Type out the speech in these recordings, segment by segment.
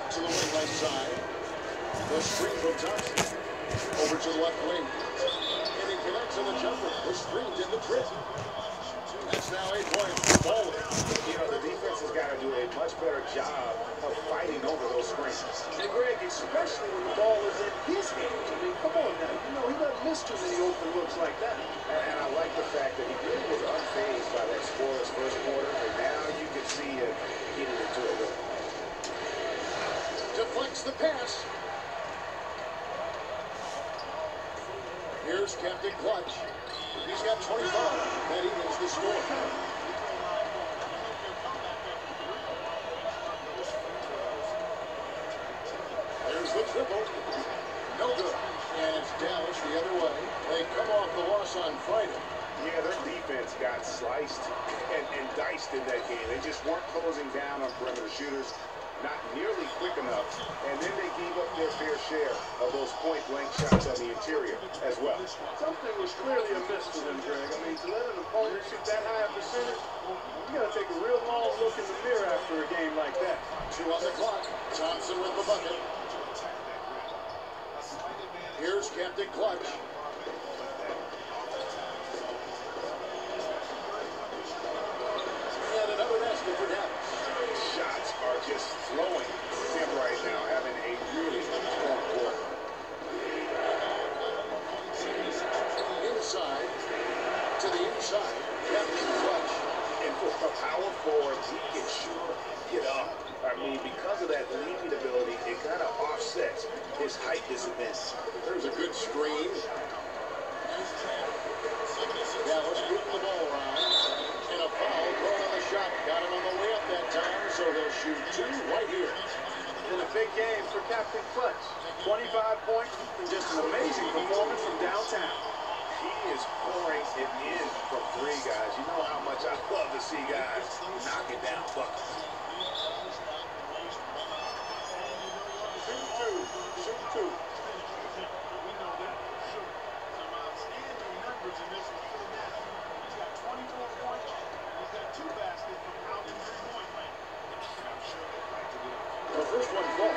To the wing right side. The screen from Thompson. Over to the left wing. And he connects on the jumper. The screen did the trick. That's now 8 points. Ball. You know, the defense has got to do a much better job of fighting over those screens. And Greg, especially when the ball is in his hands. I mean, come on now. You know, he doesn't miss too many open looks like that. And I like the fact that he really was unfazed by that scoreless first quarter. And now you can see him getting into a rhythm. Deflects the pass. Here's Captain Clutch. He's got 25. That evens the score. There's the triple. No good. And it's Dallas the other way. They come off the loss on Friday. Yeah, their defense got sliced and diced in that game. They just weren't closing down on perimeter shooters, not nearly quick enough, and then they gave up their fair share of those point-blank shots on the interior as well. Something was clearly amiss for them, Greg. I mean, to let an opponent shoot that high a percentage, you got to take a real long look in the mirror after a game like that. 2 on the clock. Thompson with the bucket. Here's Captain Clutch. And another basket for Dallas. Shots are just flowing for him right now, having a really strong quarter. Inside to the inside. Captain Clutch. And for a power forward, he can sure get up. I mean, because of that leaping ability, it kind of offsets his height disadvantage. There's a good screen. Dallas moving the ball around. And a foul going on the shot. Got him on the way up that time, so he'll shoot 2 right here. In a big game for Captain Clutch. 25 points and just an amazing performance from downtown. He is pouring it in from 3, guys. You know how much I love to see guys knocking down buckets. Shoot two. We know that for sure. Some outstanding numbers in this one for the Nets. He's got 24 points. He's got 2 baskets from out in three-point land. And I'm sure they'd like to get it. The first one falls.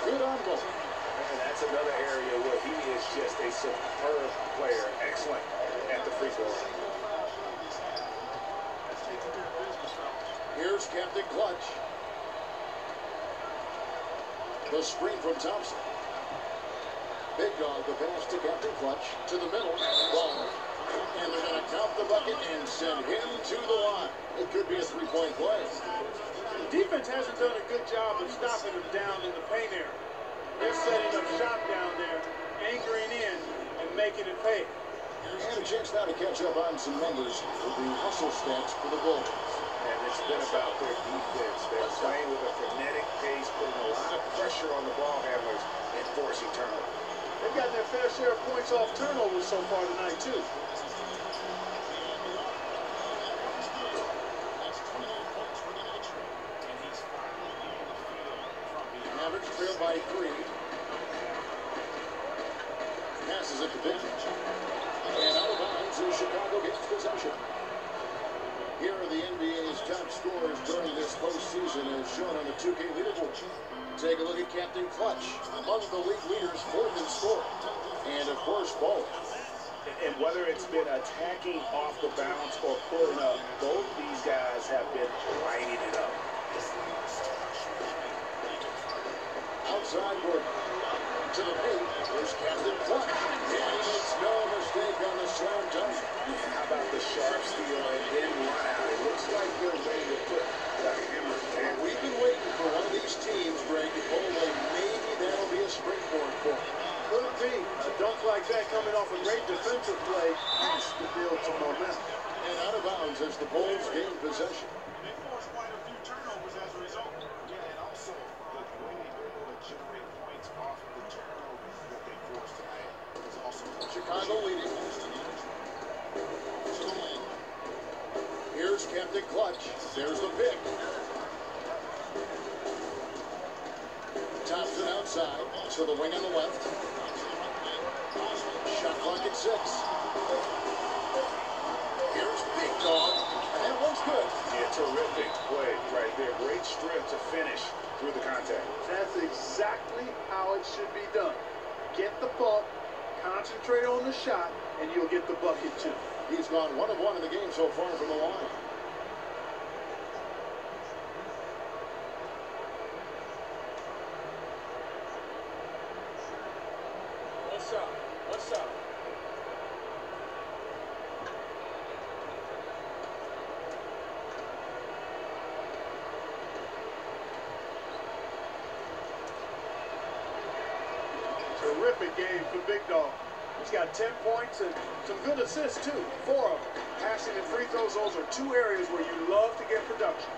Good on both. And that's another area where he is just a superb player. Excellent at the free throw line. Here's Captain Clutch. The screen from Thompson. Big dog, the pass to Captain Clutch. To the middle. Ball. And they're going to count the bucket and send him to the line. It could be a 3-point play. The defense hasn't done a good job of stopping him down in the paint area. They're setting up shop down there, anchoring in, and making it pay. And a chance now to catch up on some numbers with the hustle stats for the Bulls. And it's been about their defense. They're playing with a frenetic pace, putting a lot of pressure on the ball handlers and forcing turnovers. They've got their fair share of points off turnovers so far tonight, too. Mavericks trail by 3. Passes it to Big. And out of bounds as Chicago gets possession. Here are the NBA's top scorers during this postseason as shown on the 2K leaderboard. Take a look at Captain Clutch, among the league leaders, 4th in scoring. And, of course, Ball. And whether it's been attacking off the bounce or pulling up, both these guys have been lighting it up. Outside work. To the paint. There's Captain Clutch. And he makes no mistake on the slam dunk. How about the sharp steal and then run out? It looks like they're ready to put the hammer down. We've been waiting for one of these teams, Greg, to pull away. Maybe that'll be a springboard for them. Could be. A dunk like that coming off a great defensive play has to build some momentum. And out of bounds as the Bulls gain possession. They forced quite a few turnovers as a result. Yeah, and also the way they were able to generate points off of the turnovers that they forced tonight was also Chicago leading. Here's Captain Clutch. There's the pick. Tops it outside to the wing on the left. Shot clock at 6. Here's Big Dog, and that one's good. Yeah, terrific play right there. Great strip to finish through the contact. That's exactly how it should be done. Get the bump, concentrate on the shot, and you'll get the bucket too. He's gone 1 of 1 in the game so far from the line. What's up? Terrific game for Big Dog. He's got 10 points and some good assists too, 4 of them. Passing and free throws, those are 2 areas where you love to get production.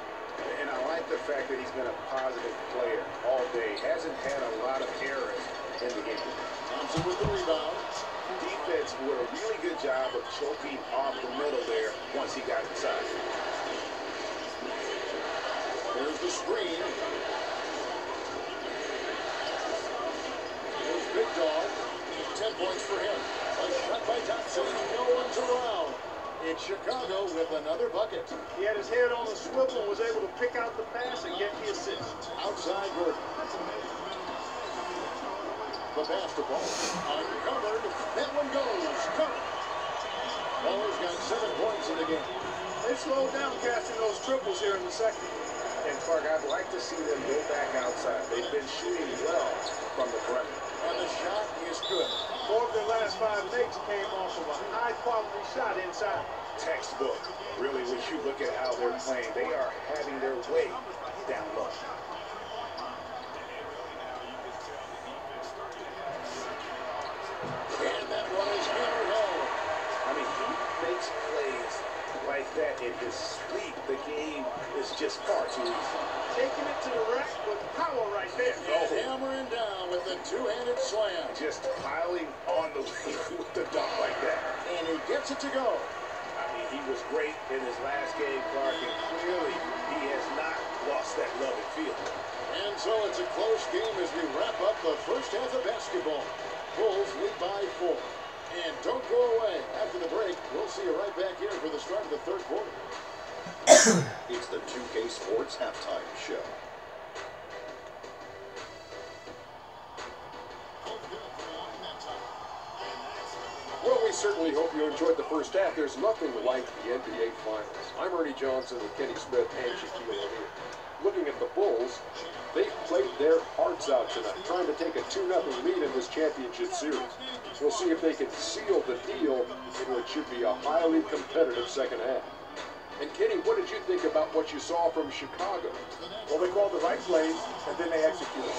And I like the fact that he's been a positive player all day. Hasn't had a lot of errors in the game. Thompson with the rebound. Defense did a really good job of choking off the middle there once he got inside. There's the screen. There's Big Dog. 10 points for him. A shot by Thompson. No one's around. It's Chicago with another bucket. He had his head on the swivel and was able to pick out the pass and get the assist. Outside Gordon. The basketball uncovered. That one goes. Covered. Baller's got 7 points in the game. They slowed down casting those triples here in the second. And Clark, I'd like to see them go back outside. They've been shooting well from the perimeter. And the shot is good. 4 of their last 5 makes came off of a high-quality shot inside. Textbook. Really, when you look at how they're playing, they are having their way down low. And that one is hammered home. I mean, he makes plays like that in his sleep. The game is just far too easy. Taking it to the rack with power right there. And hammering down with the 2-handed slam. Just piling on the lead with the dunk like that. And he gets it to go. I mean, he was great in his last game, Clark, and clearly he has not lost that love and feeling. And so it's a close game as we wrap up the first half of basketball. Bulls lead by 4. And don't go away. After the break, we'll see you right back here for the start of the third quarter. It's the 2K Sports Halftime Show. Well, we certainly hope you enjoyed the first half. There's nothing like the NBA Finals. I'm Ernie Johnson with Kenny Smith and Shaquille O'Neal. Looking at the Bulls, they've played their hearts out tonight, trying to take a 2-0 lead in this championship series. We'll see if they can seal the deal in what should be a highly competitive second half. And Kenny, what did you think about what you saw from Chicago? Well, they called the right plays, and then they executed.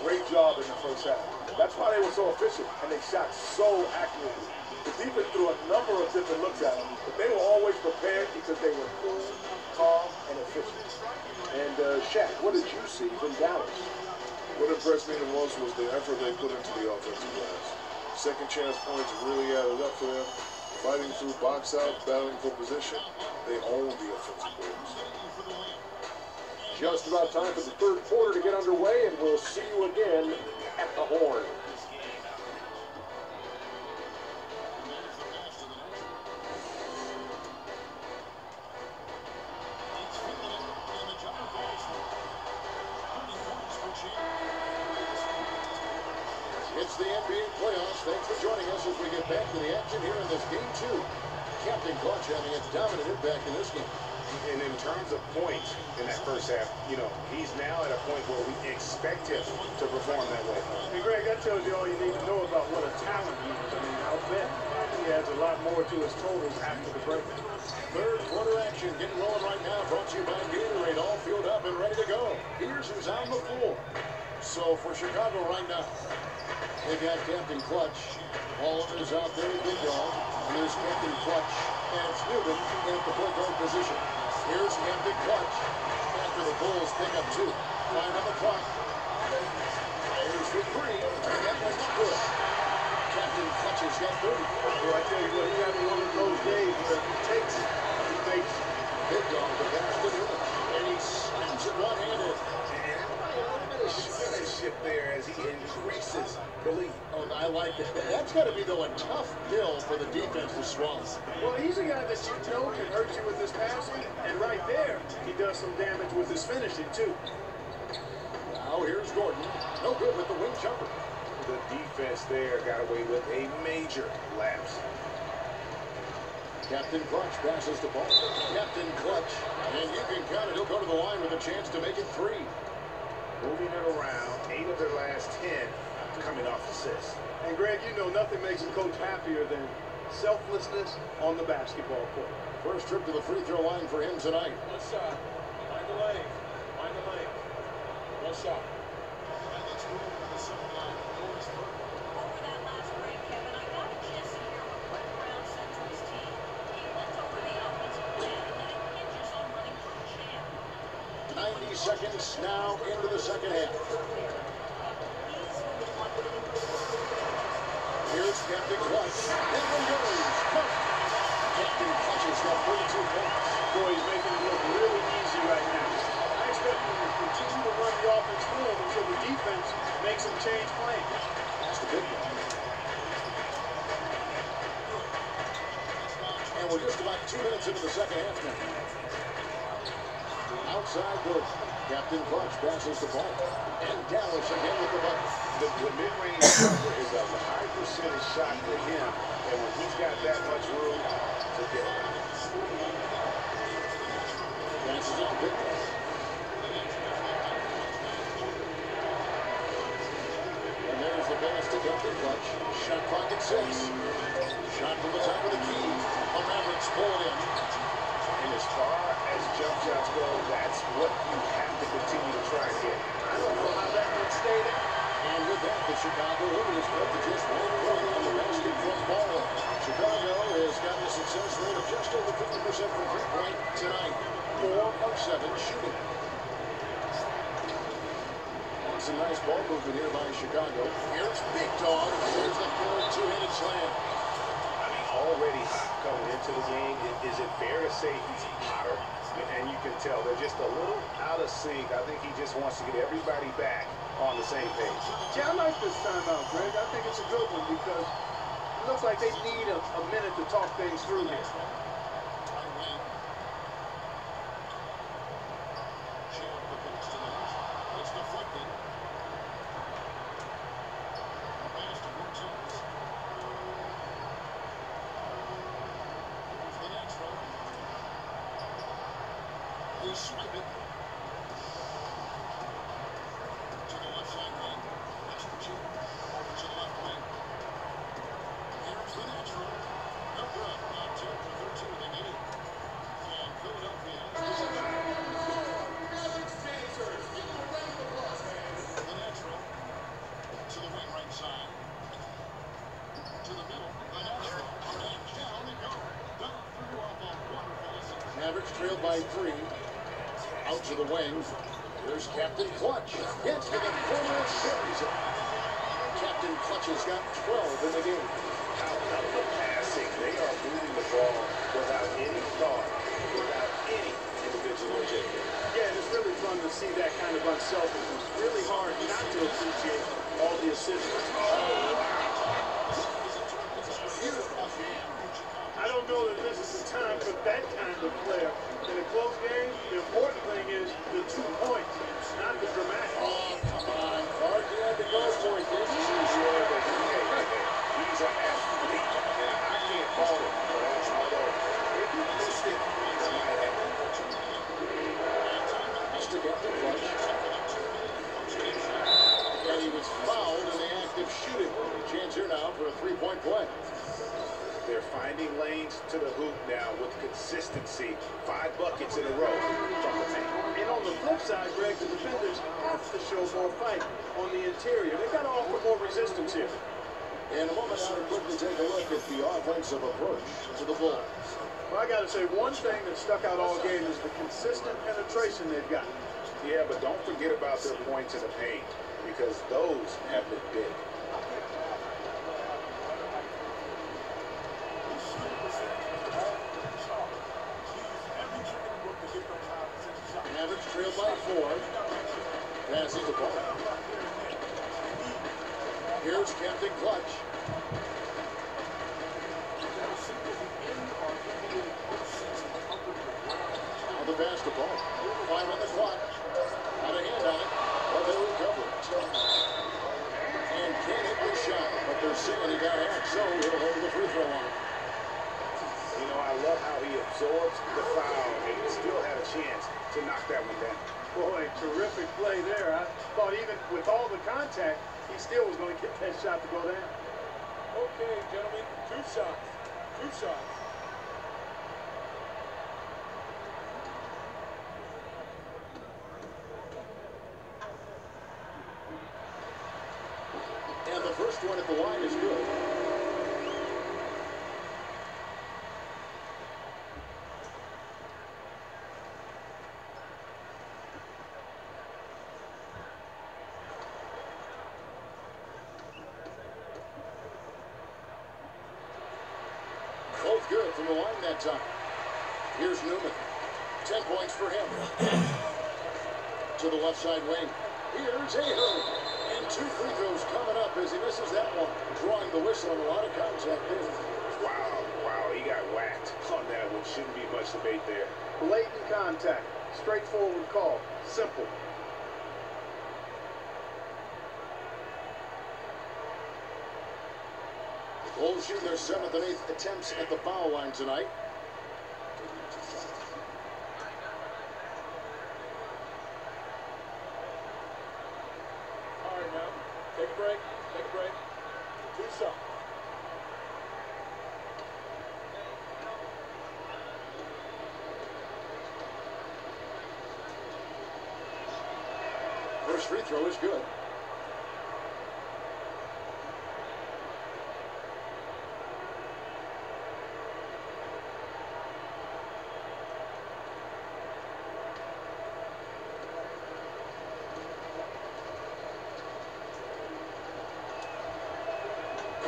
Great job in the first half. That's why they were so efficient, and they shot so accurately. The defense threw a number of different looks at them, but they were always prepared because they were cool, calm, and efficient. And Shaq, what did you see from Dallas? What impressed me the most was the effort they put into the offensive glass. Second chance points really added up for them. Fighting through box out, battling for position, they owned the offensive boards. Just about time for the third quarter to get underway, and we'll see you again at the Horn. It's the NBA playoffs. Thanks for joining us as we get back to the action here in this game 2. Captain Clutch having a dominant impact in this game. And in terms of points in that first half, you know, he's now at a point where we expect him to perform that way. Hey, Greg, that tells you all you need to know about what a talent he is. I mean, I'll bet he adds a lot more to his totals after the break. Third quarter action getting rolling right now. Brought to you by Gatorade. All filled up and ready to go. Here's who's on the floor. So for Chicago right now, they got Captain Clutch. Oliver's out there with Big Dog. And there's Captain Clutch. And it's Newman at the point guard position. Here's Captain Clutch. After the Bulls pick up 2. 5 on the clock. Here's for 3. And that one's good. Captain Clutch has got 30. Well, I tell you what, he got one of those days where he takes it, he makes it. Big Dog, the pass to Newman. the lead. Oh, I like that. That's got to be, though, a tough pill for the defense to swallow. Well, he's a guy that you know can hurt you with his passing, and right there, he does some damage with his finishing, too. Now here's Gordon. No good with the wing jumper. The defense there got away with a major lapse. Captain Clutch passes the ball. Captain Clutch. And you can count it. He'll go to the line with a chance to make it 3. Moving it around, 8 of their last 10 coming off assists. And, Greg, you know nothing makes a coach happier than selflessness on the basketball court. First trip to the free throw line for him tonight. One shot. Find the lane. Find the lane. One shot. And let's move to the second line. Over that last break, Kevin, I got a chance to hear what Brett Brown said to his team. He went over the offensive plan that it hinges on running for a champ. 90 seconds now into the second half. Here's Captain Clutch. And one goes. Captain Clutch has got 42 points. Boy, he's making it look really easy right now. I expect him to continue to run the offense through him until the defense makes him change plans. That's the big one. And we're just about 2 minutes into the second half now. Outside the Captain Clutch passes the ball. And Dallas again with the bucket. The mid-range jumper is a high percentage shot for him, and when he's got that much room, forget about it. Passes it to Pickens. And there's the pass to Captain Clutch. Shot clock at 6. Shot from the top of the key. The Mavericks pull it in. And as far as jump shots go, that's what you have to continue to try and get. I don't know how that would stay there. And with that, the Chicago Warriors go to just 1 point on the basket from ball. Chicago has gotten a success rate of just over 50% from three-point tonight. 4 of 7 shooting. And some nice ball movement here by Chicago. Here's Big Dog. Here's the third two-handed slam. I mean, already hot coming into the game. Is it fair to say he's hotter? And you can tell they're just a little out of sync. I think he just wants to get everybody back on the same page. Yeah, I like this timeout, Greg. I think it's a good one because it looks like they need a minute to talk things through here. It's deflected. They swipe it to the left side wing. That's for 2. Over to the left wing. Here's the natural. No good. Not 10 for 13. They need it. And Philadelphia has possession. The natural to the wing right side. To the middle. The natural. And down they go. Down through off a wonderful listen. Mavericks trailed by 3. Out to the wing. There's Captain Clutch. Gets to the corner series. Captain Clutch has got 12 in the game. Out of the passing, they are moving the ball without any thought, without any individual agenda. Yeah, it's really fun to see that kind of unselfishness. Really hard not to appreciate all the assists. I don't know that this is the time for that kind of player. In a close game, the important thing is the 2 points, not the dramatic. Oh, come on, Clark. You had to go for it, didn't you? He's an athlete, and I can't fault him for that. Although, if you missed it, you might have to. Mr. Captain Clutch. And he was fouled in the act of shooting. A chance here now for a 3-point play. They're finding lanes to the hoop now with consistency. 5 buckets in a row from the paint. And on the flip side, Greg, the defenders have to show more fight on the interior. They've got to offer more resistance here. In a moment now to quickly take a look at the offensive approach to the Bulls. Well, I got to say, one thing that stuck out all game is the consistent penetration they've got. Yeah, but don't forget about their points in the paint, because those have been big. Mavericks trail by 4. Passes the ball. Here's Captain Clutch. Now the basketball. 5 on the clock. Got a hand on it. But they recover it. And can't hit the shot. But they're saying he got out, so he'll hold the free throw line. You know, I love how he absorbs the foul and he still had a chance to knock that one down. Boy, terrific play there. I thought even with all the contact, he still was going to get that shot to go down. Okay, gentlemen, 2 shots. 2 shots. And the first one at the line is good. Both good from the line that time. Here's Newman. 10 points for him. To the left side wing. Here's Ahern. And 2 free throws coming up as he misses that one. Drawing the whistle and a lot of contact there. Wow, he got whacked on that one. Shouldn't be much debate there. Blatant contact. Straightforward call. Simple. The Bulls shooting their 7th and 8th attempts at the foul line tonight. All right, now, take a break. Take a break. 2 shots. First free throw is good.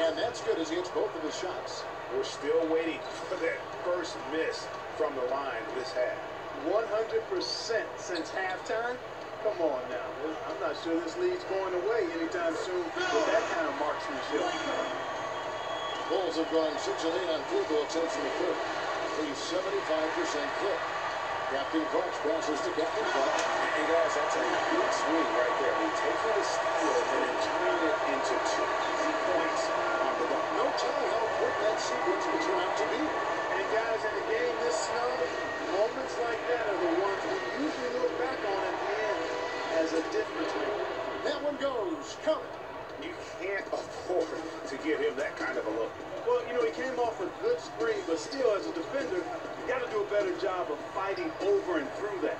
And that's good as he hits both of his shots. We're still waiting for that first miss from the line this half. 100% since halftime? Come on now. I'm not sure this lead's going away anytime soon with that kind of marksmanship. Bulls have gone 6 of 8 on field goal attempts in the third. A 75% clip. Captain Clutch passes to Captain Clutch. And guys, that's a big swing right there. I mean, taking the steal and then turning it into 2 easy points on the run. No telling how important that sequence will turn out to be. And guys, in a game this snug, moments like that are the ones we usually look back on at the end as a difference maker. That one goes. Count it. You can't afford to give him that kind of a look. Well, you know, he came off a good screen, but still, as a defender, you got to do a better job of fighting over and through that.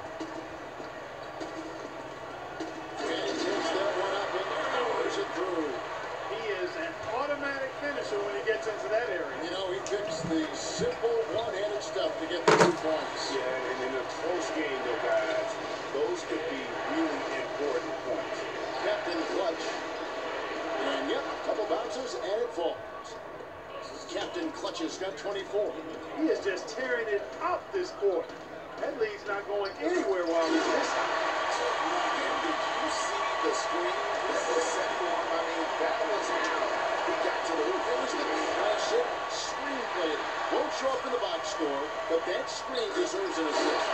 And he takes that one up and powers it through. He is an automatic finisher when he gets into that area. You know, he picks the simple one-handed stuff to get the 2 points. Yeah, and in a close game, though, guys, those could be really important points. Captain Clutch. And yep, a couple bounces and it falls. Captain Clutch has got 24. He is just tearing it up this court. That lead's not going anywhere while he's missing. And did you see the screen that was set for him? I mean, that was how he got to the hoop. It was the classic screen play. Won't show up in the box score, but that screen deserves an assist.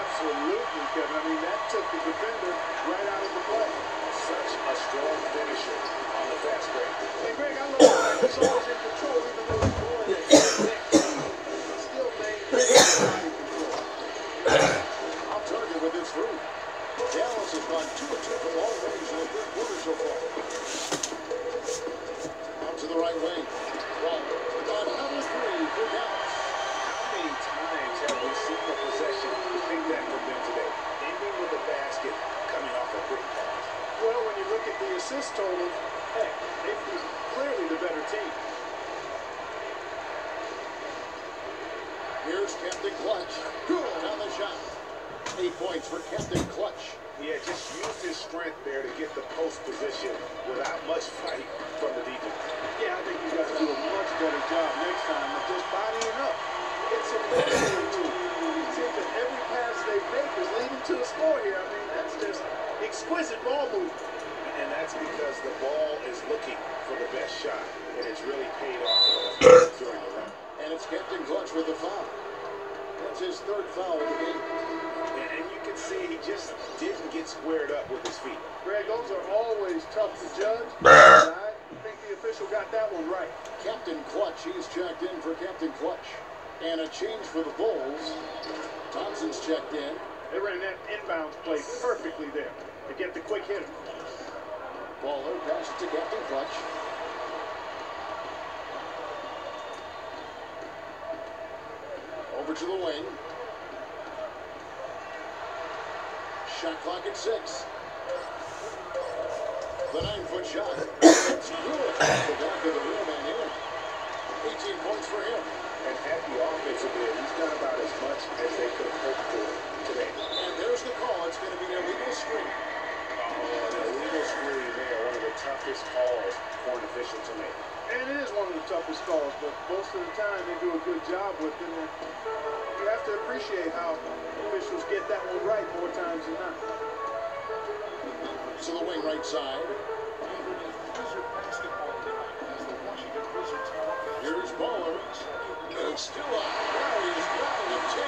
Absolutely, Kevin. I mean, that took the defender right out of the play. Such a strong finisher on the fast break. Hey, Greg, I love the fact he's always in control, even though he's blowing it. He still maintains body control. Off target with his three. Dallas has gone 2 of 2 from long range in the third quarter so far. Out to the right wing. Ball. Another 3 for Dallas. How many times have we seen the possession pick that from them today? Ending with a basket, coming off a quick pass. Well, when you look at the assist total, heck, they're clearly the better team. Here's Captain Clutch. Good on the shot. 8 points for Captain Clutch. Yeah, just used his strength there to get the post position without much fight from the defense. Yeah, I think you guys do a much better job next time of just bodying up. It's a motivating tool. It seems that every pass they make is leading to a score here. I mean, that's just exquisite ball movement. And that's because the ball is looking for the best shot, and it's really paid off for them during the run. And it's Captain Clutch with the foul. That's his third foul of the game. And you can see he just didn't get squared up with his feet. Greg, those are always tough to judge. I think the official got that one right. Captain Clutch, he's checked in for Captain Clutch. And a change for the Bulls. Thompson's checked in. They ran that inbounds play perfectly there to get the quick hitter. Baller passes to Captain Clutch. Over to the wing. Shot clock at 6. The 9-foot shot. It's good. The back of the rim and in. 18 points for him. And at the offensive end, he's done about as much as they could have hoped for today. And there's the call. It's going to be an illegal screen. Oh, an illegal screen there. One of the toughest calls for an official to make. And it is one of the toughest calls, but most of the time they do a good job with it. And you have to appreciate how officials get that one right more times than not. To the wing right side. Here's Baller. It's still up. Now he's driving a 10.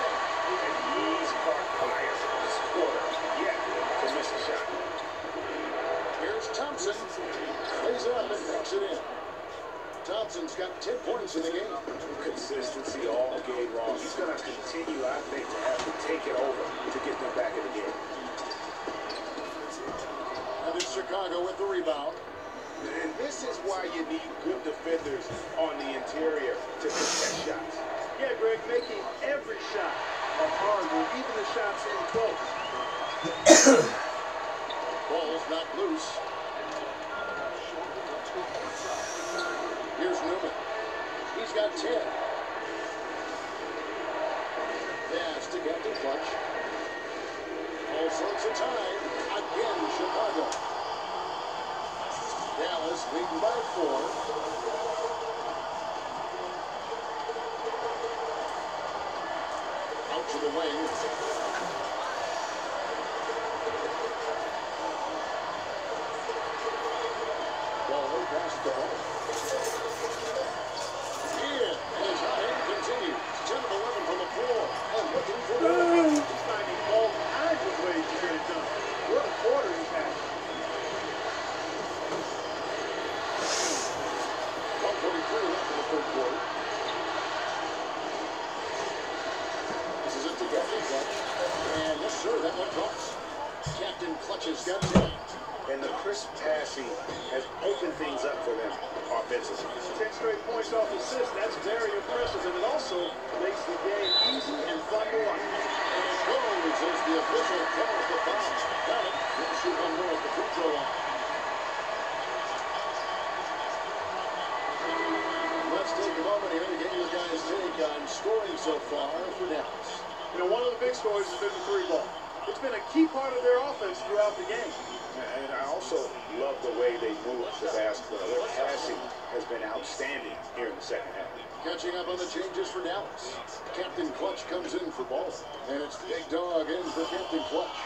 And he's caught fire this quarter. Yet to miss a shot. Here's Thompson. Plays it up and backs it in. Thompson's got 10 points in the game. Consistency all game long. He's going to continue, I think, to have to take it over to get them back in the game. And it's Chicago with the rebound. And this is why you need good defenders on the interior to protect shots. Yeah, Greg, making every shot a hard one, even the shots in close. Ball's not loose. Here's Newman. He's got 10. Pass to Captain Clutch. All sorts of time. Again, Chicago. Dallas leading by 4. Out to the wing. Baller past the ball. In, and his hot hand continues. 10 of 11 from the floor. And looking for more. He's finding all kinds of ways to get it done. What a quarter he's had. 1:43 left in the third quarter. This is it to Captain Clutch. And yes, sir, that one drops. Captain Clutch has got 10. And the crisp passing has opened things up for them offensively. 10 straight points off assist. That's very impressive. And it also makes the game easy and fun to watch. Goes as the official calls the foul. Got it. We'll shoot one more at the free throw line. Let's take a moment here to get your guys' take on scoring so far for Dallas. You know, one of the big stories has been the three ball. It's been a key part of their offense throughout the game. And I also love the way they move the basketball. Their passing has been outstanding here in the second half. Catching up on the changes for Dallas. Captain Clutch comes in for ball. And it's Big Dog in for Captain Clutch.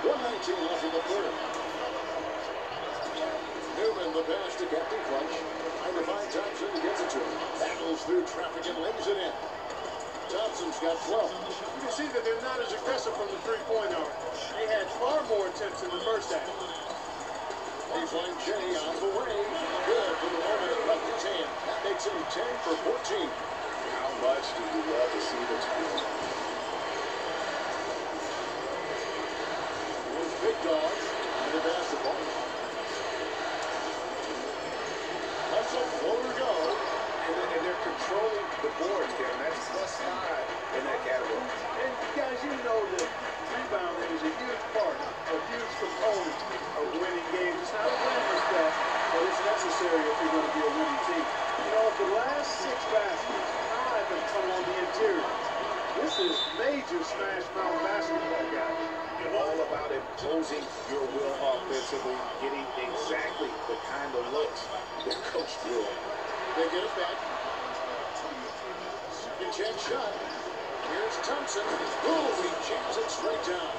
1:19 left in the third. Newman the pass to Captain Clutch. Trying to find Thompson, gets it to him. Battles through traffic and lays it in. Thompson's got 12. You can see that they're not as aggressive from the three-point arc. They had far more attempts in the first half. Baseline Jay on the way. Good for the moment it left his hand. That makes him 10 for 14. How much do you love to see the two? Here's Big Dog on the basketball. Hustle, floater go. And they're controlling the boards, Kevin. That's +5 in that category. And guys, you know that rebounding is a huge part, a huge component of winning games. It's not a glamorous stat, but it's necessary if you're going to be a winning team. You know, the last 6 baskets, 5 have come on the interior. This is major smash mouth basketball, guys. You're all about imposing your will offensively, getting exactly the kind of looks that Coach drew. They get it back. Second chance shot. Here's Thompson. Boom, he jams it straight down.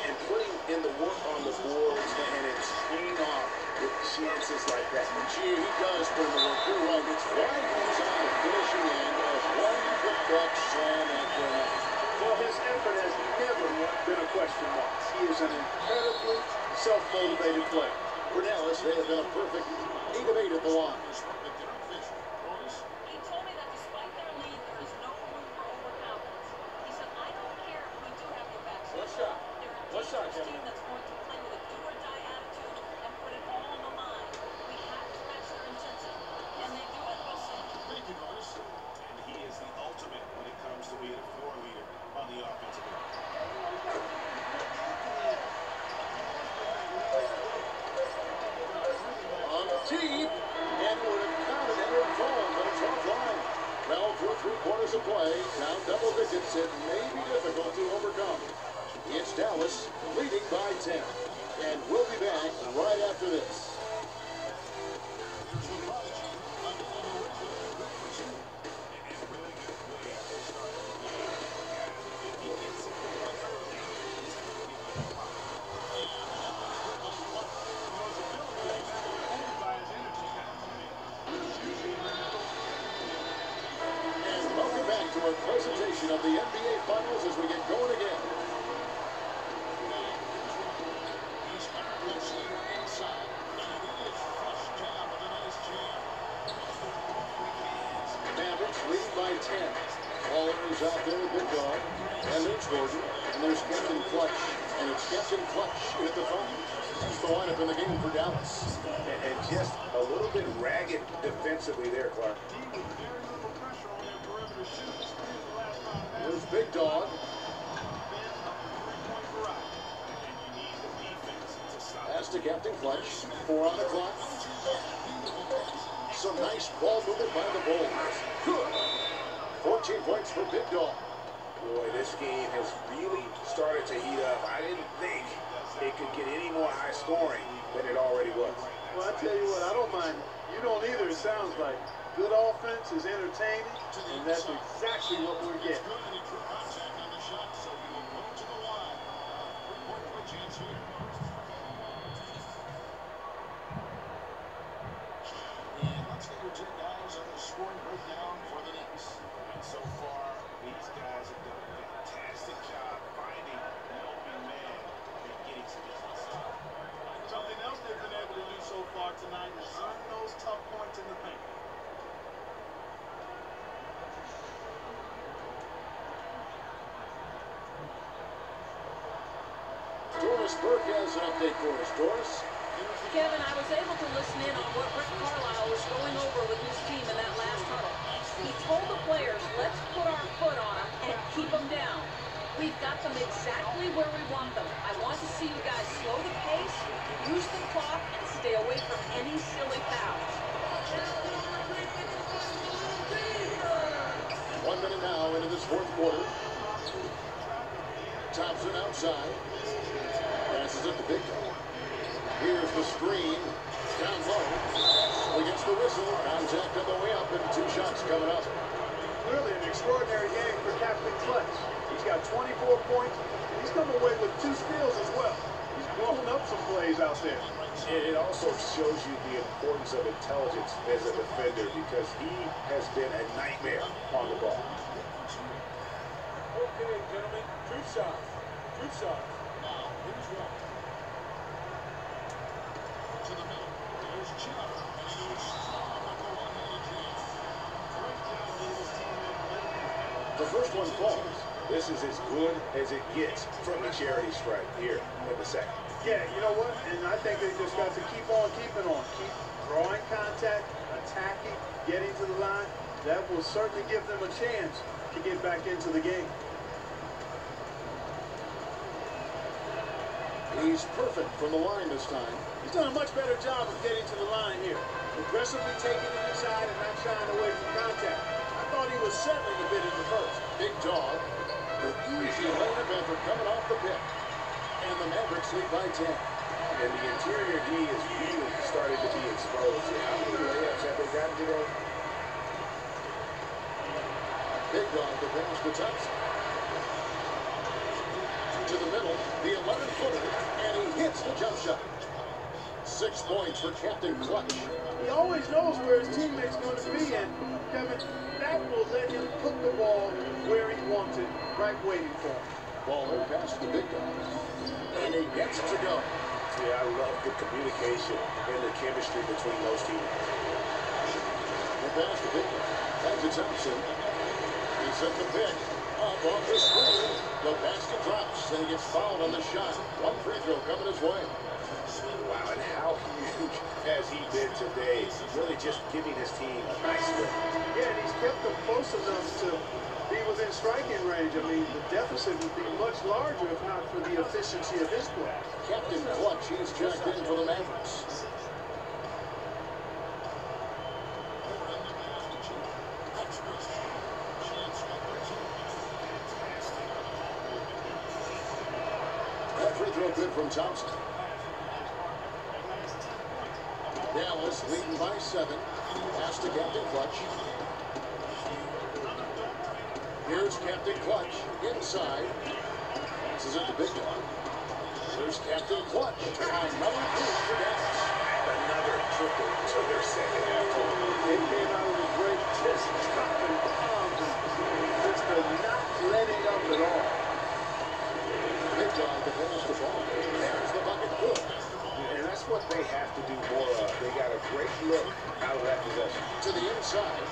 And putting in the work on the boards and it's paying off with chances like that. Gee, he does put in the work. You're right. It's why he's on the finishing end of one putback slam after another. Well, his effort has never been a question mark. He is an incredibly self-motivated player. For Dallas, they have been a perfect 8 of 8 at the line. He told me that despite their lead, there is no room for overconfidence. He said, I don't care if we do have your backs. What shot? They're a What shot, dangerous Kevin? team that's going to play with a do-or-die attitude and put it all on the line. We have to match their intensity. And they do it, we'll see. And he is the ultimate when it comes to being a floor leader on the offensive end. On deep, and would have counted and it fallen, but it's offline. Well, through 3 quarters of play, down double digits, it may be difficult to overcome. It's Dallas leading by 10. And we'll be back right after this. And welcome back to our presentation of the NBA Finals as we get going again. Mavericks leading by 10. Ballers out there with Big Dog. And there's Gordon. And there's Captain Clutch. And it's Captain Clutch at the front. That's the lineup in the game for Dallas. And just a little bit ragged defensively there, Clark. There's Big Dog. Pass to Captain Clutch. 4 on the clock. Some nice ball movement by the Bulls. Good. 14 points for Big Dog. Boy, this game has really started to heat up. I didn't think it could get any more high scoring than it already was. Well, I tell you what, I don't mind. You don't either, it sounds like. Good offense is entertaining, and that's exactly what we're getting. Scoring breakdown for the Knicks. And so far, these guys have done a fantastic job finding the open man and getting some business. Something else they've been able to do so far tonight is earn those tough points in the paint. Doris Burke has an update for us. Doris? Kevin, I was able to listen in on what Rick Carlisle was going over with his team in that last huddle. He told the players, let's put our foot on them and keep them down. We've got them exactly where we want them. I want to see you guys slow the pace, use the clock, and stay away from any silly fouls. 1 minute now into this 4th quarter. Thompson outside. Passes it to Big Dog. Here's the screen. Down low. Against the whistle. Contact on the way up and 2 shots coming up. Really an extraordinary game for Captain Clutch. He's got 24 points, and he's come away with 2 steals as well. He's blown up some plays out there. It also shows you the importance of intelligence as a defender because he has been a nightmare on the ball. Okay, gentlemen, 2 shots. 2 shots. Now, here's one. To the middle. There's Chubb. And he goes strong with the one-handed jam. Great job by his teammate. The first one falls. This is as good as it gets from the charity stripe here in the second. Yeah, you know what? And I think they just got to keep on keeping on. Keep drawing contact, attacking, getting to the line. That will certainly give them a chance to get back into the game. He's perfect from the line this time. He's done a much better job of getting to the line here. Aggressively taking it inside and not shying away from contact. I thought he was settling a bit in the first. Big Dog. The easy layup after coming off the pick. And the Mavericks lead by 10. And the interior D is really starting to be exposed. How many layups have they gotten today? Big dog the pass to Thompson. To the middle, the 11-footer, and he hits the jump shot. 6 points for Captain Clutch. He always knows where his teammate's going to be, and Kevin, that will let him put the ball where he wants it, right waiting for him. Baller pass to the big dog, and he gets it to go. Yeah, I love the communication and the chemistry between those teams. The pass to big dog. Back to Thompson. He set the pick. Up off the screen. The basket drops, and he gets fouled on the shot. One free throw coming his way. Wow, and how huge has he been today? Really just giving his team a nice lift. Yeah, and he's kept them close enough to be within striking range. I mean, the deficit would be much larger if not for the efficiency of his play. Captain Clutch, he's checked in for the Mavericks. That free throw good from Thompson. Dallas leading by 7. Pass to Captain Clutch. Here's Captain Clutch inside. Passes it to Big Dog. There's Captain Clutch. Another three for Dallas. And another triple to their second half total. They came out with a great just dropping bombs and just not letting up at all. Big Dog to pass the ball. There's the bucket good. And that's what they have to do more of. They got a great look out of that possession. To the inside.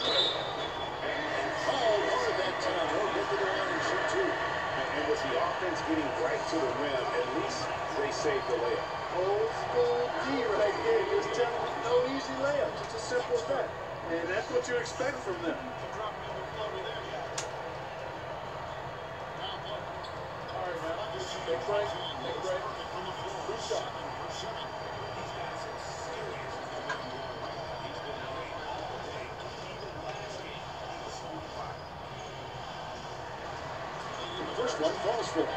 Oh, hard that time. He'll get to the line and shoot two. And with the offense getting right to the rim, at least they saved the layup. Old school D right there. Just telling them no easy layups. It's as simple as that. And that's what you expect from them. All right, man. Big break. Big break. Good shot. First one falls for him.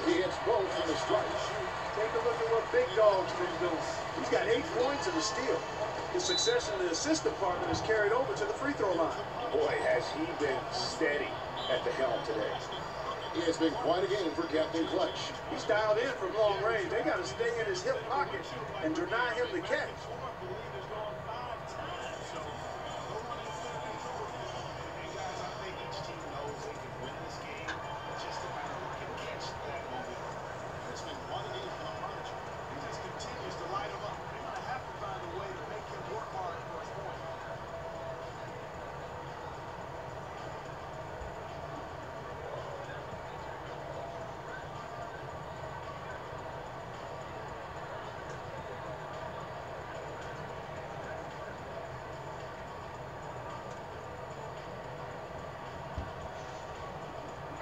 He hits both on the strike. Take a look at what Big Dog's been doing. He's got 8 points and a steal. His success in the assist department is carried over to the free throw line. Boy, has he been steady at the helm today. It has been quite a game for Captain Clutch. He's dialed in from long range. They got to stay in his hip pocket and deny him the catch.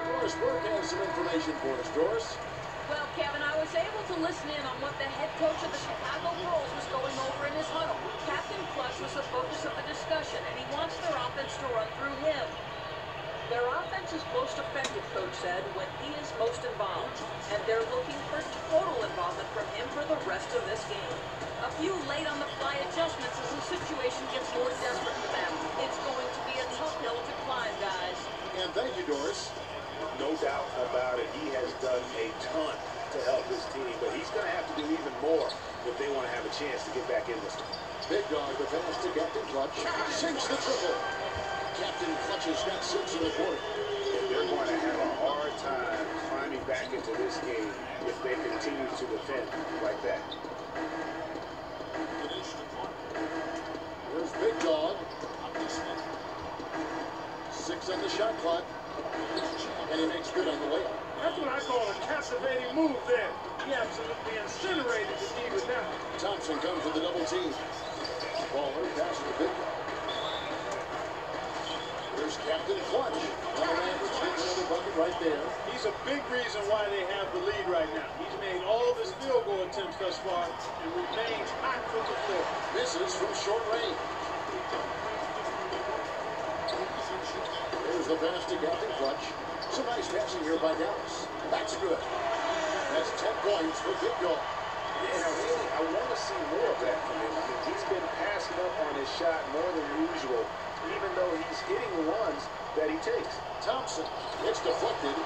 Doris Burke has some information for us, Doris. Well, Kevin, I was able to listen in on what the head coach of the Chicago Bulls was going over in his huddle. Captain Clutch was the focus of the discussion, and he wants their offense to run through him. Their offense is most effective, Coach said, when he is most involved, and they're looking for total involvement from him for the rest of this game. A few late-on-the-fly adjustments as the situation gets more desperate for them. It's going to be a tough hill to climb, guys. And thank you, Doris. No doubt about it. He has done a ton to help his team, but he's going to have to do even more if they want to have a chance to get back in this one. Big Dog, the pass to Captain Clutch. Sinks the triple. Captain Clutch has got 6 in the quarter. And they're going to have a hard time climbing back into this game if they continue to defend like that. There's Big Dog. 6 on the shot clock. And he makes good on the layup. That's what I call a captivating move there. He absolutely incinerated the D with that. Thompson comes with the double team. Baller passes to Big Dog. There's Captain Clutch. Another man which gets another bucket right there. He's a big reason why they have the lead right now. He's made all of his field goal attempts thus far and remains hot from the floor. Misses from short range. Here's the pass to Captain Clutch. Some nice passing here by Dallas. That's good. That's 10 points for Big Dog. Yeah, really, I want to see more of that from him. I mean, he's been passing up on his shot more than usual, even though he's hitting the ones that he takes. Thompson, it's deflected.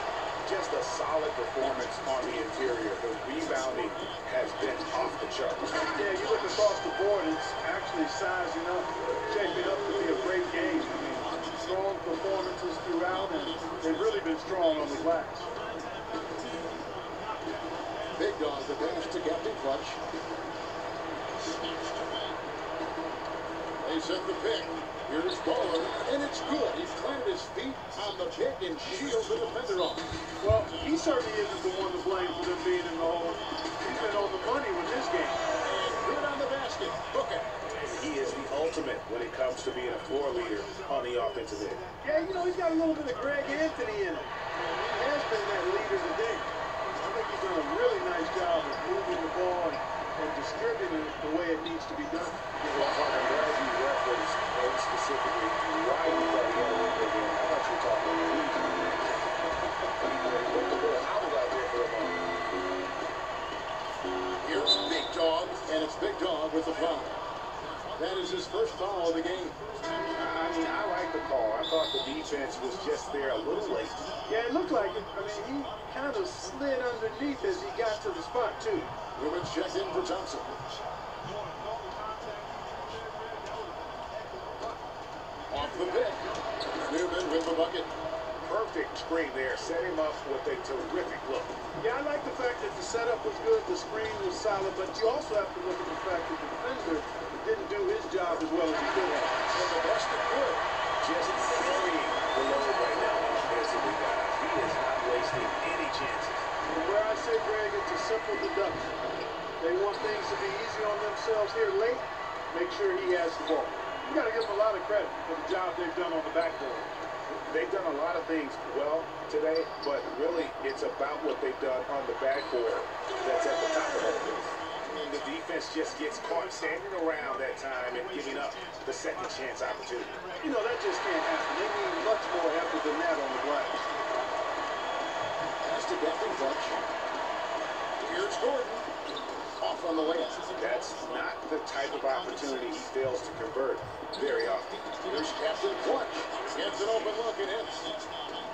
Just a solid performance on the interior. The rebounding has been off the charts. Yeah, you look across the board, it's actually sizing up, shaping up to be a great game. I mean, strong performances throughout, and they've really been strong on the glass. Big Dog, the pass to Captain Clutch. They set the pick. Here's Baller, and it's good. He's planted his feet on the pick and shields the defender off. Well, he certainly isn't the one to blame for them being in the hole. He's been on the money with this game. And good on the basket. Book it. He is the ultimate when it comes to being a floor leader on the offensive end. Yeah, you know, he's got a little bit of Greg Anthony in him. He has been that leader today. I think he's done a really nice job of moving the ball and distributing it the way it needs to be done. Well, I'm glad you referenced very specifically why he got the other again. I thought you were talking about the put the ball out there for a moment. Here's Big Dog, and it's Big Dog with the foul. That is his first foul of the game. I mean, I like the call. I thought the defense was just there a little late. Yeah, it looked like it. I mean, he kind of slid underneath as he got to the spot, too. Newman's checked in for Thompson. Off the pick. Newman with the bucket. Perfect screen there. Set him up with a terrific look. Yeah, I like the fact that the setup was good, the screen was solid, but you also have to look at the fact that the defender didn't do his job as well as he could have. And the basket good. Just carrying the load right now offensively, guys. He is not wasting any chances. And where I say, Greg, it's a simple deduction. They want things to be easy on themselves here late. Make sure he has the ball. You got to give them a lot of credit for the job they've done on the backboard. They've done a lot of things well today, but really it's about what they've done on the backboard that's at the top of all this. And the defense just gets caught standing around that time and giving up the second chance opportunity. You know, that just can't happen. They need much more effort than that on the glass. Pass to Captain Clutch. Here's Gordon. Off on the layup. That's not the type of opportunity he fails to convert very often. Here's Captain Clutch. Gets an open look and hits.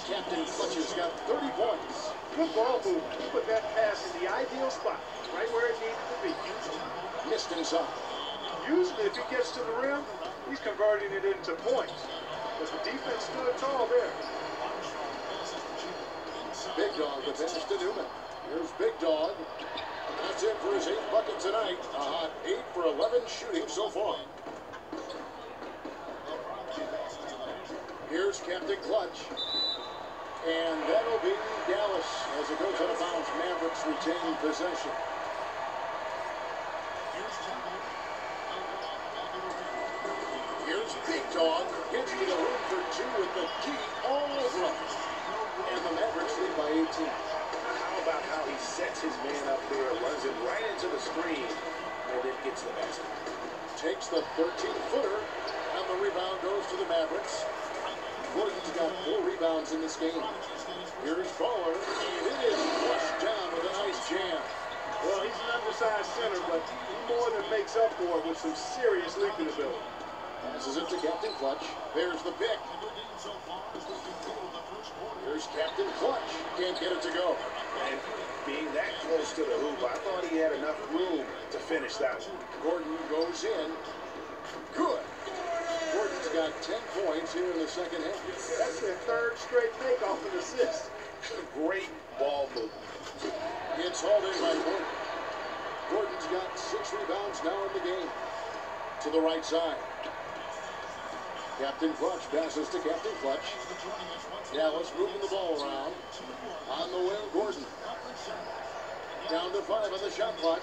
Captain Clutch has got 30 points. Good ball movement. He put that pass in the ideal spot, right where it needed to be. Missed inside. Usually, if he gets to the rim, he's converting it into points. But the defense stood tall there. Big Dog, the pass to Newman. Here's Big Dog. That's it for his 8th bucket tonight. A hot 8 for 11 shooting so far. Here's Captain Clutch. And that'll be Dallas as it goes out of bounds. Mavericks retain possession. Here's Big Dog. Gets to the room for 2 with the G all over him. And the Mavericks lead by 18. How about how he sets his man up there, runs it right into the screen, and then gets the basket. Takes the 13-footer, and the rebound goes to the Mavericks. Gordon's got 4 rebounds in this game. Here's Baller, and it is flushed down with a nice jam. Well, he's an undersized center, but he more than makes up for it with some serious leaping ability. Passes it to Captain Clutch. There's the pick. Here's Captain Clutch. Can't get it to go. And being that close to the hoop, I thought he had enough room to finish that one. Gordon goes in. Good. Gordon's got 10 points here in the second half. That's their 3rd straight takeoff and assist. Great ball movement. It's hauled in by Gordon. Gordon's got 6 rebounds now in the game. To the right side. Captain Clutch passes to Captain Clutch. Dallas moving the ball around. On the wing, Gordon. Down to 5 on the shot clock.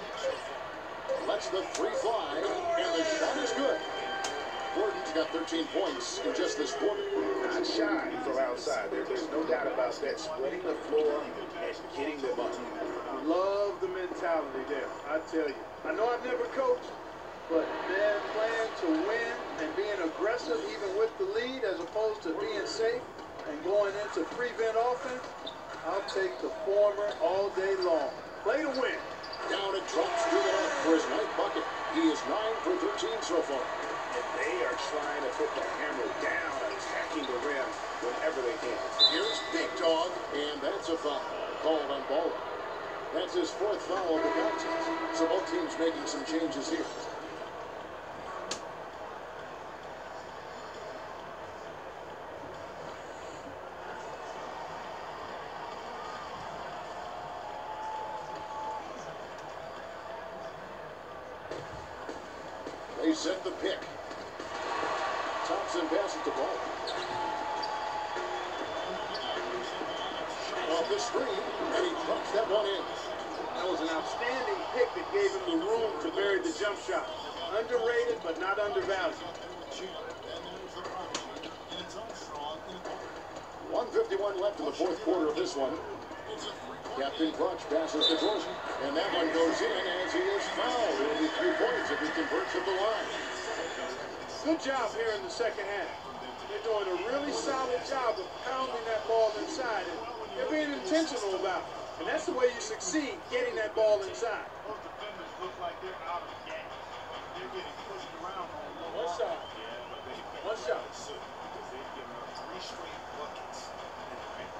Lets the 3 fly, and the shot is good. Gordon's got 13 points in just this quarter. Not shy from outside. There's no doubt about that. Spreading the floor and getting them up. Love the mentality there, I tell you. I know I've never coached, but they're playing to win and being aggressive even with the lead as opposed to being safe and to prevent offense, I'll take the former all day long. Play to win. Down it drops through the net for his ninth bucket. He is 9 for 13 so far. And they are trying to put the hammer down, attacking the rim whenever they can. Here's Big Dog, and that's a foul called on Ball. That's his 4th foul of the contest. So both teams making some changes here. They set the pick. Thompson passes the ball. Off the screen, and he drops that one in. That was an outstanding pick that gave him the room to bury the jump shot. Underrated, but not undervalued. 1:51 left in the 4th quarter of this one. Captain Clutch passes to Dorsey, and that one goes in as he is fouled. It'll be 3 points if he converts at the line. Good job here in the second half. They're doing a really solid job of pounding that ball inside, and they're being intentional about it. And that's the way you succeed, getting that ball inside. Those defenders look like they're out of the game. They're getting pushed around on One shot. One shot. Because they've given up 3 straight buckets in the paint.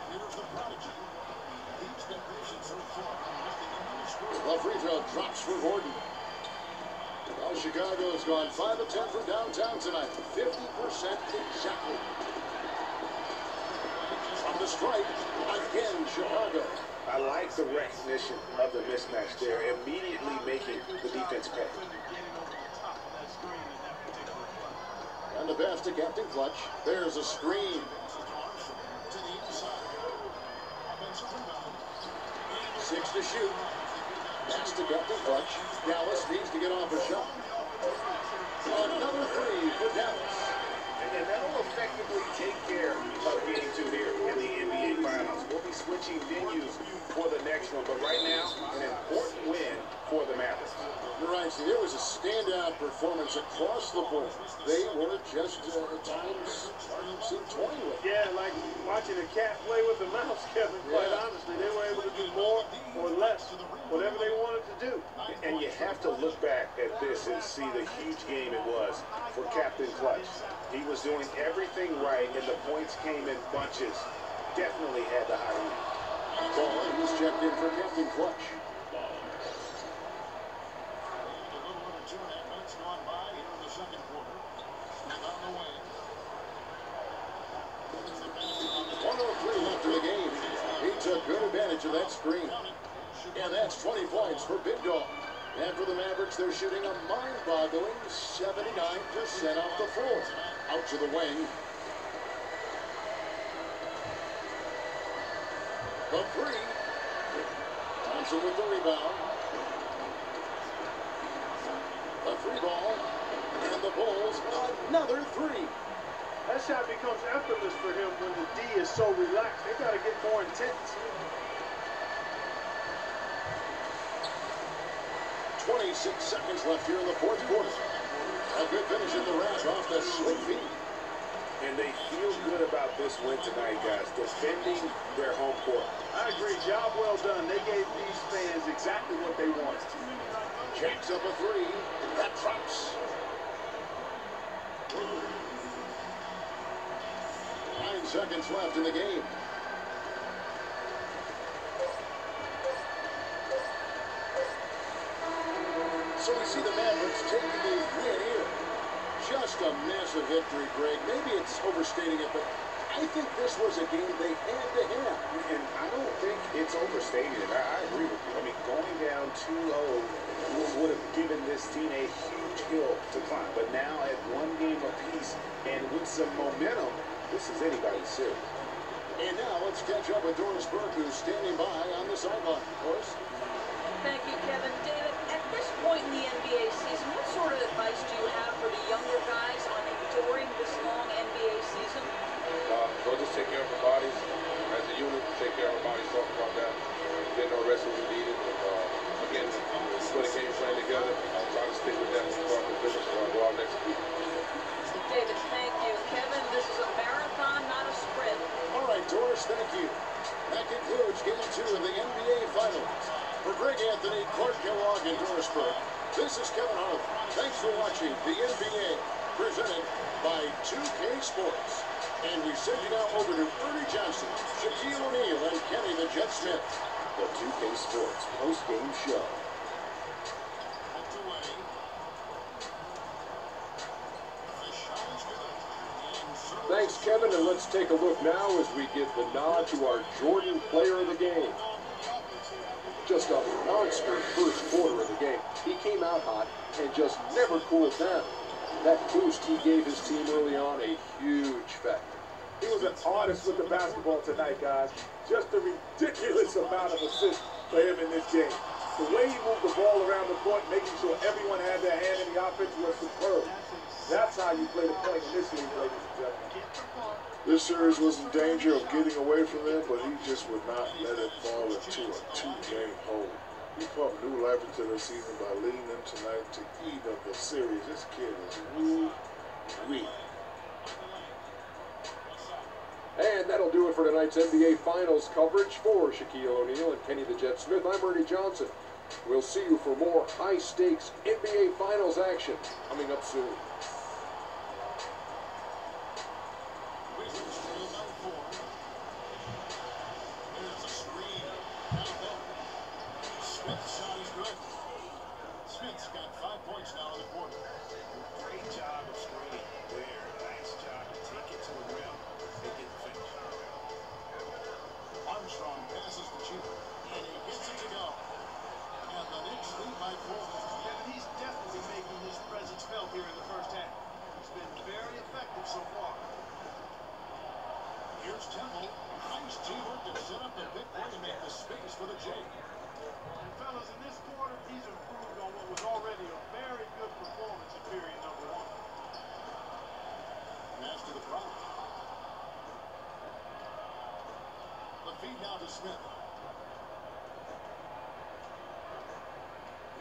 Here's the prodigy. He's been patient so far. The free throw drops for Gordon. Well, Chicago's gone 5 of 10 from downtown tonight. 50% exactly. From the strike, again, Chicago. I like the recognition of the mismatch there, immediately making the defense pay. And the pass to Captain Clutch. There's a screen. 6 to shoot. Pass to Captain Clutch. Dallas needs to get off a shot. Another 3 for Dallas. And that'll effectively take care of getting to here in the NBA Finals. We'll be switching venues for the next one, but right now, an important win for the Mavericks. You're right, see, there was a standout performance across the board. They were just, at times, seemed toying with it. Yeah, like watching a cat play with a mouse, Kevin, quite honestly. They were able to do more or less, whatever they wanted to do. And you have to look back at this and see the huge game it was for Captain Clutch. He was doing everything right, and the points came in bunches. Definitely had the high lead. Ball was checked in for Captain Clutch. A little under 2.5 minutes gone by here in the second quarter. On the way. 1:03 left in the game. He took good advantage of that screen. And that's 20 points for Big Dog. And for the Mavericks, they're shooting a mind-boggling 79% off the floor. Out to the wing. The 3. Thompson with the rebound. The 3 ball. And the Bulls, another 3. That shot becomes effortless for him when the D is so relaxed. They got to get more intense. 26 seconds left here in the 4th quarter. A good finish in the rack off the slick feet. And they feel good about this win tonight, guys, defending their home court. I agree. Job well done. They gave these fans exactly what they wanted. Jacks up a 3. That drops. 9 seconds left in the game. So we see the Mavericks taking the win here. Just a massive victory, Greg. Maybe it's overstating it, but I think this was a game they had to have. And I don't think it's overstating it. I agree with you. I mean, going down 2-0 would have given this team a huge hill to climb. But now at 1 game apiece and with some momentum, this is anybody's series. And now let's catch up with Doris Burke, who's standing by on the sideline. Doris? Thank you, Kevin. David, at this point in the NBA season, what sort of advice do you have for the younger guys on enduring this long NBA season? We'll just take care of our bodies as a unit, take care of our bodies, talk about that, get no rest when we need it. Again, when it came playing together, try to stick with that part of the business while we go out next week. David, thank you. Yes, thank you. That concludes Game 2 of the NBA Finals. For Greg Anthony, Clark Kellogg, and Doris Burke, this is Kevin Harlan. Thanks for watching the NBA, presented by 2K Sports. And we send you now over to Ernie Johnson, Shaquille O'Neal, and Kenny the Jet Smith. The 2K Sports post-game show. Thanks, Kevin, and let's take a look now as we give the nod to our Jordan Player of the Game. Just a monster first quarter of the game. He came out hot and just never cooled down. That boost he gave his team early on, a huge factor. He was an artist with the basketball tonight, guys. Just a ridiculous amount of assists for him in this game. The way he moved the ball around the court, making sure everyone had their hand in the offense, was superb. That's how you play the point in this league, ladies and gentlemen. This series was in danger of getting away from them, but he just would not let it fall into a two-game hole. He pumped new life into the season by leading them tonight to even the series. This kid is woo-wee. And that'll do it for tonight's NBA Finals coverage. For Shaquille O'Neal and Kenny the Jet Smith, I'm Ernie Johnson. We'll see you for more high-stakes NBA Finals action coming up soon. Smith's got 5 points now in the quarter. Great job of screening there. Nice job to take it to the rim. They get the finish. Armstrong passes the cheater, and he gets it to go. And the Knicks lead by 4. Yeah, and he's definitely making his presence felt here in the first half. He's been very effective so far. Here's Temple. Nice teamwork to set up the big play to make the space for the J. And fellas, in this quarter, he's improved on what was already a very good performance in period number 1. Pass to the front. The feed now to Smith.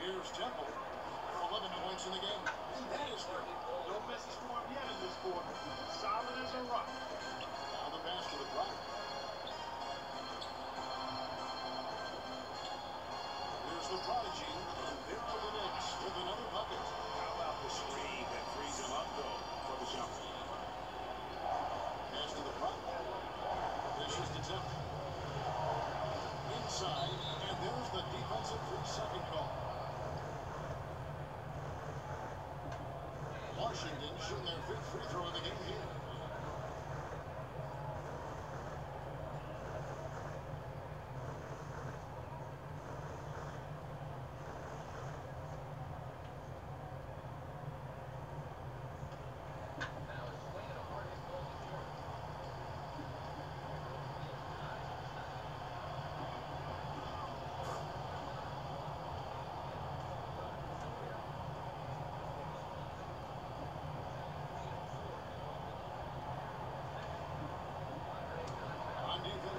Here's Temple for 11 points in the game. And that is great. No message for him yet in this quarter. Solid as a rock. Now the pass to the front. Here's the prodigy. And there for the Knicks with another bucket. How about the screen that frees him up, though, for the jump? Pass to the front. Dishes to Temple. Inside, and there's the defensive 3-second call. Washington shooting their 5th free throw of the game here.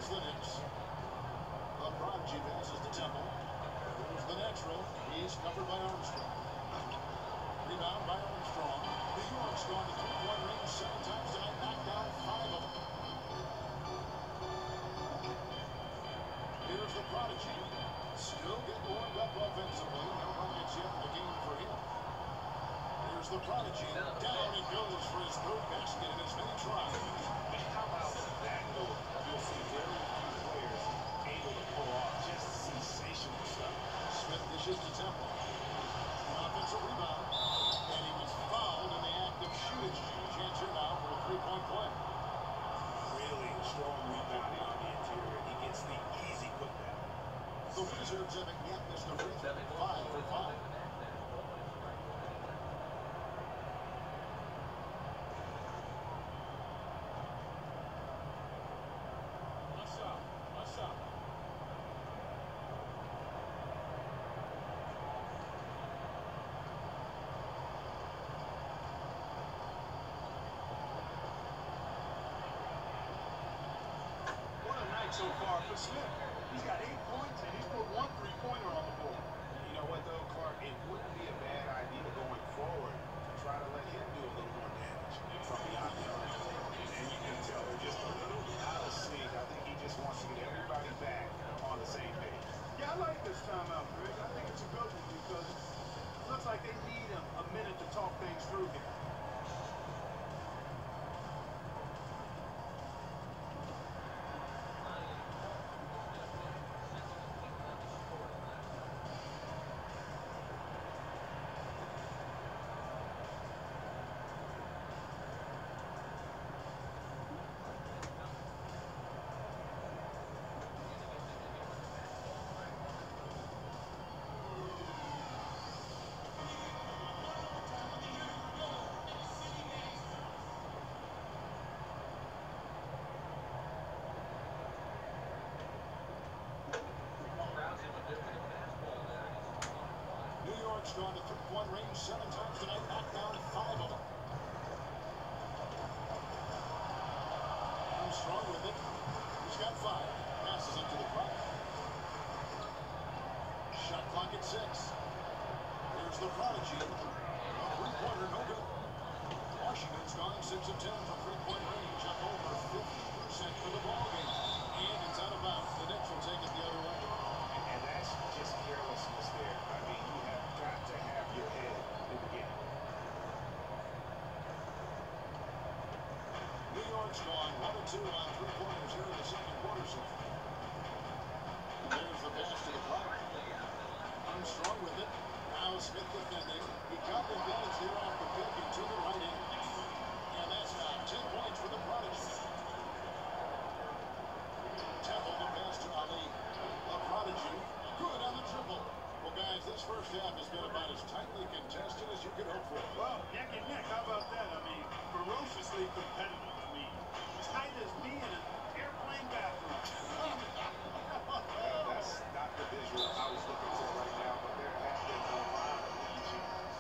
The Knicks. The prodigy passes to Temple. There's the natural. He's covered by Armstrong. Rebound by Armstrong. New York's gone to 3-point range 7 times tonight, knocked down 5 of them. Here's the prodigy. Still getting warmed up offensively. No buckets yet in the game for him. Here's the prodigy. Down he goes for his 3rd basket in as many tries. How about that goal? You'll see very few players able to pull off just sensational stuff. Smith dishes to Temple. An offensive rebound. And he was fouled in the act of shooting. Chance here now for a 3-point play. Really strong rebounding on the interior. He gets the easy putback. The Wizards haven't yet missed a free throw. 5 for 5. So far for Smith. He's got 8 points and he's put 1 3-pointer on the board. You know what though, Clark? It wouldn't be a bad idea going forward to try to let him do a little more damage from beyond the arc. And you can tell they're just a little out of sync. I think he three-point range 7 times tonight, knocked down 5 of them. Armstrong with it. He's got 5. Passes it to the front. Shot clock at 6. Here's the prodigy. A three-pointer, no good. Washington's gone 6 of 10 from three-point range, up over 50% for the ballgame. And it's out of bounds. The Knicks will take it the other way. And that's just carelessness there. I mean, you have got to have your head in the game. New York's gone 1 of 2 on three-pointers here in the second quarter. So there's the pass to the block. Armstrong with it. Now Smith defending. He got the advantage there off the pick and to the right end. And that's now 10 points for the prodigy. Temple the pass to Ali. The prodigy. Good on the triple. Well, guys, this first half has been about as tightly contested as you could hope for. Well, neck and neck. How about that? I mean, ferociously competitive. I mean, tight as me in an airplane bathroom. That's not the visual I was looking for right now, but there has been a lot of changes.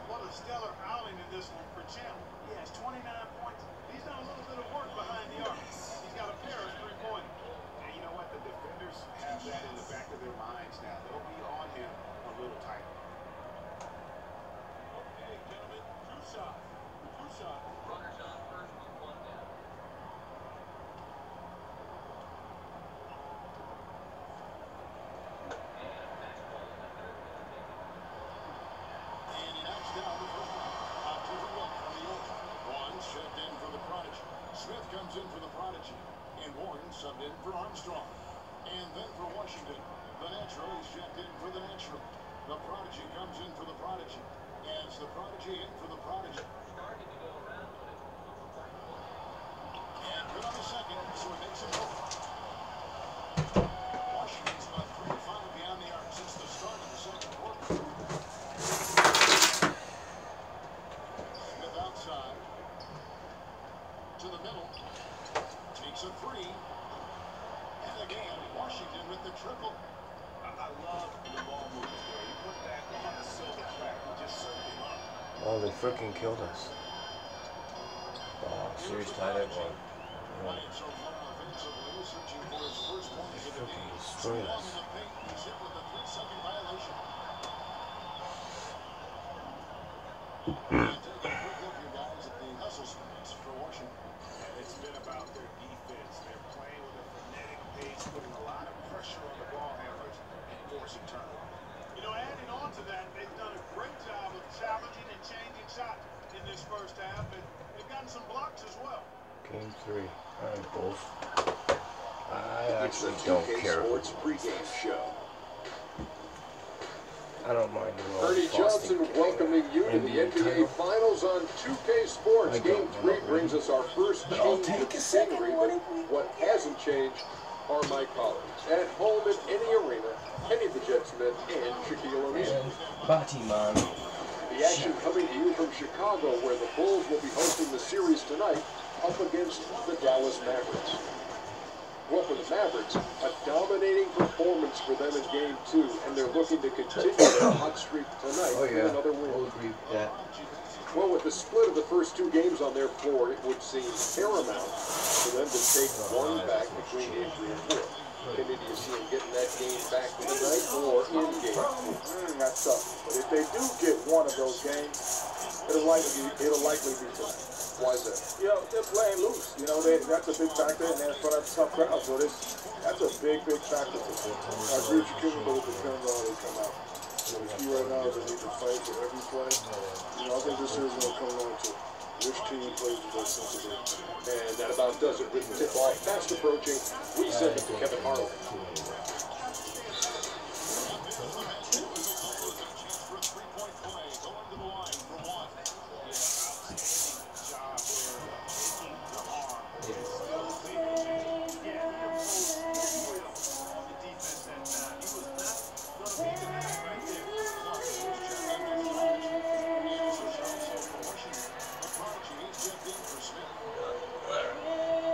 What a stellar outing in this one for Chandler. He has 29 points. He's done a little bit of work behind the arc. He's got a pair of three-pointers. And you know what? The defenders have that in the back of their minds now. They'll be on him a little tighter. Okay, gentlemen, two shots. Two shots. Runners on first with 1 down. And he knocks down the first one. Out to the look from the open. Warren checked in for the prodigy. Smith comes in for the prodigy. And Warren subbed in for Armstrong. And then for Washington, the natural is checked in for the natural. The prodigy comes in for the prodigy. Adds the prodigy in for the prodigy. Starting to go around, but it's And good on the second, so it makes it over. Washington's about 3 of 5 beyond the arc since the start of the second quarter. Smith outside. To the middle. Takes a 3. And again, Washington with the triple. I love the ball movement there. You put that on the silver track and just serve him up. Oh, they freaking killed us. Oh, series tied at 1. Ryan so far offensively, searching for his first points of the Freaking game. destroyed Long us. in the paint, he's hit with a 3-second violation. And taking a quick look here, guys, at the hustle splits for Washington. And it's been about their defense. They're playing with a frenetic pace, putting a lot of pressure on the ball handlers and forcing turnover. You know, adding on to that, they've done a great job of challenging and changing shots in this first half, and they've gotten some blocks as well. Game 3. Alright, Bulls. I It's the actually don't 2K care. Sports pregame show. I don't mind the role. Ernie Johnson welcoming you to the NBA Finals on 2K Sports. Game 3 brings us our first change of scenery, but what hasn't changed are my colleagues. At home in any arena, Kenny the Jet Smith and Shaquille O'Neal. Batiman. The action coming to you from Chicago, where the Bulls will be hosting the series tonight up against the Dallas Mavericks. Well, for the Mavericks, a dominating performance for them in Game 2, and they're looking to continue their hot streak tonight with another win. We'll agree with that. Well, with the split of the first 2 games on their floor, it would seem paramount for them to take one back between Game 3 and 4. Kenny, do you see them getting that game back tonight or in Game 4? That's tough. But if they do get one of those games, it'll likely be tonight. Why is that? You know, they're playing loose. You know, that's a big factor, and they're in front of a tough crowd. So that's a big factor for them. I agree with you, Kevin, but it depends on how they come out. So the key right now is they need to fight for every play. You know, I think this series is going to come down to which team plays with their sense of game. And that about does it with the tip-off. Fast approaching. We send it to Kevin Harlan.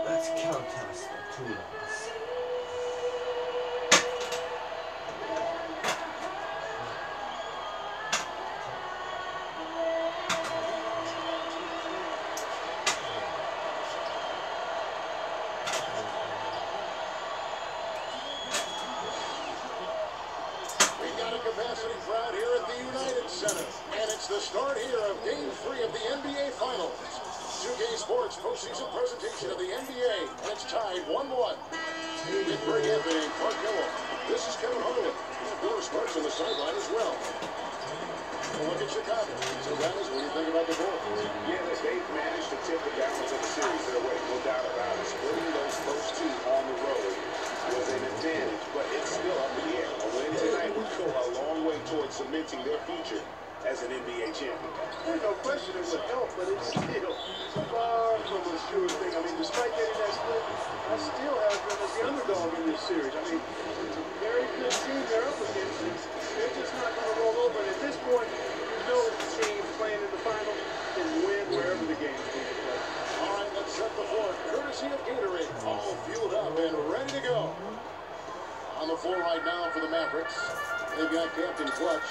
Let's count us the 2 runs. Sports postseason presentation of the NBA, and it's tied 1-1. With Greg Anthony and Clark Hill. This is Kevin Harlan. And Doris Sparks on the sideline as well. We'll look at Chicago. So guys, what do you think about the Bulls? Yeah, they've managed to tip the balance of the series their way, no doubt about it. Splitting those first two on the road was an advantage, but it's still up in the air. A win tonight would go a long way towards cementing their future as an NBA champion. There's no question it would help, but it's still far from a sure thing. I mean, despite getting that split, I still have them as the underdog in this series. I mean, it's a very good team they're up against, and they're just not going to roll over. And at this point, you know the team playing in the final can win wherever the game's going to play. All right, let's set the floor. Courtesy of Gatorade, all fueled up and ready to go. On the floor right now for the Mavericks, they've got Captain Clutch.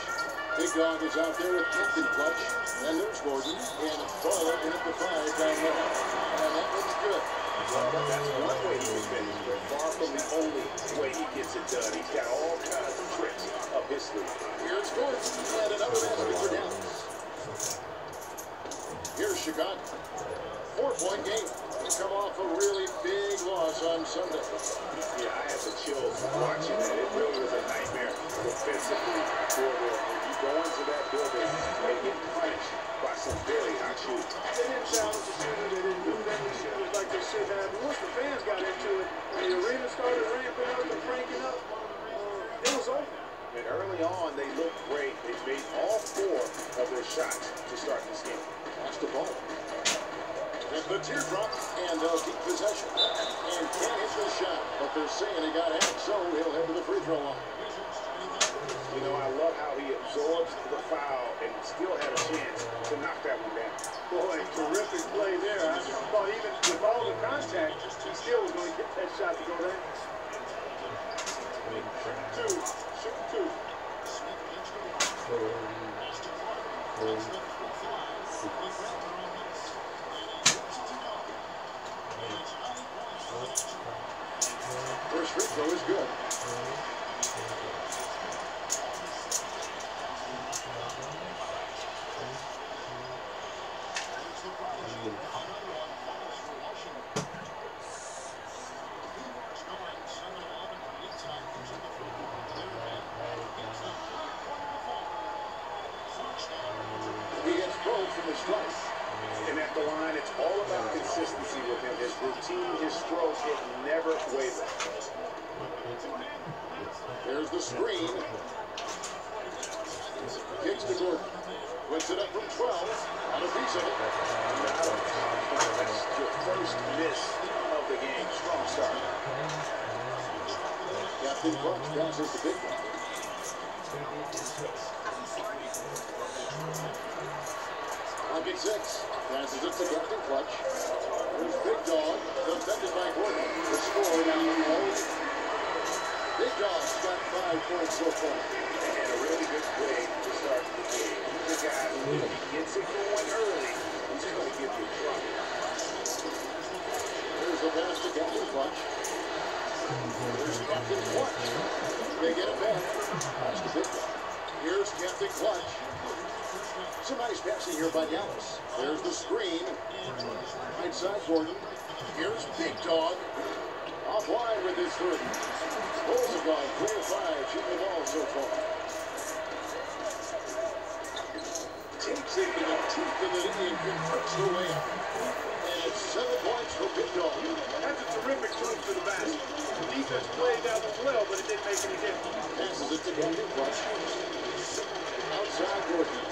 Big Dog is out there with Captain Clutch. And there's Gordon. And Ball in at the 5 down low. And that looks good. Well, that's one way he can finish, but far from the only way he gets it done. He's got all kinds of tricks up his sleeve. Here's Gordon. And another basket for Dallas. Here's Chicago. 4-point game. They come off a really big loss on Sunday. Yeah, I had the chills watching that. It really was a nightmare defensively for them. When you go into that building and get punished by some very hot shooters. They didn't challenge the shooter. They didn't defend the shooters like they should have. And once the fans got into it, and the arena started ramping up and cranking up, it was over. And early on, they looked great. They made all 4 of their shots to start this game. That's the ball. And the teardrop, and they'll keep possession. And can't hit the shot, but they're saying he got hacked, so he'll head to the free throw line. You know, I love how he absorbs the foul and still had a chance to knock that one down. Boy, terrific play there. I thought even with all the contact, he still was going to get that shot to go there. Shoot two. First free throw is good. He gets pulled from the strike. And at the line, it's all about consistency with him. His routine, his stroke, it never wavers. There's the screen. Kicks to Gordon. Puts it up from 12. On a piece of it. That's your first miss of the game. Strong start. Captain Clutch passes the big one. Pocket 6. Passes it to Captain Clutch. There's Big Dog. Defended by Gordon. The score down low. Big Dog's got 5 points so far. And a really good play to start the game. He's a guy who, if he gets it going early, he's going to give you trouble. There's the pass to Captain Clutch. There's Captain Clutch. They get it back. That's the big one. Here's Captain Clutch. Some nice passing here by Dallas. There's the screen. Right side Gordon. Here's Big Dog. Offline with his 3. Bulls have gone 4 of 5 shooting the ball so far. Takes it to the teeth of the knee and converts the way up. And it's 7 points for Big Dog. That's a terrific move to the basket. The defense played that one well, but it didn't make any difference. Passes it to Captain Clutch. Outside Gordon.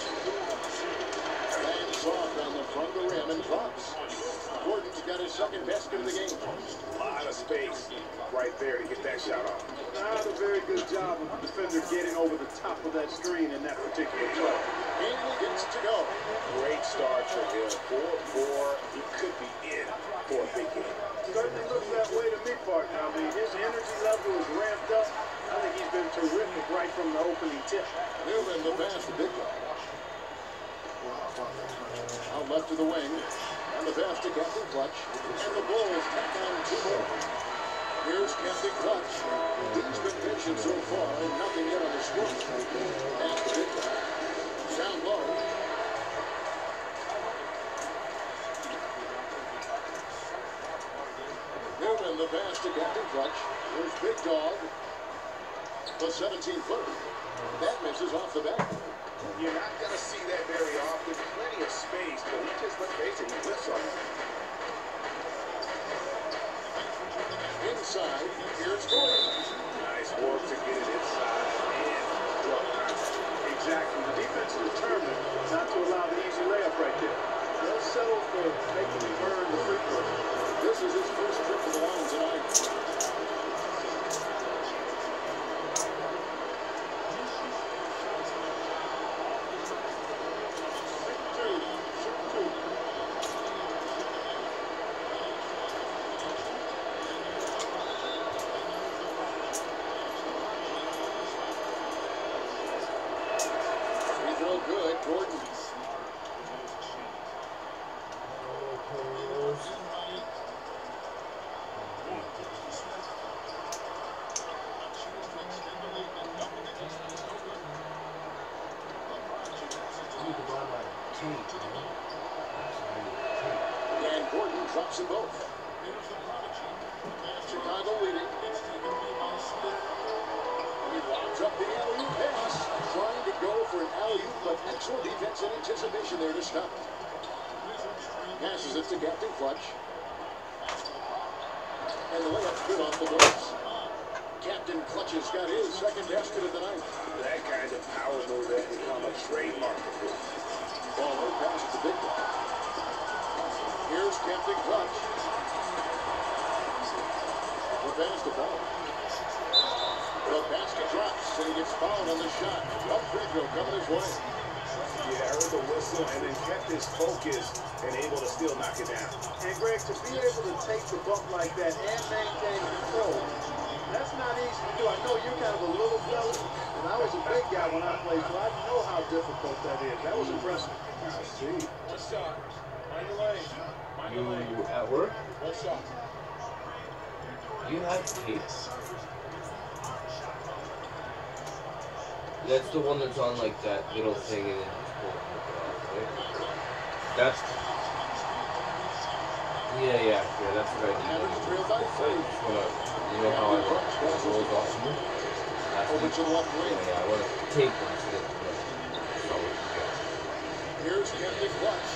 Lands soft on the front of the rim and drops. Gordon's got his second basket of the game. A lot of space right there to get that shot off. Not a very good job of the defender getting over the top of that screen in that particular play. And he gets to go. Great start for him. 4-4. He could be in for a big game. Certainly looks that way to me, partner. I mean, his energy level is ramped up. I think he's been terrific right from the opening tip. Newman, the pass to Big Dog. Out left to the wing. And the pass to Captain Clutch. And the Bulls tack on 2 more. Here's Captain Clutch. He's been patient so far and nothing yet on the score. Pass to Big Dog. Down low. And the pass to Captain Clutch. Here's Big Dog. The 17-footer. That misses off the back. You're not going to see that very often. Plenty of space, but he just, let's face it, he whiffs on it. Inside, here's Gordon. Nice work to get it inside and drop contact. Exactly. The defense is determined not to allow the easy layup right there. They'll settle for making him burn the free throw. This is his first trip to the line tonight. Good, Gordon. And Gordon drops them both. Chicago leading. He locks up the alley-oop pass. Trying to go for an alley-oop, but excellent defense and anticipation there to stop it. Passes it to Captain Clutch. And the layup's good off the boards. Captain Clutch has got his second basket of the night. That kind of power move has become a trademark of his. Ball pass to Big Dog. Here's Captain Clutch. The pass to Ball. The basket drops, and he gets fouled on the shot. One free throw coming his way. Yeah, heard the whistle and then kept his focus and able to still knock it down. And Greg, to be able to take the bump like that and maintain control, that's not easy to do. I know you're kind of a little fella, and I was a big guy when I played, so I know how difficult that is. That was impressive. I see. What's up? Mind your lane. Mind your lane. You at work? What's up? You have tape? That's the one that's on like that little thing and then just pull it right? That's yeah, that's what I need. Average trail by I three. just wanna, you know how I rolls off of me? Over to the left wing. Yeah, I wanna take them so that Here's Captain Clutch.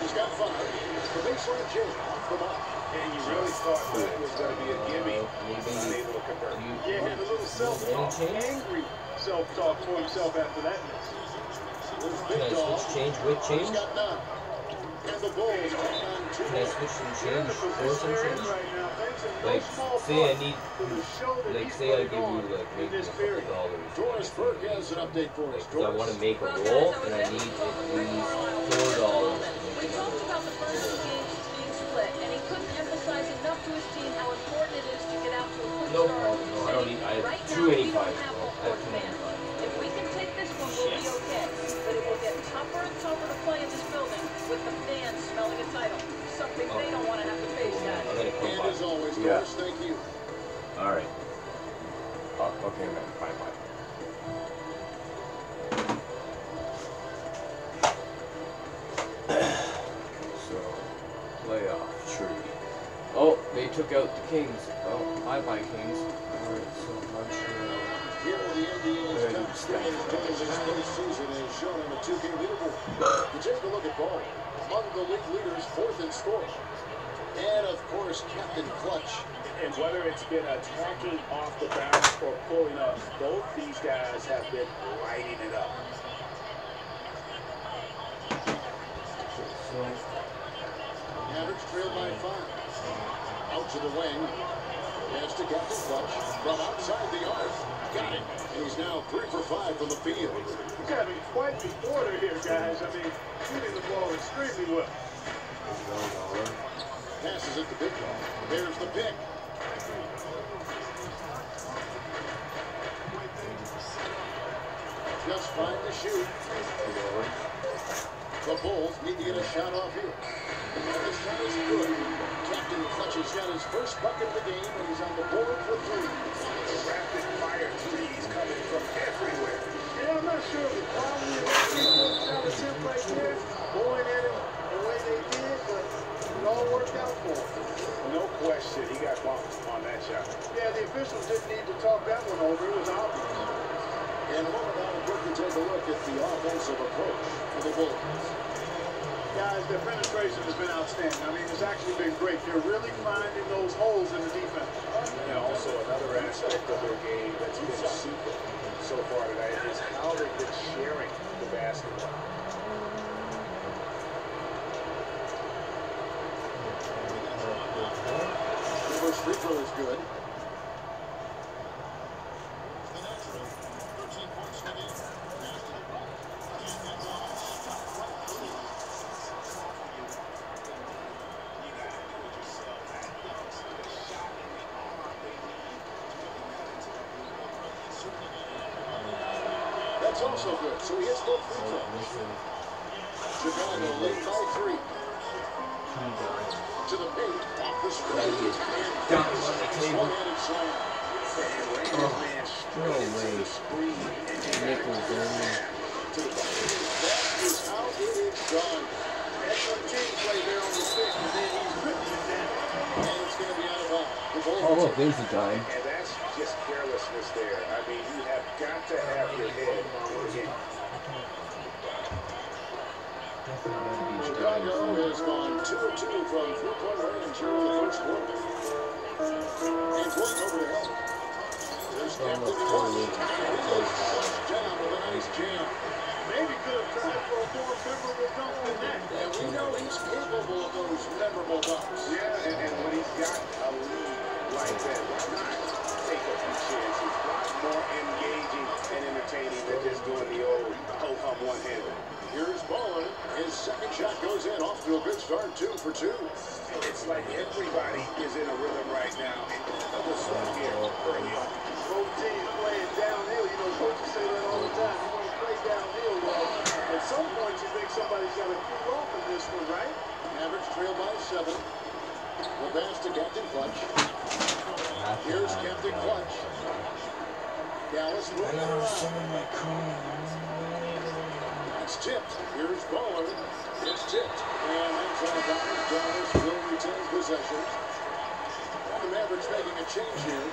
He's got five. The baseline J off the mark. And you really thought that was going to be a gimme. Unable to convert. Yeah, had a little self-talk, angry self-talk for himself after that miss. There's Can Big I Dog. switch change with He's change? got none. And the Bulls hang on two Can I more. switch some They're in change the or position some they're in change? right now, thanks in no Like, small say I part need, to the show that like, he's say I putting give you on like in maybe this a couple period. dollars. Doris Burke has an update for us. Because I want to make a Well, roll guys, and I need at Rick least Carlisle $4. We talked about the first two games being split, and he couldn't emphasize enough to his team how important it is to get out to a good No start. problem. No, I don't need. I have Right too now, many we don't fives, have bro. home I have court too many fans. fives. If we can take this one, we'll be okay. But it will get tougher and tougher to play in this building with the fans smelling a title. Something they don't want to have to face, I'm guys. gonna come And by. as always, Yeah. Doris, thank you. All right. Okay, man. Bye. So, playoff tree. Oh, they took out the Kings. Oh, bye, Kings. All right, so Montreal. Here are the NBA's top scorers during this postseason as shown on the 2K leaderboard. You take a look at Ball, among the league leaders, fourth in scoring. And, of course, Captain Clutch. And whether it's been attacking off the bounce or pulling up, both these guys have been lighting it up. So, Average trailed by 5. Out to the wing. Pass to Captain Clutch from outside the arc. Got it. And he's now 3 for 5 from the field. He's having quite the order here, guys. I mean, shooting the ball extremely well. Passes it to Big Dog. There's the pick. Just 5 to shoot. The Bulls need to get a shot off here. And the shot is good. Captain Clutch has got his first bucket of the game, and he's on the board for 3. The rapid fire threes coming from everywhere. Yeah, I'm not sure of the quality of that shot attempt right there, going at it the way they did, but it all worked worked out for him. No question, he got bumped on that shot. Yeah, the officials didn't need to talk that one over. It was obvious. In a moment now, we're going to take a look at the offensive approach for the Bulls. Guys, their penetration has been outstanding. I mean, it's actually been great. They're really finding those holes in the defense. And also another aspect of their game that's been super so far tonight is how they've been sharing the basketball. The first free throw is good. That's also good. So he hits both free throws. Chicago lead by 3. To the paint, off the screen, and one-handed slam. No way. Nichols in. To the basket. That is how it is done. Excellent team play there on the stick, and then he's ripping it down. And it's going to be out of bounds. The Bulls Oh, will look, take there's the dime. And that's just carelessness there. I mean, you have got to have your head on the game. Chicago has gone 2 of 2 from three-point range here in the first quarter. And Gordon over to help. There's Captain Clutch. And he is shut down with a nice jam. Maybe could have tried for a more memorable dunk than that. And we know he's capable of those memorable dunks. Yeah, and when he's got a lead like that, why not take a few chances? A lot more engaging and entertaining than just doing the old ho-hum one-hander. Here's Ballin. His second shot goes in, off to a good start, 2 for 2. It's like everybody is in a rhythm right now, and the song here early on. Both teams playing downhill. You know, coaches say that all the time. You want to play downhill. Well, at some point, you think somebody's got to cool off in this one, right? Average trail by 7. The pass to Captain Clutch. Here's Captain Clutch. Dallas moving around. It's tipped. Here's Ballin. It's tipped. And that's out of bounds. Dallas will retain possession. And the Mavericks making a change here.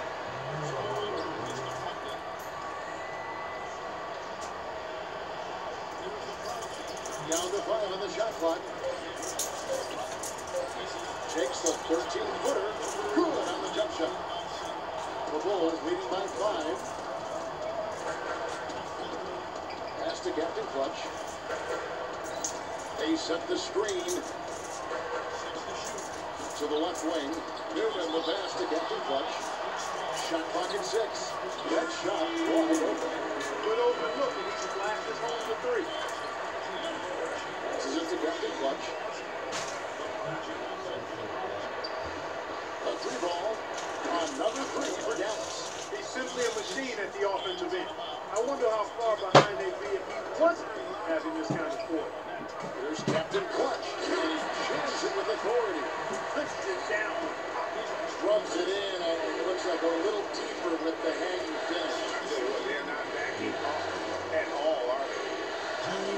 Down to 5 on the shot clock. Takes the 13-footer. Good on the jump shot. The Bulls leading by 5. Pass to Captain Clutch. They set the screen to the left wing. Newman, the pass to Captain Clutch. Shot clock at 6. That shot wide open. Good open look, and he's blasted home the 3. Passes it to Captain Clutch. A 3 ball. Another 3 for Dallas. He's simply a machine at the offensive end. I wonder how far behind they'd be if he wasn't having this kind of quarter. Here's Captain Clutch. And he jams it with authority. Lifts it down. Rubs it in, and it looks like a little deeper with the hanging finish. They're not backing off at all, are they?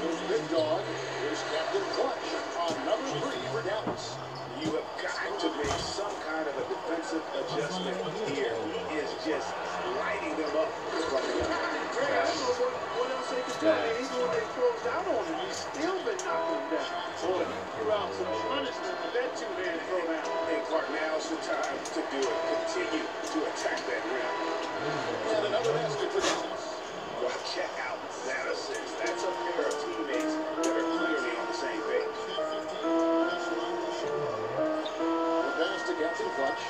There's Big Dog. Here's Captain Clutch. Another 3 for Dallas. You have got to make some kind of a defensive adjustment here. Is just lighting them up from the Greg, I don't know what else they could do. I mean, even when they closed out on him, he's still been knocking him down. Boy, he threw out some punishment with that 2-man throwdown. And Clark, now's the time to do it. Continue to attack that rim. And another basket for Dallas. Well, check out that assist. That's a pair of teammates that are clearly on the same page. The pass to Captain Clutch.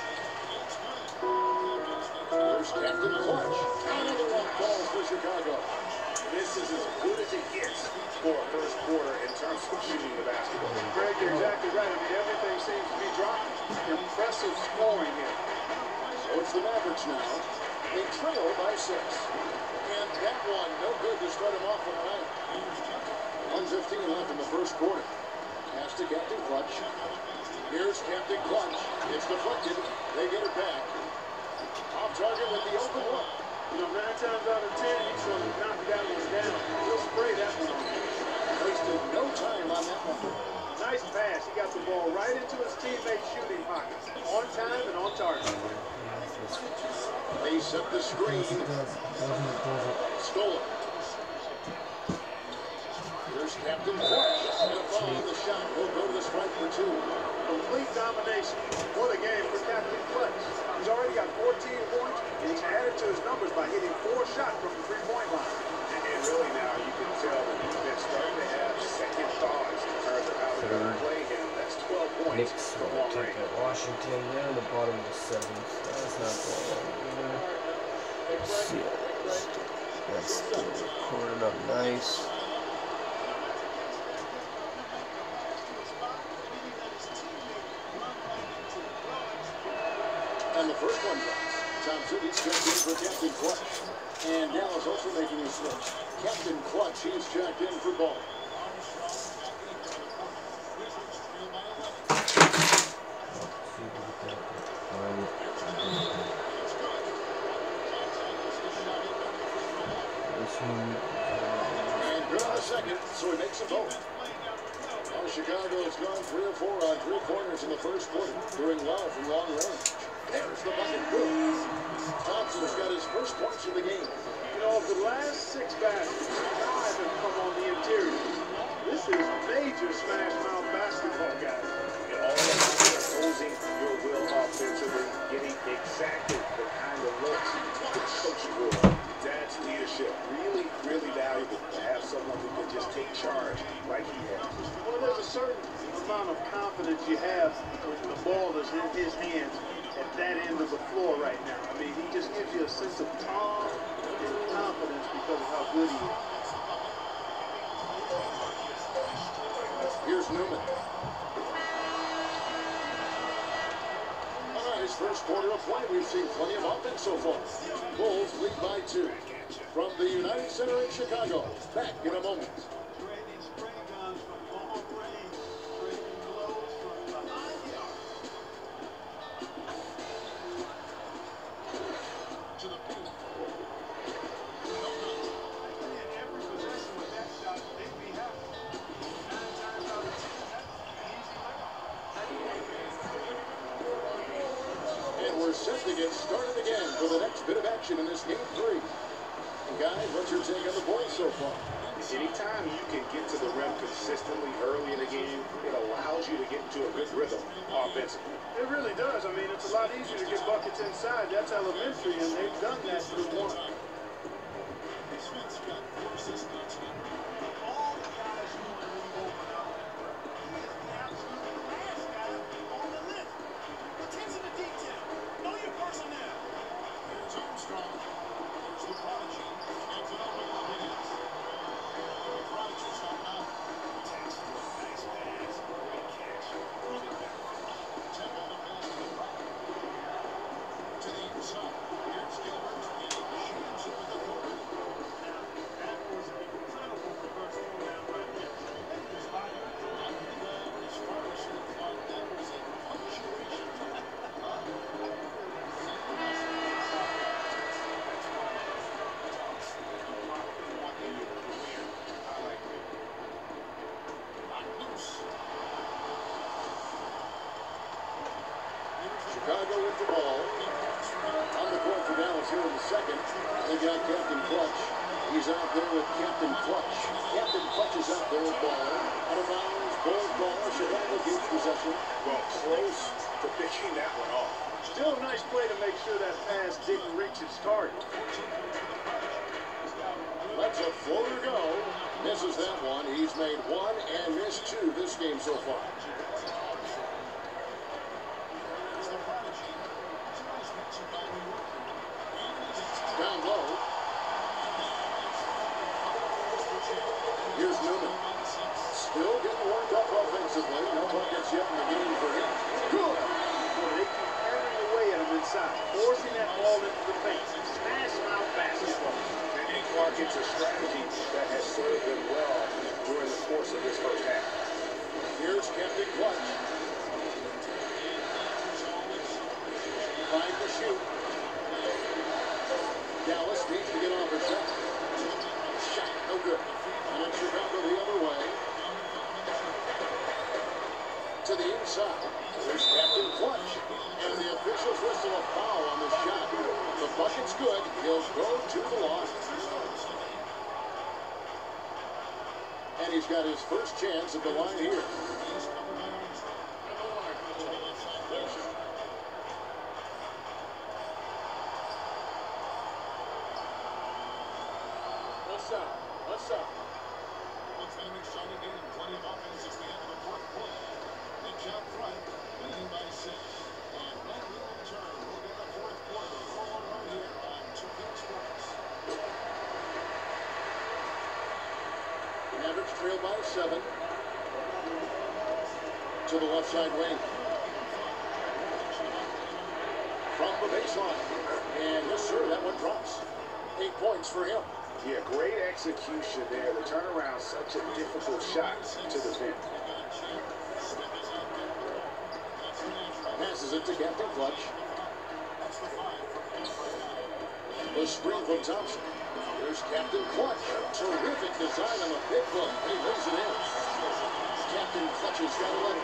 There's Captain Clutch. Another one falls for Chicago. This is as good as it gets for a first quarter in terms of shooting the basketball. Greg, you're exactly right. I mean, everything seems to be dropping. Impressive scoring here. So it's the Mavericks now. They trail by 6. And that one, no good to start them off on the night. 1:15 left in the first quarter. Pass to Captain Clutch. Here's Captain Clutch. It's deflected. They get it back. Off target with the open look. You know, 9 times out of 10, he's going to knock that one down. He'll spray that one on him. Wasted no time on that one. Nice pass. He got the ball right into his teammate's shoe Set the screen. Stolen. Here's Captain Clutch. And a foul on the shot. Will go to the strike for 2. Complete domination. What a game for Captain Clutch. He's already got 14 points, and he's added to his numbers by hitting 4 shots from the three-point line. And really now you can tell the defense starting to have second thoughts in terms of how they're going to play him. That's 12 points Knicks from will long take range. at Washington. They're in the bottom of the 7th. That's not going on either. Let's see it. That's recorded up nice. And the first one drops. Thompson, he's checked in for Captain Clutch. And Dallas also making a switch. Captain Clutch, he's checked in for Ball. And good on the second, so he makes a vote. Well, Chicago's gone 3 or 4 on 3 corners in the first quarter, doing well from long range. There's the bucket. Good. Thompson's got his first points of the game. You know, of the last 6 baskets, 5 have come on the interior. This is major smash mouth basketball, guys. It all about imposing your will offensively, getting exactly the kind of looks that Coach Wood. That's leadership. Really, really valuable to have someone who can just take charge like he has. Well, there's a certain amount of confidence you have when the ball is in his hands at that end of the floor right now. I mean, he just gives you a sense of calm and confidence because of how good he is. Here's Newman. All right, his first quarter of play, we've seen plenty of offense so far. Bulls lead by 2. From the United Center in Chicago. Back in a moment. Trading spray guns from long range, trading blows from behind the arc. To the paint. In every possession with that shot, they'd be happy. 9 times out of 10, that's an easy layup. And we're set to get started again for the next bit of action in this game 3. And guys, what's your take on the boys so far? Anytime you can get to the rim consistently early in the game, it allows you to get into a good rhythm offensively. It really does. I mean, it's a lot easier to get buckets inside. That's elementary, and they've done that through one. All the guys you want to leave open up. He is the absolute last guy on the list. Attention to detail. Know your personnel. Here's Armstrong. Here's the prodigy. Hands it over to Williams. The prodigy's on out. Nice pass. Great catch. Tempo to pass to the right. To the inside. Here's Gilbert. And he shoots it with the corner. Now, that was an incredible reverse throwdown right there. Tremendous body. I think as far as you thought, that was a punctuation. Chicago with the ball. On the court for Dallas here in the second. They got Captain Clutch. He's out there with Captain Clutch. Captain Clutch is out there with ball. Out of bounds, Bulls ball. Chicago gets possession. Well, close to picking that one off. Still a nice play to make sure that pass didn't reach its target. Lets a floater go. Misses that one. He's made 1 and missed 2 this game so far. Down low. Here's Newman. Still getting worked up offensively. No buckets yet in the game for him. Good. Boy, they keep hammering away at him inside, forcing that ball into the paint. Smash mouth basketball. And Clark, it's a strategy that has served them well during the course of this first half. Here's Captain Clutch. Trying to shoot. Dallas needs to get off a shot. Shot, no good. And it's Chicago the other way. To the inside. There's Captain Clutch. And the officials whistle a foul on the shot. The bucket's good. He's got his first chance at the line here. What's up? It's been an exciting game. Plenty of offense at the end of the fourth quarter. Knicks out front, winning by 6. And when we return, we'll get the fourth quarter rolling right here on 2K Sports. The Mavericks trail by 7. To the left side wing. From the baseline. And yes, sir, that one drops. 8 points for him. Yeah, great execution there. The turnaround, such a difficult shot to defend. Passes it to Captain Clutch. The screen from Thompson. Here's Captain Clutch. Terrific design on the big one. And he lays it in. Captain Clutch has got 11.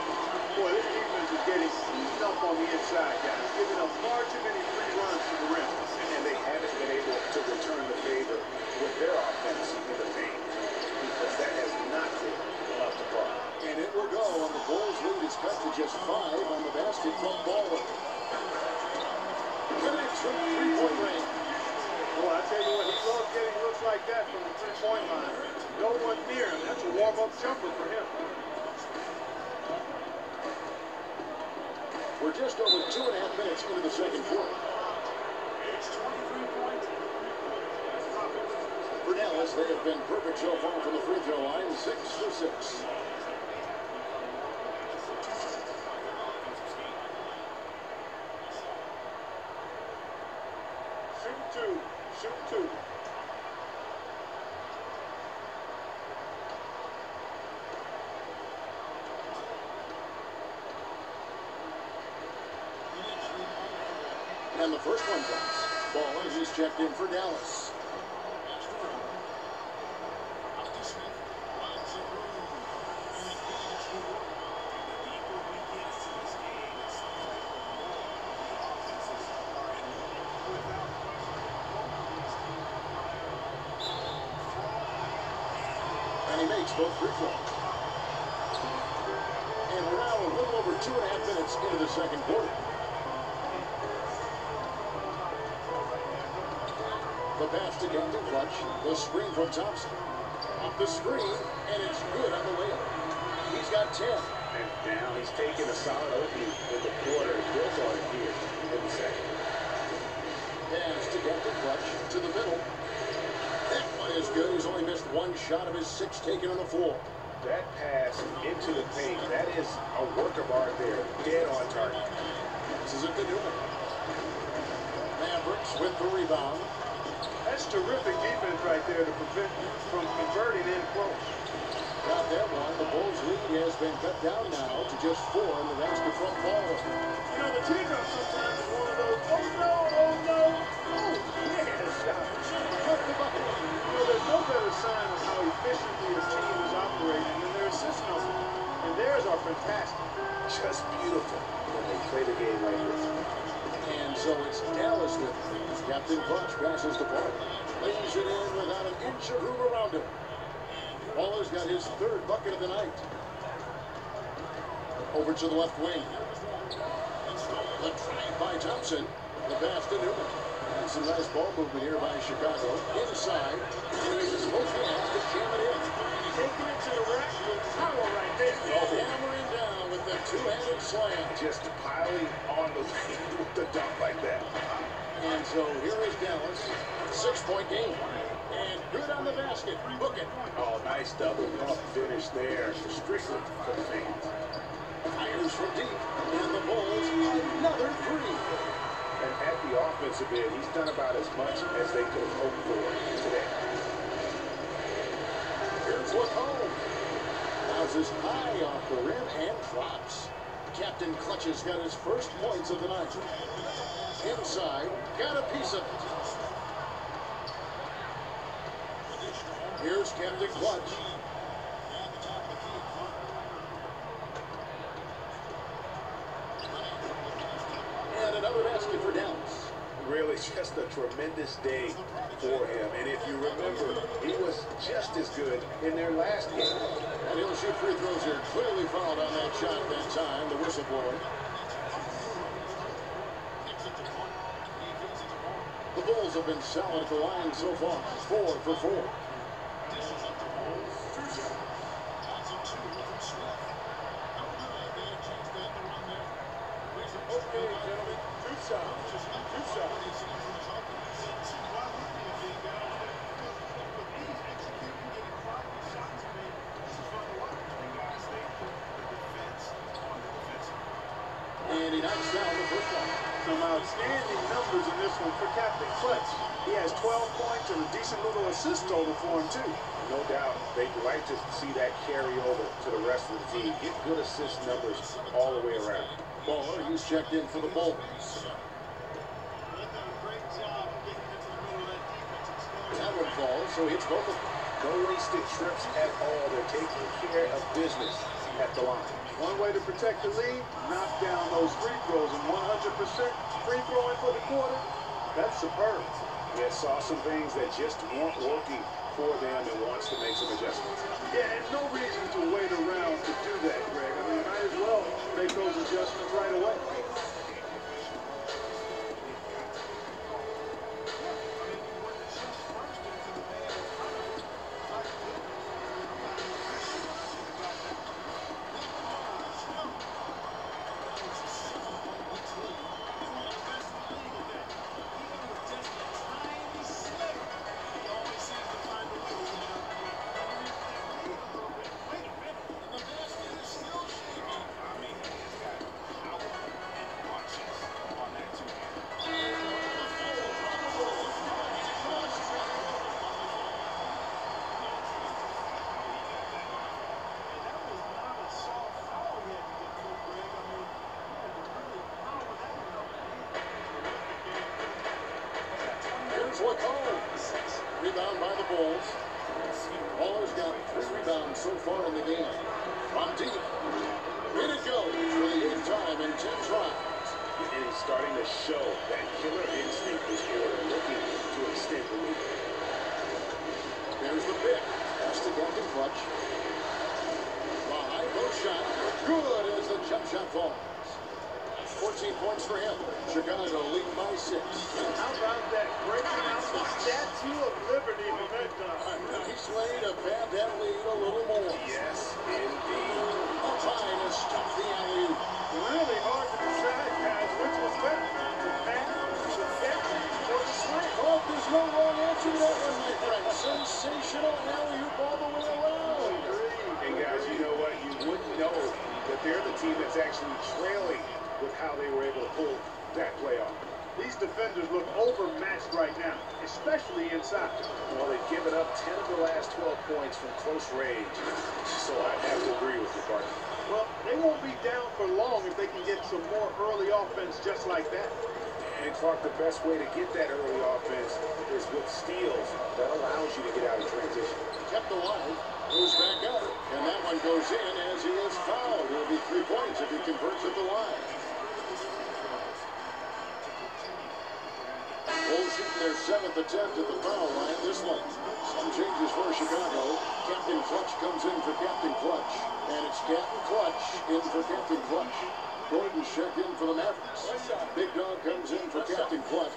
Boy, this defense is getting eaten up on the inside, guys. Giving up far too many free runs to the rim. And they haven't been able to return the favor with their offense in the paint, because that has not been up to par. And it will go on the Bulls' lead. It's cut to just 5 on the basket from Baller. Connects from three-point range. Boy, I tell you what, he loves getting looks like that from the three-point line. No one near him. That's a warm-up jumper for him. We're just over 2.5 minutes into the second quarter. It's 23 points. For Dallas, they have been perfect so far from the free throw line, 6 for 6. Shoot two. And the first one drops. Baller, he's checked in for Dallas. And he makes both free throws. And we're now a little over 2.5 minutes into the second quarter. The pass to Captain Clutch. The screen from Thompson. Off the screen, and it's good on the layup. He's got 10. And now he's taking a solid opening in the quarter and built on it here in the second. Pass to Captain Clutch to the middle. That one is good. He's only missed one shot of his 6 taken on the floor. That pass into the paint, that is a work of art there. Dead on target. This is it to Newman. Mavericks with the rebound. That's terrific defense right there to prevent from converting in close. Got that one. The Bulls' lead has been cut down now to just 4 in the basket from Baller. You know, the teardrop sometimes is one of those, oh no, yeah, shot. Cut the bucket. You know, there's no better sign of how efficiently the team is operating than their assist numbers. And theirs are fantastic. Just beautiful when they play the game like this. And so it's Dallas with it. Captain Clutch passes the ball. Lays it in without an inch of room around him. Baller's got his 3rd bucket of the night. Over to the left wing. The drive by Thompson. The pass to Newman. And some nice ball movement here by Chicago. Inside. And he's supposed to have to jam it in. Taking it to the rack with power right there. Hammering down with the 2-handed slam. Just piling on the lane with the dunk like that. And so here is Dallas. 6-point game. And good on the basket. Book it. Oh, nice double pump finish there. Strictly for the fans. Fires from deep. And the Bulls, another 3. And at the offensive end, he's done about as much as they could have hoped for today. Here's Lacombe. Bounces high off the rim and drops. Captain Clutch has got his first points of the night. Inside, got a piece of it. Here's Captain Clutch. And another basket for Dallas. Really really just a tremendous day for him. And if you remember, he was just as good in their last game. And he'll shoot free throws here. Clearly fouled on that shot that time, the whistleblower. The Bulls have been solid at the line so far. 4 for 4. Okay, gentlemen, two shots. Two shots. And he knocks down the first one. Some outstanding numbers in this one for Captain Clutch. He has 12 points and a decent little assist total for him, too. No doubt, they'd like to see that carry over to the rest of the team. Get good assist numbers all the way around. Baller, he's checked in for the Bulls. That one falls, so he hits both of them. No wasted trips at all. They're taking care of business at the line. One way to protect the lead, knock down those free throws, and 100% free throwing for the quarter, that's superb. Yeah, saw some things that just weren't working for them and wants to make some adjustments. Yeah, and no reason to wait around to do that, Greg. I mean, might as well make those adjustments right away. Rebound by the Bulls. Baller's got 3 rebounds so far in the game. From deep. In it goes for the 8th time in 10 tries. And he's starting to show that killer instinct this quarter, looking to extend the lead. There's the pick. That's the Captain Clutch. High post shot. Good as the jump shot falls. 14 points for him. Chicago lead by 6. How about that breaking out the Statue of Liberty momentum? A nice way to pad that lead a little more. Yes, indeed. Up high to stop the alley-oop. Really hard to decide, guys, which was better, the pass, the catch, or the swing. Oh, there's no wrong answer to that one, my friend. Sensational alley-oop all the way around. And guys, you know what? You wouldn't know that they're the team that's actually trailing with how they were able to pull that play off. These defenders look overmatched right now, especially inside. Well, they've given up 10 of the last 12 points from close range, so I have to agree with you, partner. Well, they won't be down for long if they can get some more early offense just like that. And Clark, the best way to get that early offense is with steals. That allows you to get out of transition. Kept alive, goes back up, and that one goes in as he is fouled. It'll be 3 points if he converts at the line. Bulls shooting their 7th attempt at the foul line. This one, some changes for Chicago. Captain Clutch comes in for Captain Clutch, and it's Captain Clutch in for Captain Clutch. Gordon's checked in for the Mavericks. Big Dog comes in for Captain Clutch.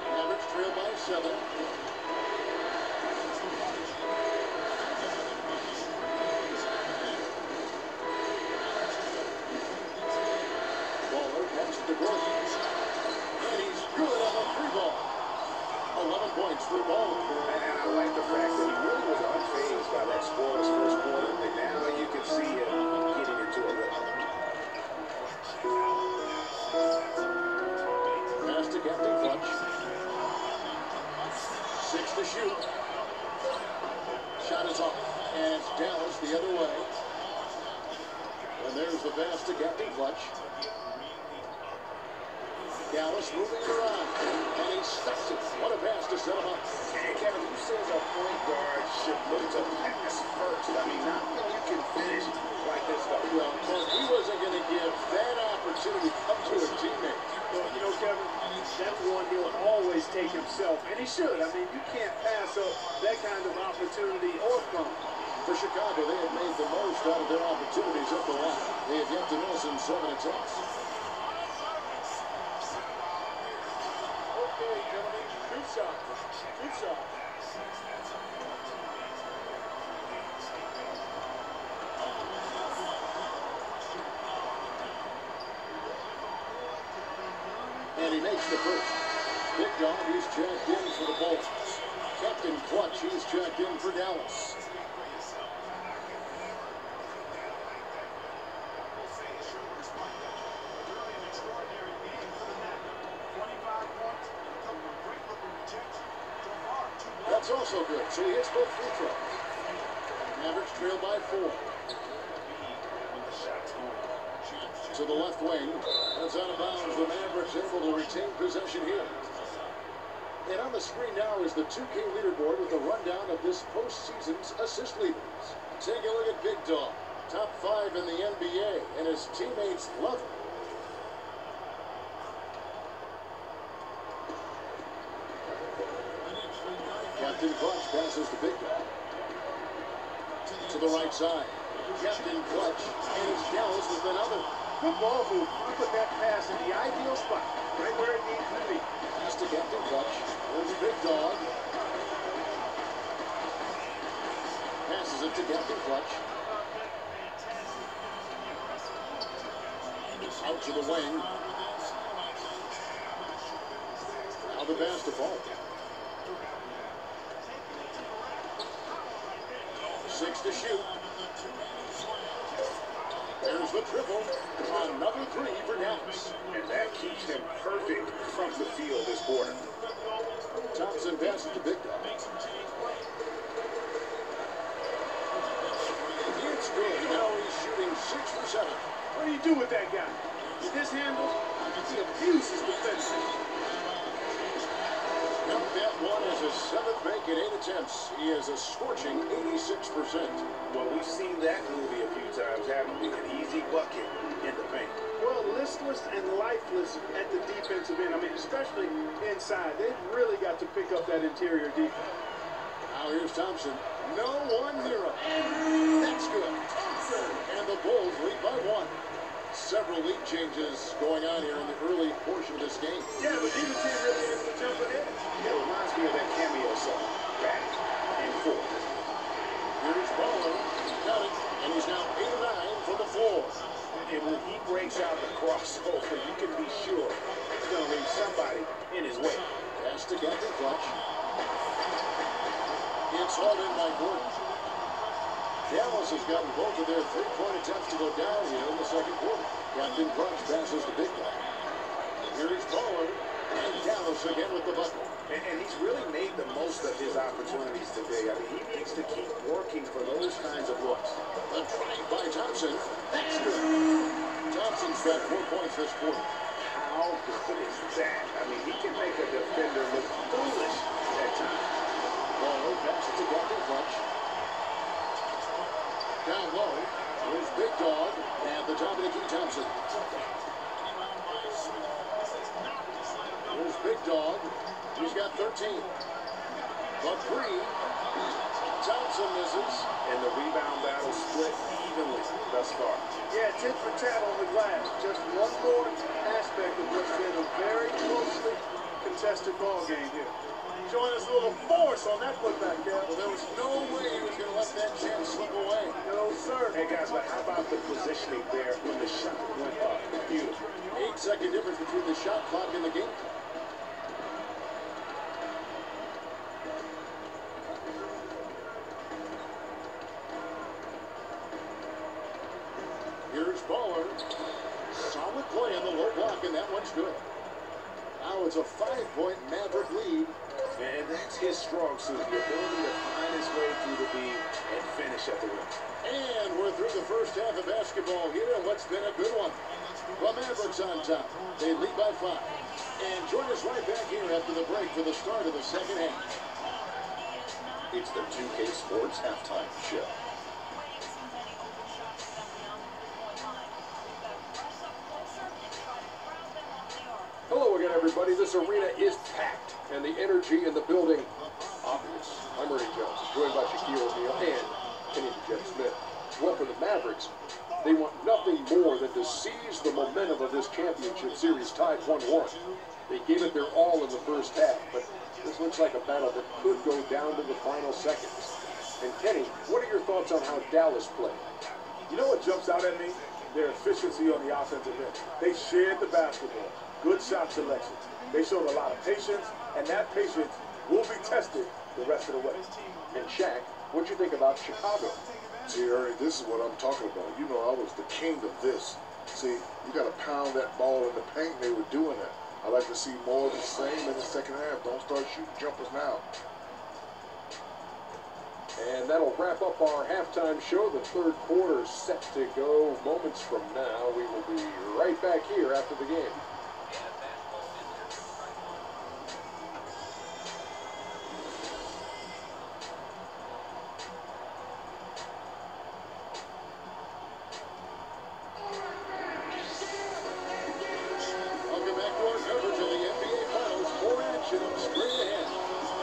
Mavericks trail by 7. Baller passes to Gordon. And he's good on the 3 ball. 11 points for Baller. And I like the fact that he really was unfazed by that scoreless first quarter. And now you can see him getting into a rhythm. Pass to Captain Clutch. 6 to shoot. Shot is off. And it's Dallas the other way. And there's the pass to Captain Clutch. Dallas moving around. And he stops it. What a pass to set him up. one he'll always take himself, and he should. I mean, you can't pass up that kind of opportunity or fun. For Chicago, they have made the most out of their opportunities at the line. They have yet to miss in 7 attempts. Okay, gentlemen, two shots. Two shots. And he makes the first. Big Dog, he's checked in for the Bulls. Captain Clutch, he's checked in for Dallas. That's also good. So he hits both free throws. Mavericks trail by 4. To the left wing. That's out of bounds. The Mavericks able to retain possession here. And on the screen now is the 2K leaderboard with a rundown of this postseason's assist leaders. Take a look at Big Dog. Top 5 in the NBA, and his teammates love him. Captain Clutch passes to Big Dog. To the right side. Captain Clutch, and it's Dallas with another. Good ball move. You put that pass in the ideal spot, right where it needs to be. Pass to Captain Clutch. There's Big Dog. Passes it to Captain Clutch. Out to the wing. Now the pass to Paul. 6 to shoot. There's the triple. Another 3 for Dallas. And that keeps him perfect from the field this quarter. Thompson passes to Big Dog. It's good. Now he's shooting 6 for 7. What do you do with that guy? With his handle, he abuses defense. Count that one as his 7th make in 8 attempts. He has a scorching 86%. Well, we've seen that movie a few times, haven't we? An easy bucket in the paint. Well, listless and lifeless at the defensive end. I mean, especially inside. They've really got to pick up that interior defense. Now here's Thompson. No 1-0. That's good. And the Bulls lead by 1. Several lead changes going on here in the early portion of this game. Yeah, but neither team really is jumping in. It reminds me of that cameo song, Back and Forth. Here's Baller. Got it. And he's now 8 of 9 from the floor. And when he breaks out the crossover, you can be sure he's going to leave somebody in his way. Pass to Captain Clutch. It's hauled in by Gordon. Dallas has gotten both of their 3-point attempts to go down here in the second quarter. Captain Clutch passes to Big Dog. Here's Baller. And Dallas again with the bucket. And he's really made the most of his opportunities today. I mean, he needs to keep working for those kinds of looks. A drive by Thompson. That's good. Thompson's got 4 points this quarter. How good is that? I mean, he can make a defender look foolish at times. Baller passes to Captain Clutch. Down low. Here's Big Dog. And the top of the key, Thompson. Here's Big Dog. He's got 13. But 3. Thompson misses. And the rebound battle split evenly thus far. Yeah, tit for tat on the glass. Just one more aspect of what's been a very closely contested ball game here. Showing us a little force on that putback, Kev. Well, there was no way he was going to let that chance slip away. No, sir. Hey, guys, but how about the positioning there when the shot went up? Beautiful. 8-second difference between the shot clock and the game. Here's Baller. Solid play on the low block, and that one's good. Now it's a 5-point Maverick lead. And that's his strong suit, the ability to find his way through the beam and finish at the rim. And we're through the first half of basketball here, and what's been a good one. The Mavericks on top. They lead by 5. And join us right back here after the break for the start of the second half. It's the 2K Sports Halftime Show. Hello again, everybody. everybody. This arena is packed, and the energy in the building obvious. I'm Ernie Jones, joined by Shaquille O'Neal and Kenny the Jet Smith. Well, for the Mavericks, they want nothing more than to seize the momentum of this championship series tied 1-1. They gave it their all in the first half, but this looks like a battle that could go down to the final seconds. And Kenny, what are your thoughts on how Dallas played? You know what jumps out at me? Their efficiency on the offensive end. They shared the basketball. Good shot selection. They showed a lot of patience, and that patience will be tested the rest of the way. And Shaq, what'd you think about Chicago? See, Ernie, this is what I'm talking about. You know, I was the king of this. See, you got to pound that ball in the paint. They were doing that. I like to see more of the same in the second half. Don't start shooting jumpers now. And that'll wrap up our halftime show. The third quarter is set to go moments from now. We will be right back here after the game. Welcome back to our coverage of the NBA Finals. More action straight ahead.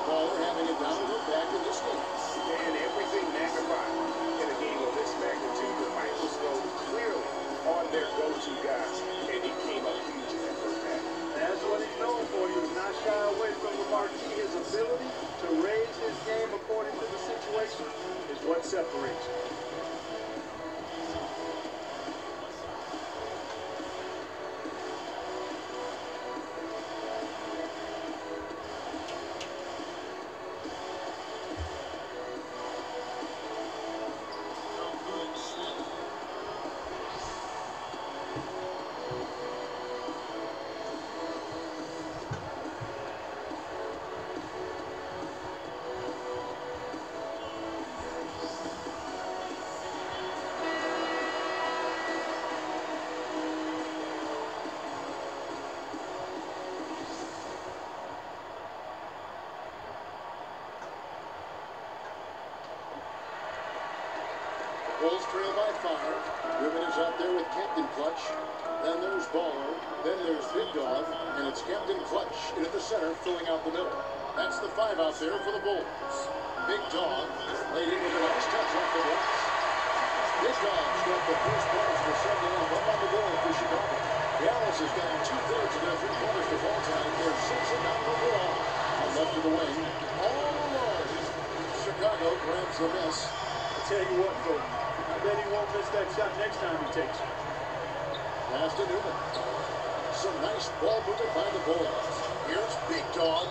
Baller having it down and back in this game. And everything magnified in a game of this magnitude. The microscope clearly on their go-to guys, and he came up huge in that first half. That's what he's known for. He was not shy away from the marquee. His ability to raise his game according to the situation is what separates him. Bulls trail by 5. Ruben is out there with Captain Clutch. Then there's Baller. Then there's Big Dog. And it's Captain Clutch into the center, filling out the middle. That's the 5 out there for the Bulls. Big Dog laid in with a nice touch off the glass. Big Dog's got the first points for second and up on the board for Chicago. Dallas has gotten 2/3 of their 3 pointers to fall time. They're 6 and down overall. On left of the wing, all alone. Chicago grabs the miss. I'll tell you what, folks. I bet he won't miss that shot next time he takes it. Pass to Newman. Some nice ball movement by the Bulls. Here's Big Dog.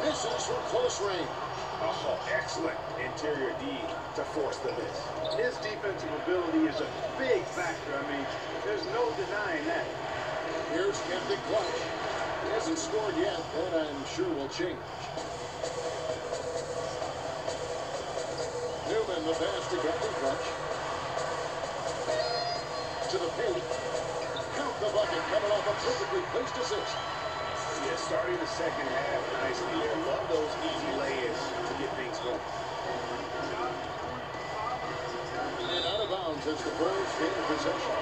Misses from close range. Oh, excellent interior D to force the miss. His defensive ability is a big factor. I mean, there's no denying that. Here's Captain Clutch. He hasn't scored yet. That I'm sure will change. Newman, the pass to Captain Clutch. To the paint. Count the bucket. Coming off a perfectly placed assist. Yeah, starting the second half nicely there. Love those easy lay-ins to get things going. And out of bounds as the Bulls gain possession.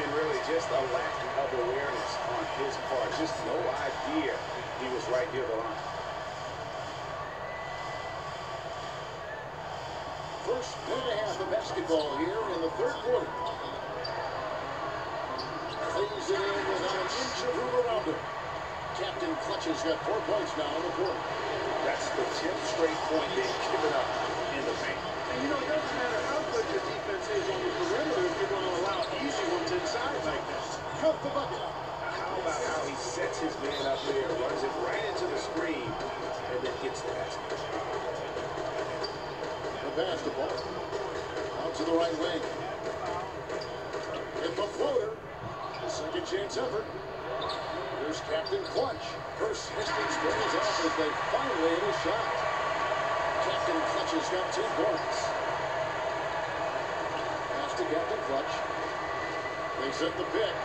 And really just a lack of awareness on his part. Just no idea he was right near the line. First 1.5 of basketball here in the third quarter. Lays it in without an inch of room around him. Captain Clutch has got 4 points now in the quarter. That's the 10th straight point they've given up in the paint. And you know, it doesn't matter how good your defense is on the perimeter if you're going to allow easy ones inside like that. Count the bucket. How about how he sets his man up there, runs it right into the screen, and then hits the basket. The pass to Ball. Out to the right wing. Hit the floater. The second chance effort. Here's Captain Clutch. First Hastings sprays off as they finally hit a shot. Captain Clutch has got 2 points. Pass to Captain Clutch. They set the pick.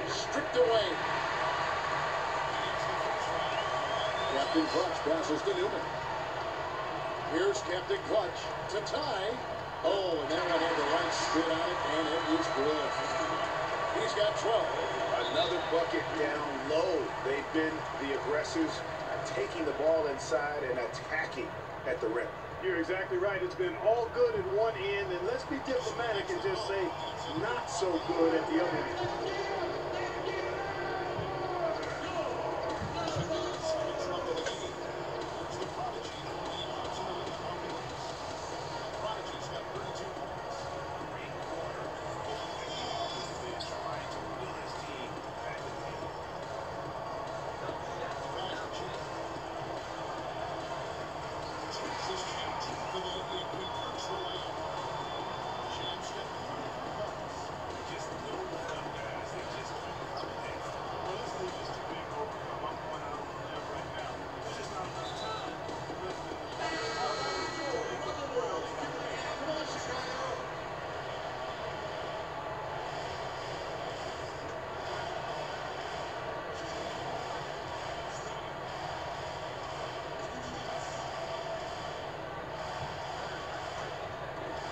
Stripped away. Captain Clutch passes to Newman. Here's Captain Clutch to tie. Oh, and that one had the right spin on it, and it is good. He's got 12. Another bucket down low. They've been the aggressors, taking the ball inside and attacking at the rim. You're exactly right. It's been all good at one end, and let's be diplomatic and just say not so good at the other end.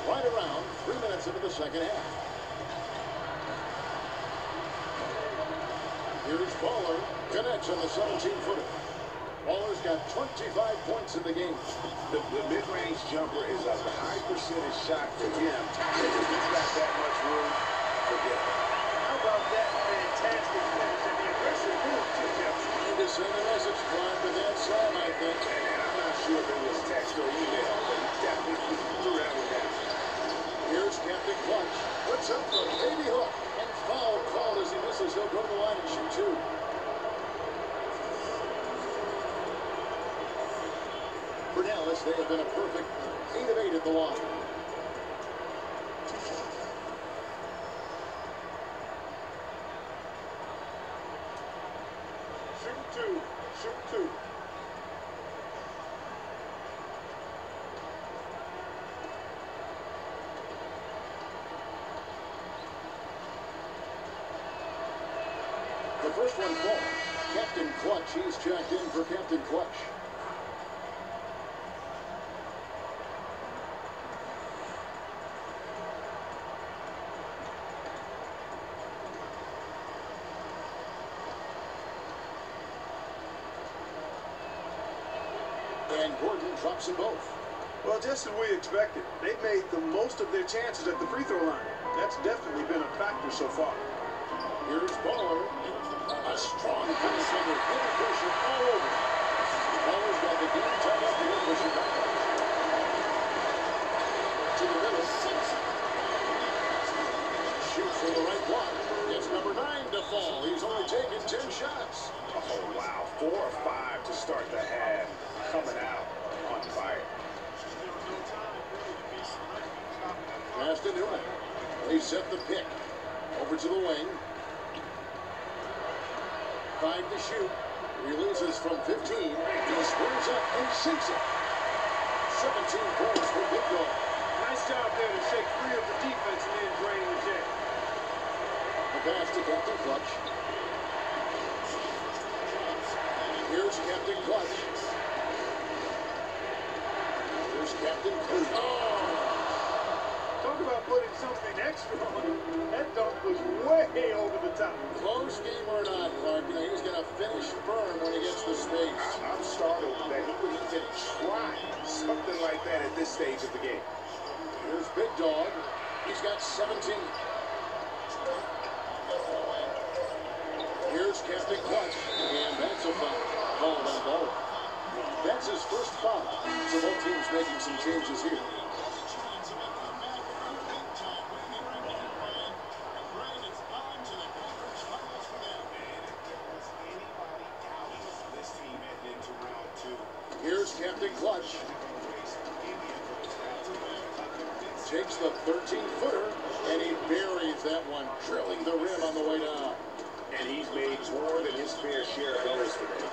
Right around 3 minutes into the second half. Here's Baller, connects on the 17-footer. Baller's got 25 points in the game. The mid-range jumper is a high percentage shot for him. If he's got that much room, forget it. How about that fantastic finish and the aggressive move to Jefferson? Need to send a message climb to that slam, I think. And I'm not sure if it was text or email, but he definitely threw that one down. Here's Captain Clutch. Puts up the baby hook. And foul called as he misses. He'll go to the line and shoot two. For Dallas, they have been a perfect 8 of 8 at the line. Shoot two. Shoot two. The first one falls. Captain Clutch. He's checked in for Captain Clutch. And Gordon drops them both. Well, just as we expected, they made the most of their chances at the free throw line. That's definitely been a factor so far. Here's Baller. A strong finish under heavy pressure all over. Baller's got the game tied up here for Chicago. To the middle. Shoots from the right block. Gets number 9 to fall. He's only taken 10 shots. Oh, wow. 4 or 5 to start the half. Coming out on fire. Pass to Newman. They set the pick. Over to the wing. 5 to shoot. Releases from 15. He squares up and sinks it. 17 points for Big Dog. Nice job there to shake free of the defense and then draining the jam. The pass to Captain Clutch. Here's Captain Clutch. Here's Captain Clutch. Oh! Talk about putting something extra on him. That dunk was way over the top. Close game or not, Clark, he's going to finish firm when he gets the space. I'm startled that he would even try something like that at this stage of the game. Here's Big Dog. He's got 17. Here's Captain Clutch. And that's a foul. Called on Ball. That's his first foul. So both teams making some changes here. Here's Captain Clutch. Takes the 13-footer, and he buries that one, drilling the rim on the way down. And he's made more than his fair share of those today.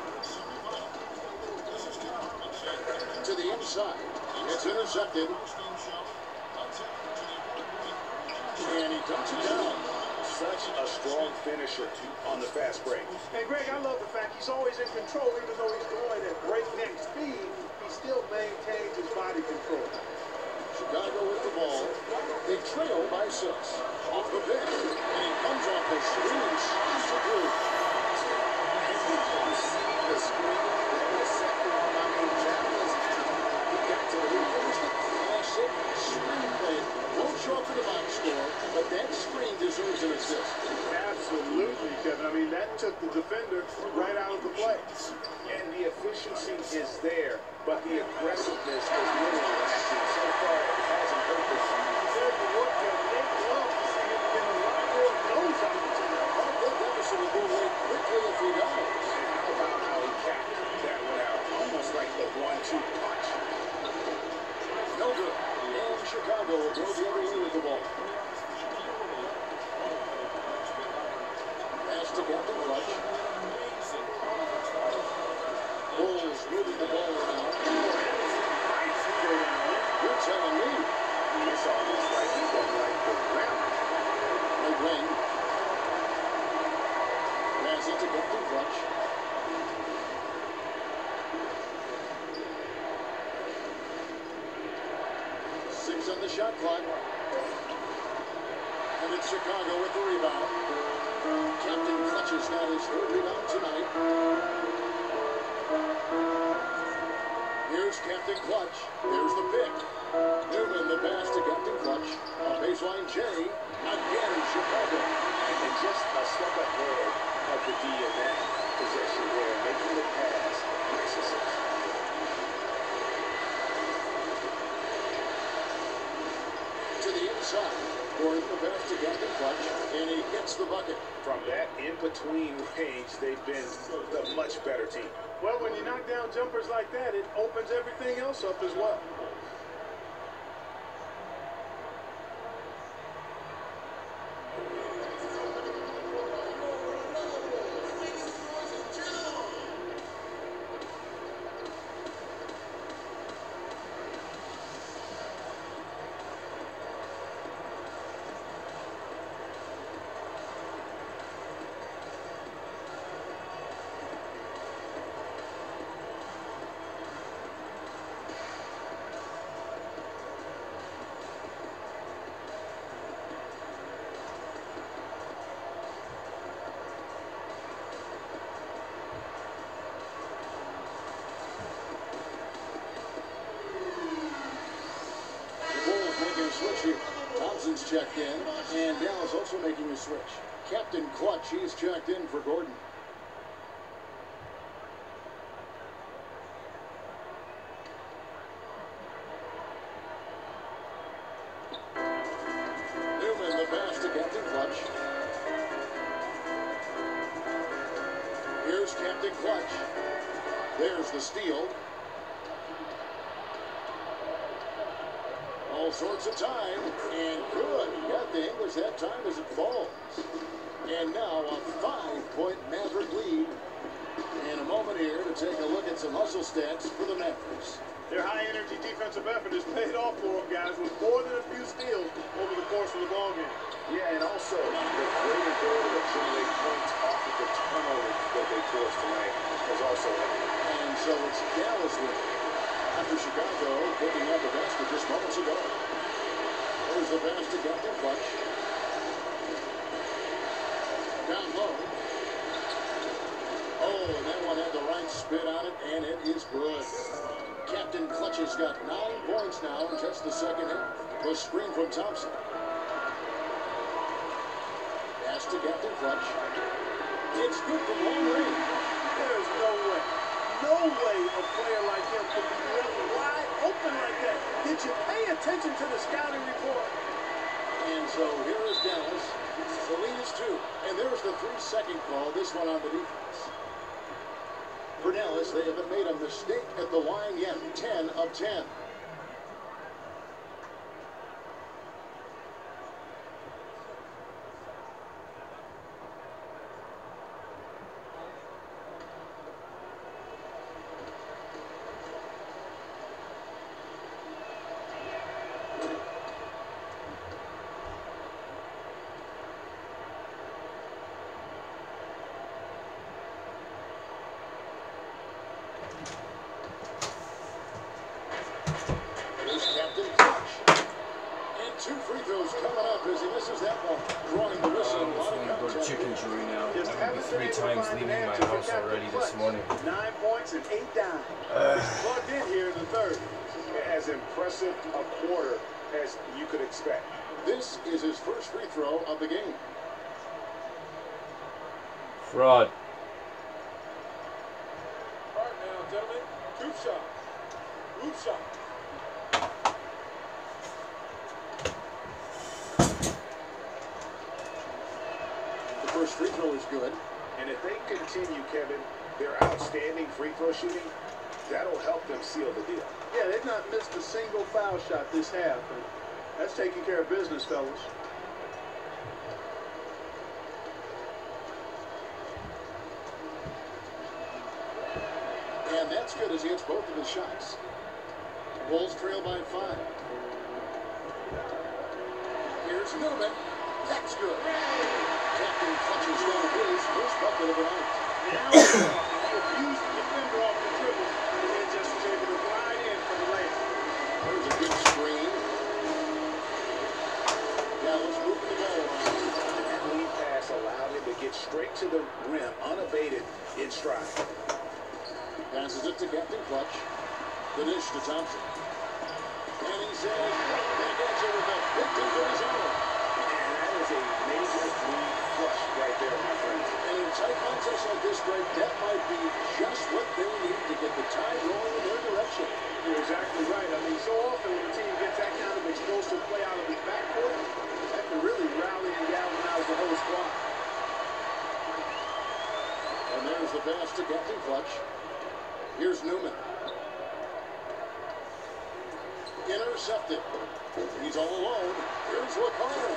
To the inside. It's intercepted. And he dumps it down. Such a strong finisher on the fast break. And Greg, I love the fact he's always in control, even though he's going at breakneck speed. He still maintains his body control. Chicago with the ball. They trail by 6. Off the pick, and he comes off the screen and shoots it through. The screen in the second, I mean, that was, he got to the It was the classic screen play. Don't show up for the box score, but that screen deserves an assist. Absolutely, Kevin. I mean, that took the defender right out of the play. And the efficiency is there, but the aggressiveness is really lacking. So far, it hasn't hurt the team. There's the work, Kevin. They love to see him get a lot more of those opportunities. That deficit will go away quickly if he does. And how about how he capped that one out? Almost like the 1-2 punch. No good. And Chicago will go the other way with the ball. Pass to Captain Clutch. Bulls moving the ball around. You're telling me. It's almost like he don't like the ground. They win. Pass it to Captain Clutch. On the shot clock. And it's Chicago with the rebound. Captain Clutch's got his 3rd rebound tonight. Here's Captain Clutch. There's the pick. Newman the pass to Captain Clutch. On baseline J. Again Chicago. And just a step ahead of the D in that possession there, making the pass. Nice assist. Gordon the pass to Captain Clutch, and he gets the bucket. From that in-between range, they've been the much better team. Well, when you knock down jumpers like that, it opens everything else up as well. Thompson's checked in, and Dallas also making a switch. Captain Clutch, he's checked in for Gordon. Newman the pass to Captain Clutch. Here's Captain Clutch. There's the steal. All sorts of time, and good. Got the English that time as it falls. And now a 5-point Maverick lead. In a moment here to take a look at some hustle stats for the Mavericks. Their high-energy defensive effort has paid off for them, guys, with more than a few steals over the course of the ball game. Yeah, and also the greater goal to generate points off of the turnovers that they forced tonight was also helpful. And so it's Dallas with it. After Chicago picking up the basket just moments ago. There's the pass to Captain Clutch. Down low. Oh, and that one had the right spin on it, and it is good. Captain Clutch has got 9 points now in just the second half. The screen from Thompson. Pass to Captain Clutch. It's good from long range. There's no way a player like him could be left wide open like that. Did you pay attention to the scouting report? And so here is Dallas. The lead is 2. And there's the 3-second call, this one on the defense. For Dallas, they haven't made a mistake at the line yet. 10 of 10. throws coming up as he misses that one. Drawing the whistle. I'm just going to go to chicken jury now. I'll be 3 times leaving my house already this morning. 9 points and 8 down. He's plugged in here in the third. As impressive a quarter as you could expect. This is his first free throw of the game. Fraud. All right now, gentlemen. Hoop shot. Hoop shot. The first free throw is good. And if they continue, Kevin, their outstanding free throw shooting, that'll help them seal the deal. Yeah, they've not missed a single foul shot this half. And that's taking care of business, fellas. And that's good as he hits both of his shots. Bulls trail by 5. Here's Newman. That's good. Captain clutches down his first bucket of the night. Now he abused the defender off the dribble and then just was able to glide in for the layup. There's a good screen. Dallas moving the ball around. That lead pass allowed him to get straight to the rim, unabated in stride. Passes it to Captain Clutch. The dish to Thompson. And he says, back at you with a 15 of his own. And that is a major lead flush right there, my friends. And in tight contests like this, Greg, that might be just what they need to get the tide rolling in their direction. You're exactly right. I mean, so often when a team gets that kind of explosive play out of its backcourt, that can really rally and galvanize the whole squad. And there's the pass to Captain Clutch. Here's Newman. Intercepted. He's all alone. Here's Lacarne.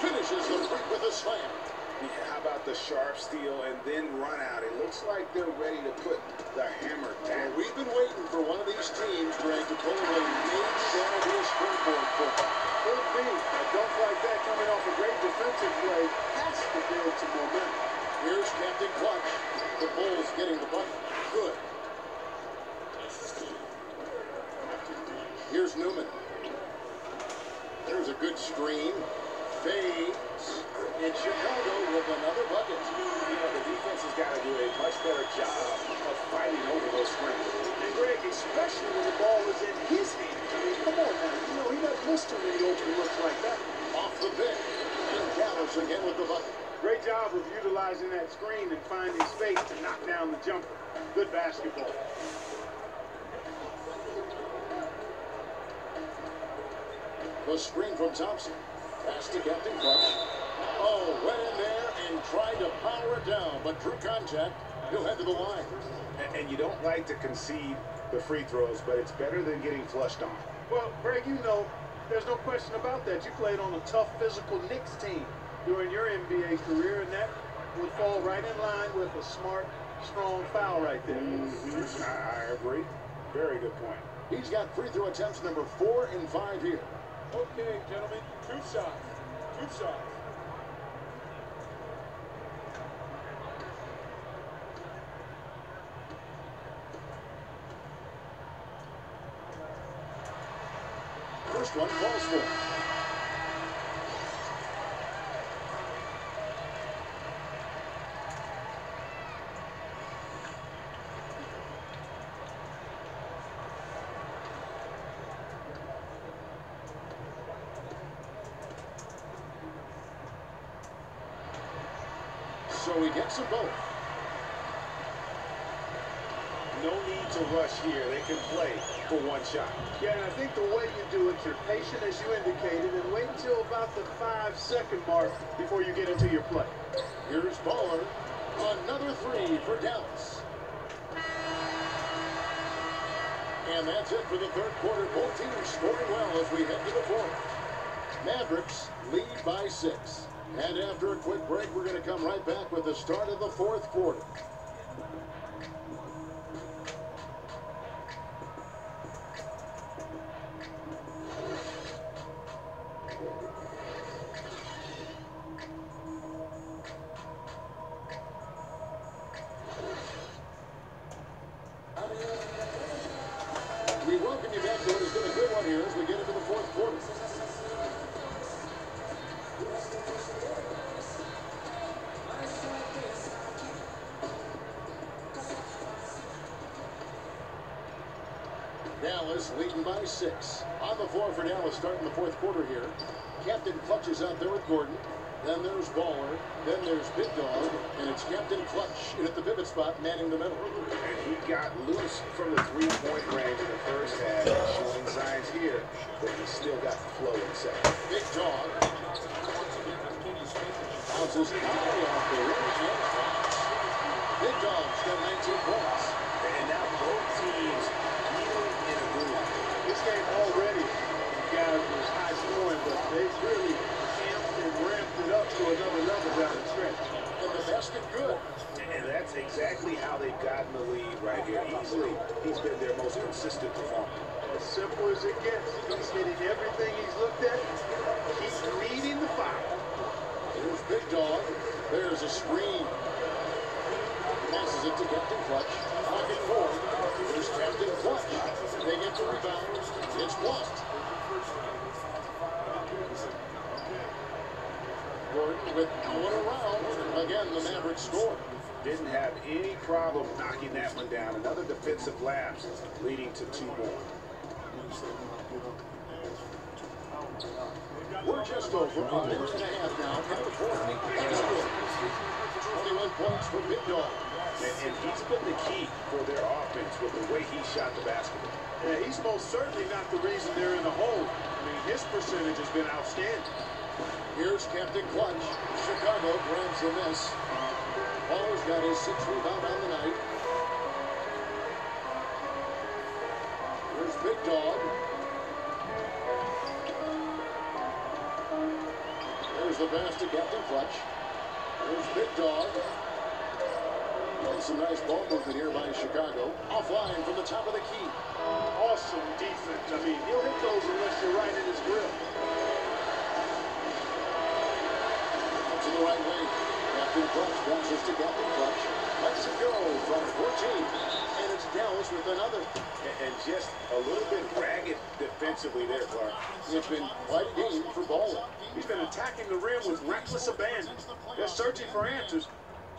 Finishes the freak with a slam. Yeah, how about the sharp steal and then run out? It looks like they're ready to put the hammer down. We've been waiting for one of these teams, Greg, to pull away. Maybe that'll be a springboard for them. Could be. A dunk like that coming off a great defensive play has to build some momentum. Here's Captain Clutch. The Bulls getting the bucket. Good. Here's Newman. There's a good screen. Fades. And Chicago with another bucket. You know, the defense has got to do a much better job of fighting over those screens. And Greg, especially when the ball is in his hands. I mean, come on now. You know, he doesn't miss too many open looks like that. Off the pick. And Dallas again with the bucket. Great job of utilizing that screen and finding space to knock down the jumper. Good basketball. The screen from Thompson. Pass to Captain Clutch. Oh, went in there and tried to power it down, but drew contact. He'll head to the line. And you don't like to concede the free throws, but it's better than getting flushed on. Well, Greg, you know, there's no question about that. You played on a tough, physical Knicks team during your NBA career, and that would fall right in line with a smart, strong foul right there. I agree. Very good point. He's got free throw attempts number 4 and 5 here. Okay, gentlemen. Hoop shots. Hoop shots. First one falls for. So he gets them both. No need to rush here. They can play for one shot. Yeah, and I think the way you do it, you're patient as you indicated, and wait until about the 5-second mark before you get into your play. Here's Baller. Another 3 for Dallas. And that's it for the third quarter. Both teams scoring well as we head to the fourth. Mavericks lead by 6. And after a quick break, we're going to come right back with the start of the fourth quarter. We welcome you back to what has been a good one here as we get into the fourth quarter. Dallas leading by 6. On the floor for Dallas starting the fourth quarter here. Captain Clutch is out there with Gordon. Then there's Baller. Then there's Big Dog. And it's Captain Clutch in at the pivot spot, manning the middle. And he got loose from the three-point range in the first half, showing signs here that he's still got the flow in the second. Big Dog bounces high off the rim. Big Dog's got 19 points. And now both teams dealing in a groove. This game already, guys, was high scoring, but they really amped and ramped it up to another level down the stretch. And the basket good. And that's exactly how they've gotten the lead right here. Easily, he's been their most consistent performer. As simple as it gets. He's hitting everything he's looked at. He's leading the fight. There's Big Dog. There's a screen. Passes it to Captain Clutch. Pocket forward. There's Captain Clutch. They get the rebound. It's blocked. Gordon with no one around. Again, the Mavericks score. Didn't have any problem knocking that one down. Another defensive lapse leading to 2 more. We're just over a minute and a half now. Count the fourth. That's good. 21 points for Big Dog. And he's been the key for their offense with the way he shot the basketball. Yeah, he's most certainly not the reason they're in the hole. I mean, his percentage has been outstanding. Here's Captain Clutch. Chicago grabs the miss. Baller's got his 6th rebound on the night. Here's Big Dog. There's the pass to Captain Clutch. There's Big Dog. And some nice ball movement here by Chicago. Offline from the top of the key. Awesome defense. I mean, he'll hit those unless you're right in his grip. To the right wing. Captain Clutch bounces to Captain Clutch. Lets it go from 14. And it's Dallas with another. And just a little bit ragged defensively there, Clark. It's been quite a game for Baller. He's been attacking the rim with reckless abandon. They're searching for answers.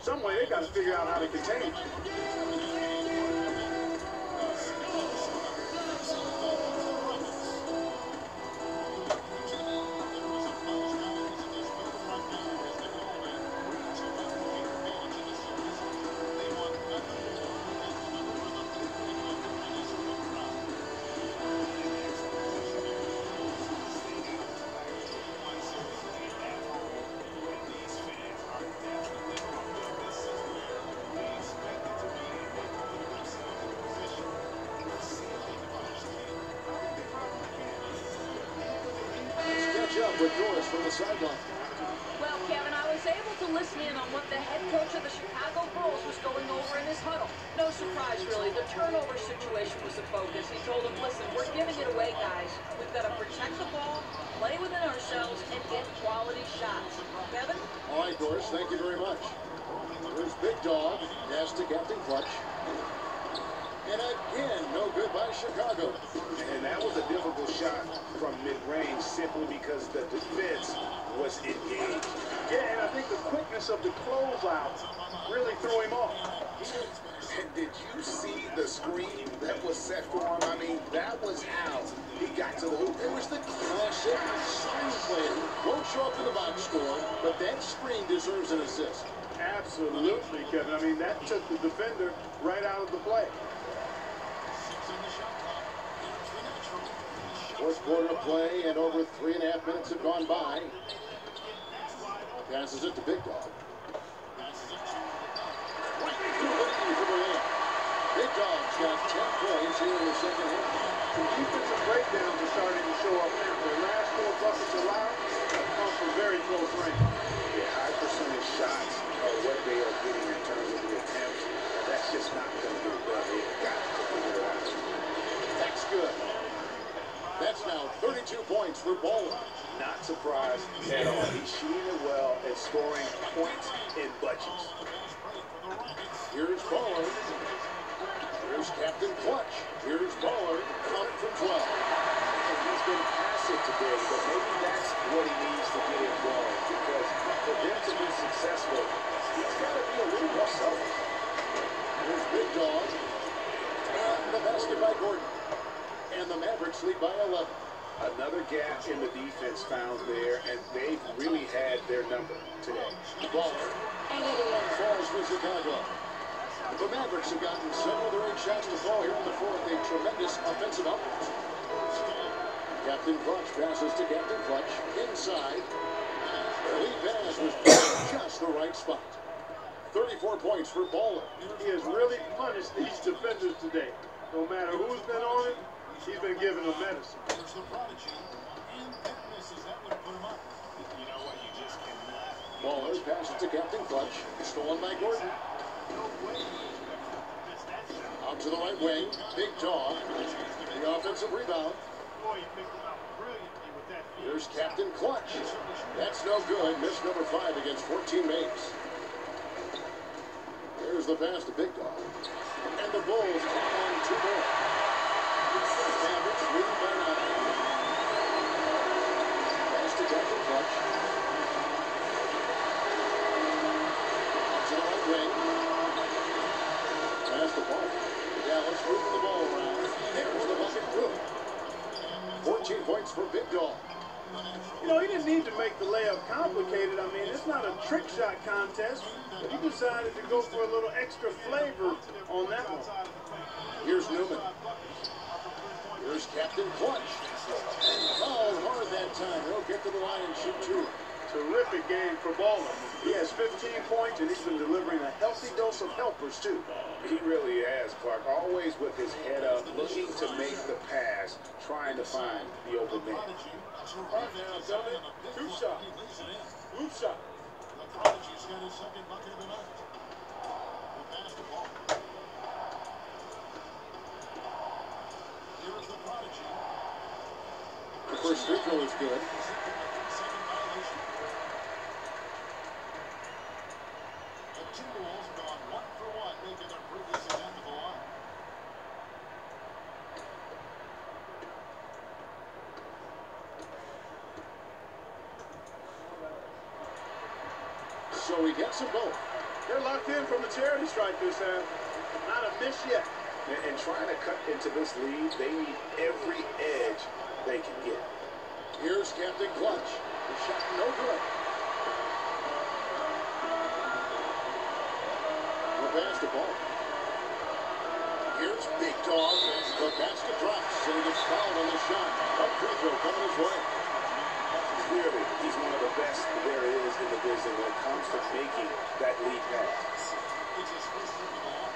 Some way they got to figure out how to contain him. With Doris from the sideline. Well, Kevin, I was able to listen in on what the head coach of the Chicago Bulls was going over in his huddle. No surprise, really. The turnover situation was the focus. He told them, listen, we're giving it away, guys. We've got to protect the ball, play within ourselves, and get quality shots. Kevin? All right, Doris, thank you very much. There's Big Dog. Pass to Captain Clutch. And again, no good by Chicago. And that was a difficult shot from mid-range simply because the defense was engaged. Yeah, and I think the quickness of the closeout really threw him off. And did you see the screen that was set for him? I mean, that was how he got to the hoop. It was the classic screen play. Won't show up in the box score, but that screen deserves an assist. Absolutely, Kevin. I mean, that took the defender right out of the play. Fourth quarter of play, and over 3.5 minutes have gone by. Passes it to Big Dog. Right through the knee for the layup. Big Dog's got 10 points here in the second half. The defensive breakdowns are starting to show up now. Their last 4 buckets allowed have come from very close range. The high percentage shots are what they are getting in terms of the attempts. That's just not going to get it done. They've got to figure it out. That's good. That's now 32 points for Baller. Not surprised at all. He's shooting it well and scoring points in bunches. Here's Baller. Here's Captain Clutch. Here's Baller. Out from 12. And he's been passive today, but maybe that's what he needs to get it going. Because for them to be successful, he's got to be a little more selfish. Here's Big Dog. And the basket by Gordon. And the Mavericks lead by 11. Another gap in the defense found there, and they've really had their number today. Ball. Another one falls for Chicago. The Mavericks have gotten 7 of their 8 shots to fall here in the fourth. A tremendous offensive output. Captain Clutch passes to Captain Clutch inside. The lead pass was just the right spot. 34 points for Baller. He has really punished these defenders today. No matter who's been on it, he's been giving them medicine. There's the prodigy, and that misses. That would put him up. You know what? You just cannot. Baller passes to Captain Clutch. Stolen by Gordon. No way. Miss that shot. Out to the right wing. Big dog. The offensive rebound. Boy, he picked him out brilliantly with that. Here's Captain Clutch. That's no good. Miss number 5 against 14 mates. Here's the pass to Big Dog. And the Bulls tack on 2 more. Mavericks leading by 9. Pass to Captain Clutch. To the right wing. Pass the ball. Dallas moving the ball around. There's the bucket. Good. 14 points for Big Dog. You know, he didn't need to make the layup complicated. I mean, it's not a trick shot contest. He decided to go for a little extra flavor on that one. Here's Newman. Here's Captain Clutch. And fouled hard that time. He'll get to the line and shoot 2. Terrific game for Baller. He has 15 points, and he's been delivering a healthy dose of helpers, too. He really has, Clark. Always with his head up, looking to make the pass, trying to find the open man. Right now, Dummy. 2 shot. Loop shot. The Prodigy's got his second bucket of the night. The basketball. Here is the Prodigy. The first free throw is good. Second violation. The Timberwolves gone 1 for 1, making their previous attempt at the line. So he gets them both. They're locked in from the charity stripe this time. Not a miss yet. And trying to cut into this lead, they need every edge they can get. Here's Captain Clutch. The shot no good. The pass to ball. Here's Big Dog. The basket drops, and he gets fouled on the shot. A free throw coming his way. Clearly, he's one of the best there is in the business when it comes to making that lead pass. It's his first trip to the line.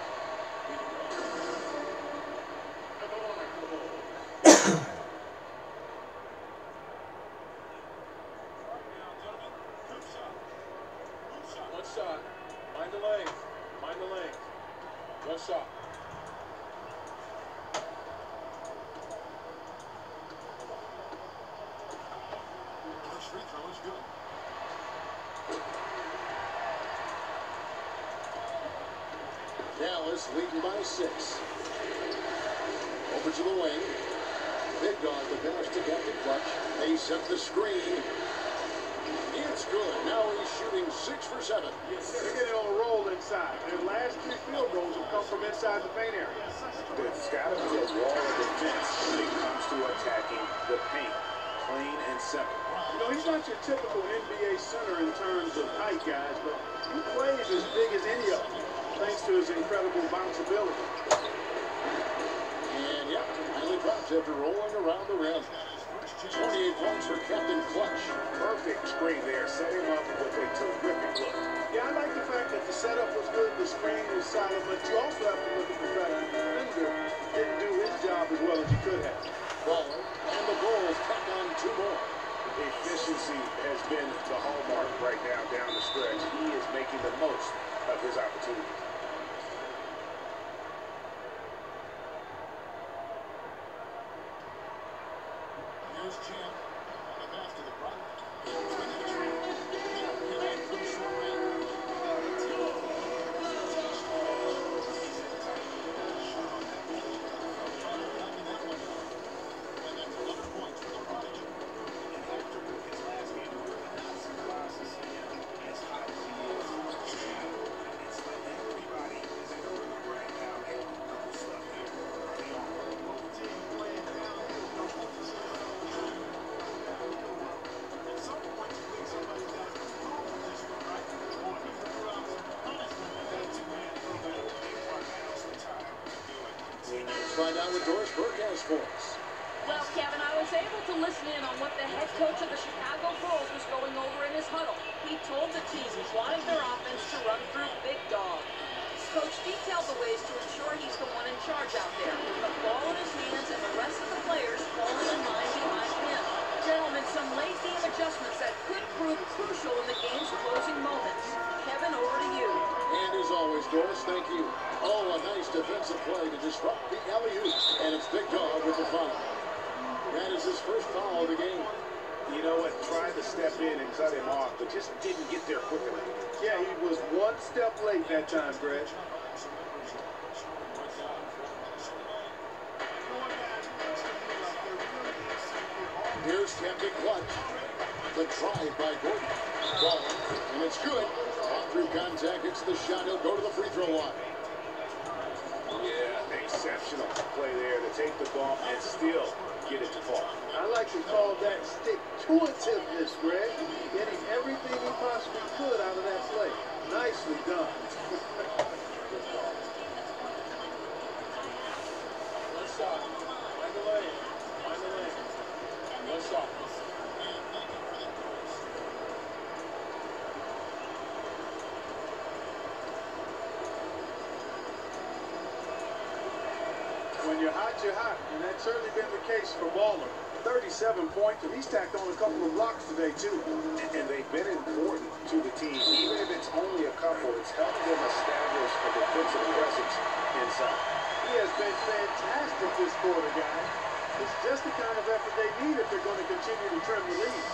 One shot. Mind the lane. Mind the lane. One shot. First free throw is good. Dallas leading by 6. Over to the wing. Big Dog, the pass to Captain Clutch. They set the screen. It's good. Now he's shooting 6 for 7. They're getting on a roll inside. Their last 3 field goals have come from inside the paint area. There's got to be a wall of defense when it comes to attacking the paint. Plain and simple. You know, he's not your typical NBA center in terms of height, guys, but he plays as big as any of them, thanks to his incredible bounceability. And, yep, finally drops after rolling around the rim. 28 points for Captain Clutch. Perfect screen there. Set him up with a terrific look. Yeah, I like the fact that the setup was good, the screen was solid, but you also have to look at the fact that the defender didn't do his job as well as he could have. Baller, and the Bulls tack on 2 more. Efficiency has been the hallmark right now down the stretch. He is making the most of his opportunity. Here's Champ on the pass to the right. From short range. And that's 11 points for the Prodigy. And after his last game, we're not surprised to see him as high as he is. It's like that find out what Doris Burke has for us. Well, Kevin, I was able to listen in on what the head coach of the Chicago Bulls was going over in his huddle. He told the team he wanted their offense to run through Big Dog. Coach detailed the ways to ensure he's the one in charge out there, with the ball in his hands and the rest of the players falling in line behind him. Gentlemen, some late game adjustments that could prove crucial in the game's closing moments. Kevin, over to you. And as always, Doris, thank you. Oh, a nice defensive play to disrupt the alley-oop, and it's Big Dog with the foul. That is his first foul of the game. You know what? Tried to step in and cut him off, but just didn't get there quick enough. Yeah, he was one step late that time, Greg. Here's Captain Clutch. The drive by Gordon. Ball, and it's good. Through contact, it's the shot. He'll go to the free throw line. Yeah, exceptional play there to take the ball and still get it to fall. I like to call that stick-to-itiveness, Greg. Getting everything he possibly could out of that play. Nicely done. Let's stop. Find the lane. Find the lane. Let's stop. When you're hot, you're hot. And that's certainly been the case for Baller. 37 points, and he's tacked on a couple of blocks today, too. And they've been important to the team. Even if it's only a couple, it's helped them establish a defensive presence inside. He has been fantastic this quarter, guys. It's just the kind of effort they need if they're going to continue to trim the lead.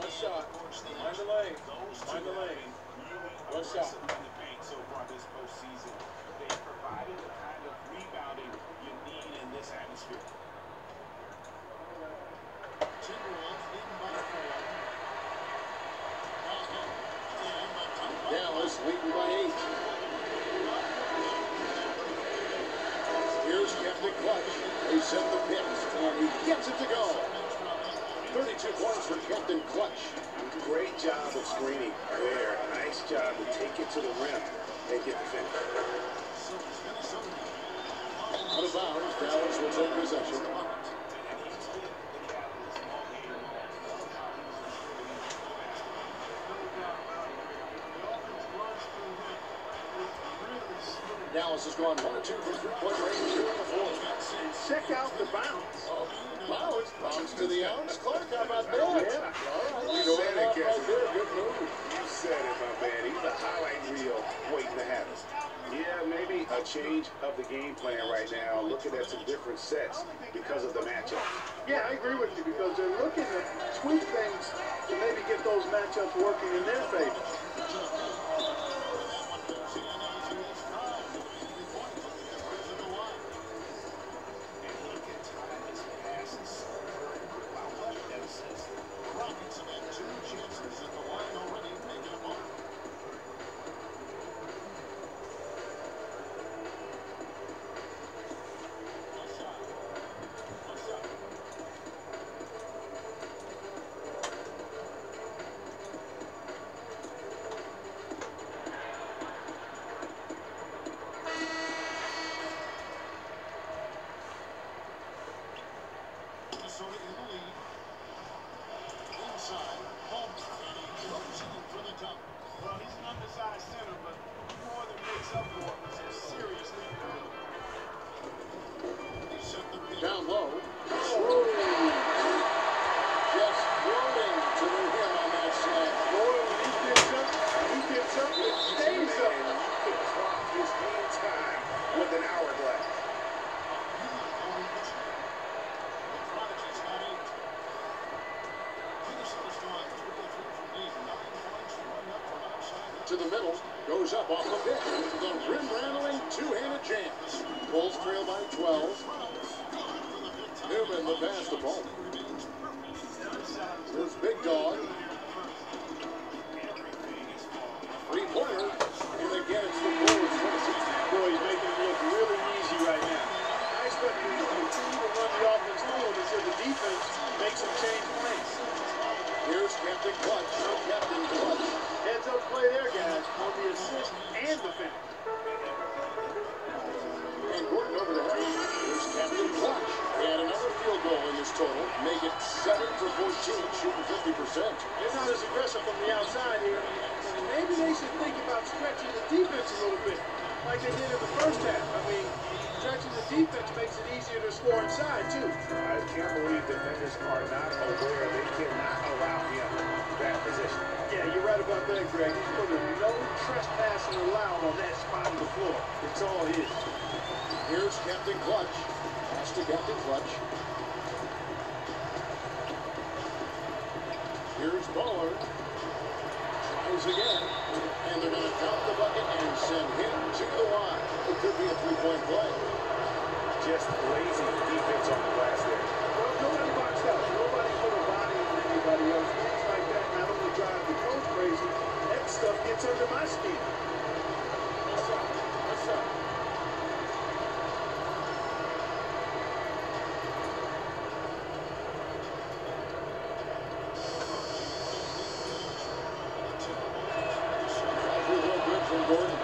One shot. Find the lane. Find the lane. One shot. In the paint so far this postseason, they provided the kind of rebounding you need in this atmosphere. Timberwolves leading by 4. Dallas leading by 8. Here's Captain Clutch. They send the pick, and he gets it to go. 32 points for Captain Clutch. Great job of screening there. Nice job to take it to the rim and get the finish. Out of bounds, Dallas will take possession. Dallas has gone 1 or 2 from three-point range here on the floor. Check out the bounce. Bounce to the ounce. Clark, how about that? All right. You said it, Kevin. Right there. Good move. You said it, my man. He's a highlight reel waiting to happen. Yeah, maybe a change of the game plan right now, looking at some different sets because of the matchup. Yeah, I agree with you because they're looking to tweak things to maybe get those matchups working in their favor. Well, he's an undersized center, but more than makes up for it was his serious leadership. Down low. Whoa. Just floating to the rim on that slam. Boy, when he gets up, it stays up. You could clock his game time with an hourglass. To the middle, goes up off the pick. The rim-rattling two-handed jam. Bulls trail by 12. Newman, the pass to Paul. Here's Big Dog. Three-pointer. And again, it's the Bulls. Boy, he's making it look really easy right now. I expect him to continue to run the offense through him until the defense makes him change plays. Here's Captain Clutch. Captain Clutch. Heads up play there, guys, on the assist and the finish. And Gordon over the head. Here's Captain Clutch. And another field goal in this total. Make it 7 for 14, shooting 50%. They're not as aggressive from the outside here. Maybe they should think about stretching the defense a little bit, like they did in the first half. I mean, stretching the defense makes it easier to score inside, too. I can't believe defenders are not aware. They cannot allow him that position. Yeah, you're right about that, Greg. He's put no trespassing allowed on that spot on the floor. It's all his. Here's Captain Clutch. Pass to Captain Clutch. Here's Baller. Tries again. And they're going to count the bucket and send him to the line. It could be a three-point play. Just lazy defense on the glass there. Well, nobody boxed out. Nobody put a body on anybody else. Things like that not only drive the coach crazy, that stuff gets under my skin. What's up? What's up? From Gordon.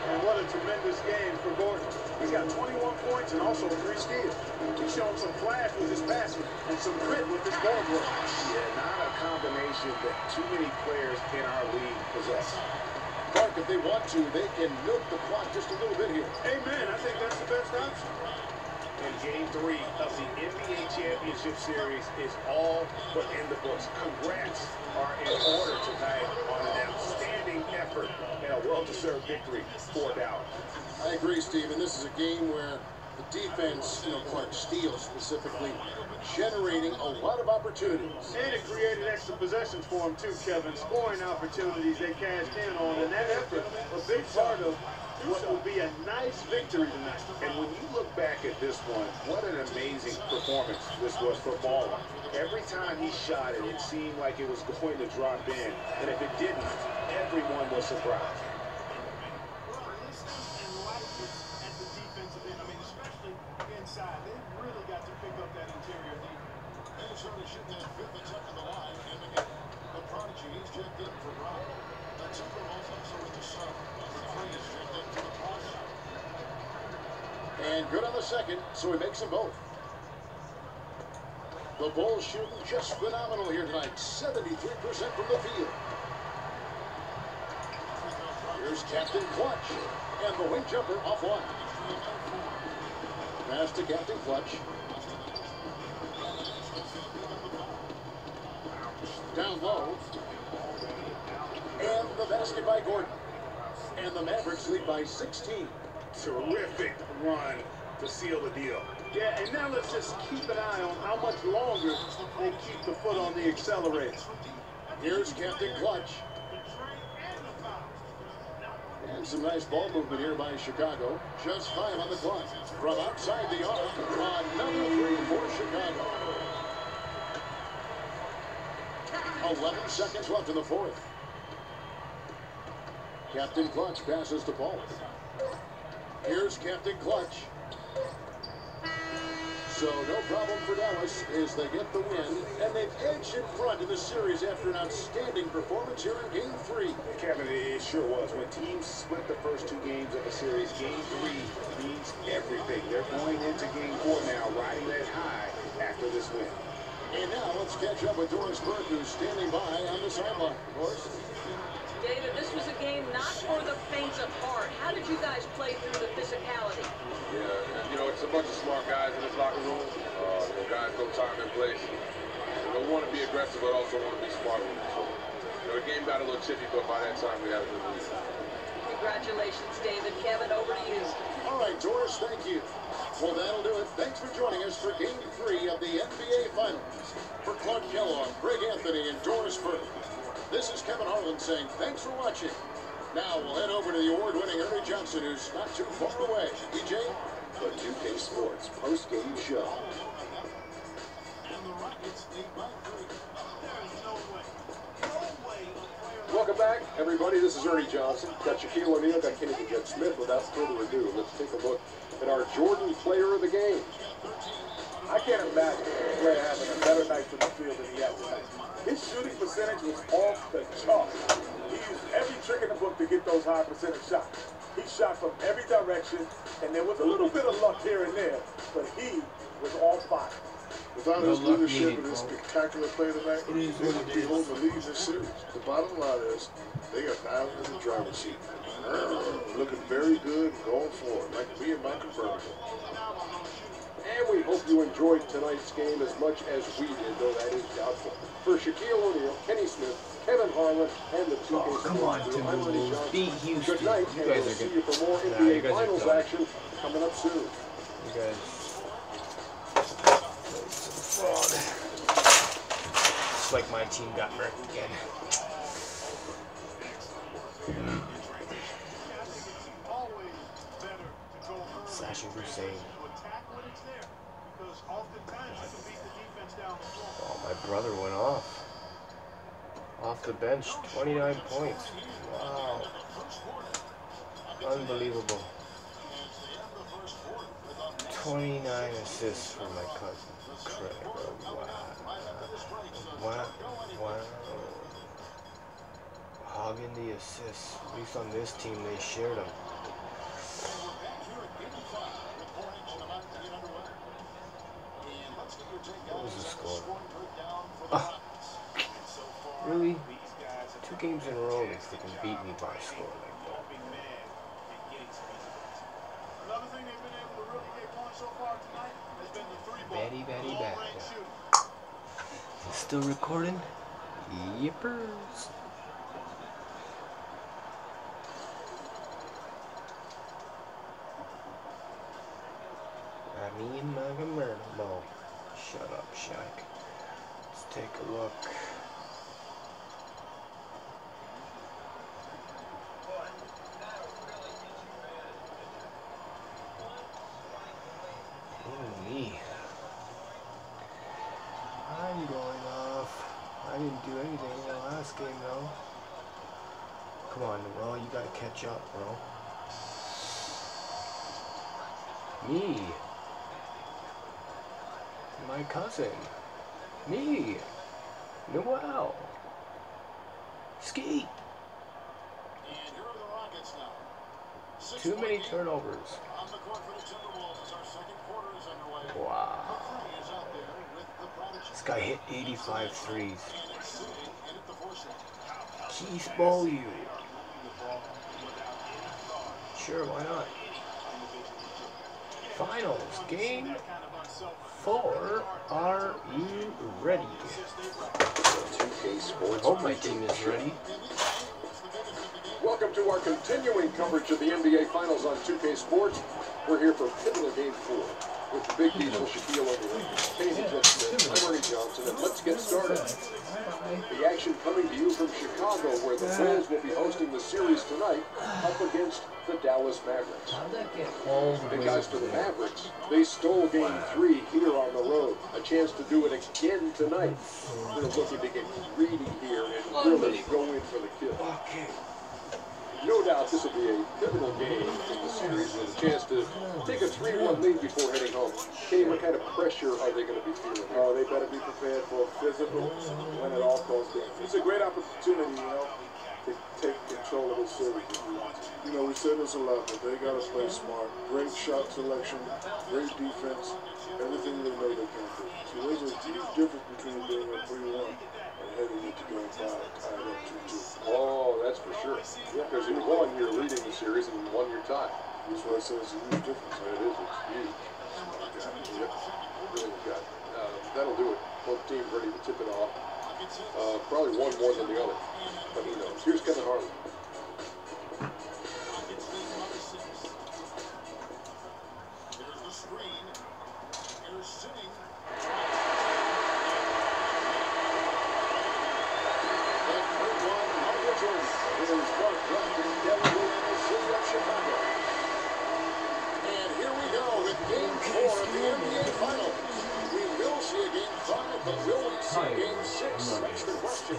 And what a tremendous game for Gordon. He's got 21 points and also 3 steals. He's shown some flash with his passing and some grit with his board work. Yeah, not a combination that too many players in our league possess. Clark, if they want to, they can milk the clock just a little bit here. Amen. I think that's the best option. And Game 3 of the NBA Championship Series is all but in the books. Congrats are in order tonight on an outstanding effort and a well-deserved victory for Dallas. I agree, Steve, and this is a game where the defense, Clark steals specifically, generating a lot of opportunities. And it created extra possessions for him, too, Kevin. Scoring opportunities they cashed in on, and that effort, a big part of what will be a nice victory tonight. And when you look back at this one, what an amazing performance this was for Baller. Every time he shot it, it seemed like it was going to drop in. And if it didn't, everyone was surprised. Well, listening and like this at the defensive end, I mean, especially inside, they really got to pick up that interior defense. Minnesota shooting that fifth attempt on the line, and again, the prodigy, he's checked in for Brown. The Timberwolves also with the Sun. The three is checked in for the Bucks. And good on the second, so he makes them both. The Bulls shooting just phenomenal here tonight, 73% from the field. Here's Captain Clutch, and the wing jumper offline. Pass to Captain Clutch. Down low. And the basket by Gordon. And the Mavericks lead by 16. Terrific run to seal the deal. Yeah, and now let's just keep an eye on how much longer they keep the foot on the accelerator. Here's Captain Clutch. And some nice ball movement here by Chicago. Just 5 on the clock. From outside the arc, another 3 for Chicago. 11 seconds left in the fourth. Captain Clutch passes the ball. Here's Captain Clutch. So no problem for Dallas as they get the win, and they've edged in front in the series after an outstanding performance here in Game 3. Kevin, it sure was. When teams split the first 2 games of a series, Game 3 means everything. They're going into Game 4 now, riding that high after this win. And now let's catch up with Doris Burke, who's standing by on the sideline. Doris? David, this was a game not for the faint of heart. How did you guys play through the physicality? Yeah, it's a bunch of smart guys in this locker room. Guys know time and place. They want to be aggressive, but also want to be smart. So, the game got a little chippy, but by that time we had a good lead. Congratulations, David. Kevin, over to you. All right, Doris, thank you. Well, that'll do it. Thanks for joining us for Game 3 of the NBA Finals. For Clark Kellogg, Greg Anthony, and Doris Burke, this is Kevin Harlan saying thanks for watching. Now we'll head over to the award-winning Ernie Johnson, who's not too far away. EJ? The 2K Sports post-game show. Welcome back, everybody. This is Ernie Johnson. Got Shaquille O'Neal, got Kenny Jet Smith. Without further ado, let's take a look at our Jordan Player of the Game. I can't imagine a player having a better night from the field than he had tonight. His shooting percentage those high percentage shots. He shot from every direction, and there was a little bit of luck here and there, but he was on fire. Without No his luck leadership needed, and his bro. spectacular play tonight, It is they what would it be is. holding the lead in this series. The bottom line is, they got Allen in the driver's seat. Looking very good and going forward, like me and my convertible. And we hope you enjoyed tonight's game as much as we did, though that is doubtful. For Shaquille O'Neal, Kenny Smith, Kevin Harlan, and the 2K Oh, come on, Sports crew, I'm Ernie Timberwolves. Johnson. Beat Houston. Good night, You and guys we'll are see good. you for more Nah, you NBA guys are Finals done. action coming up soon. You guys. Fraud. It's like my team got wrecked again. Always better to go early Sasha Hussein. to attack when it's there, because oftentimes you can beat the defense down the floor. Oh, my brother went off. Off the bench, 29 points. Wow. Unbelievable. 29 assists for my cousin. Incredible. Wow. Wow. Hogging the assists. At least on this team, they shared them. What was the score? Ah. Really? 2 games in a row, they freaking beat me by a score like that. Another thing they've been able to really get going so far tonight has been the three-ball. Very bad. Long-range shooting. Is it still recording? Yippers. Me and my convertible. Shut up, Shaq. Let's take a look. Oh, me. I'm going off. I didn't do anything in the last game, though. Come on, Noel, you gotta catch up, bro. Me. My cousin. Me. Noel. Ski. Too many turnovers. Wow. This guy hit 85 threes. Keith Beaulieu. Sure, why not? Finals, game 4. Are you ready? 2K Sports. Hope my team is ready. Welcome to our continuing coverage of the NBA Finals on 2K Sports. We're here for pivotal Game 4 with the big diesel Shaquille O'Neal, Kenny Smith, I'm Ernie Johnson, and let's get started. The action coming to you from Chicago, where the Bulls will be hosting the series tonight up against the Dallas Mavericks. How'd that get all the And way guys, up for the there? Mavericks, they stole Game 3 here on the road. A chance to do it again tonight. They're looking to get greedy here and really go in for the kill. Okay. No doubt this will be a pivotal game in the series with a chance to take a 3-1 lead before heading home. Kenny, what kind of pressure are they going to be feeling here? Oh, they better be prepared for a physical win at all costs game. It's a great opportunity, to take control of this series if you want to. You know, we say this a lot, but they got to play smart. Great shot selection, great defense, everything they know they can do. So there's a huge difference between being a 3-1 and heading into game 5 tied up 2-2. Oh, that's for sure. Because in one, you're leading the series, and in one, you're tied. That's why I say it's a huge difference. It is. It's huge. Yep. Really got. That'll do it. Both teams ready to tip it off. Probably one more than the other. But who knows? Here's Kevin Harlan. There's the screen. Here's sitting. And here we go with Game 4 of the NBA Finals. We will see a Game 5, but will we see Game 6? That's the question.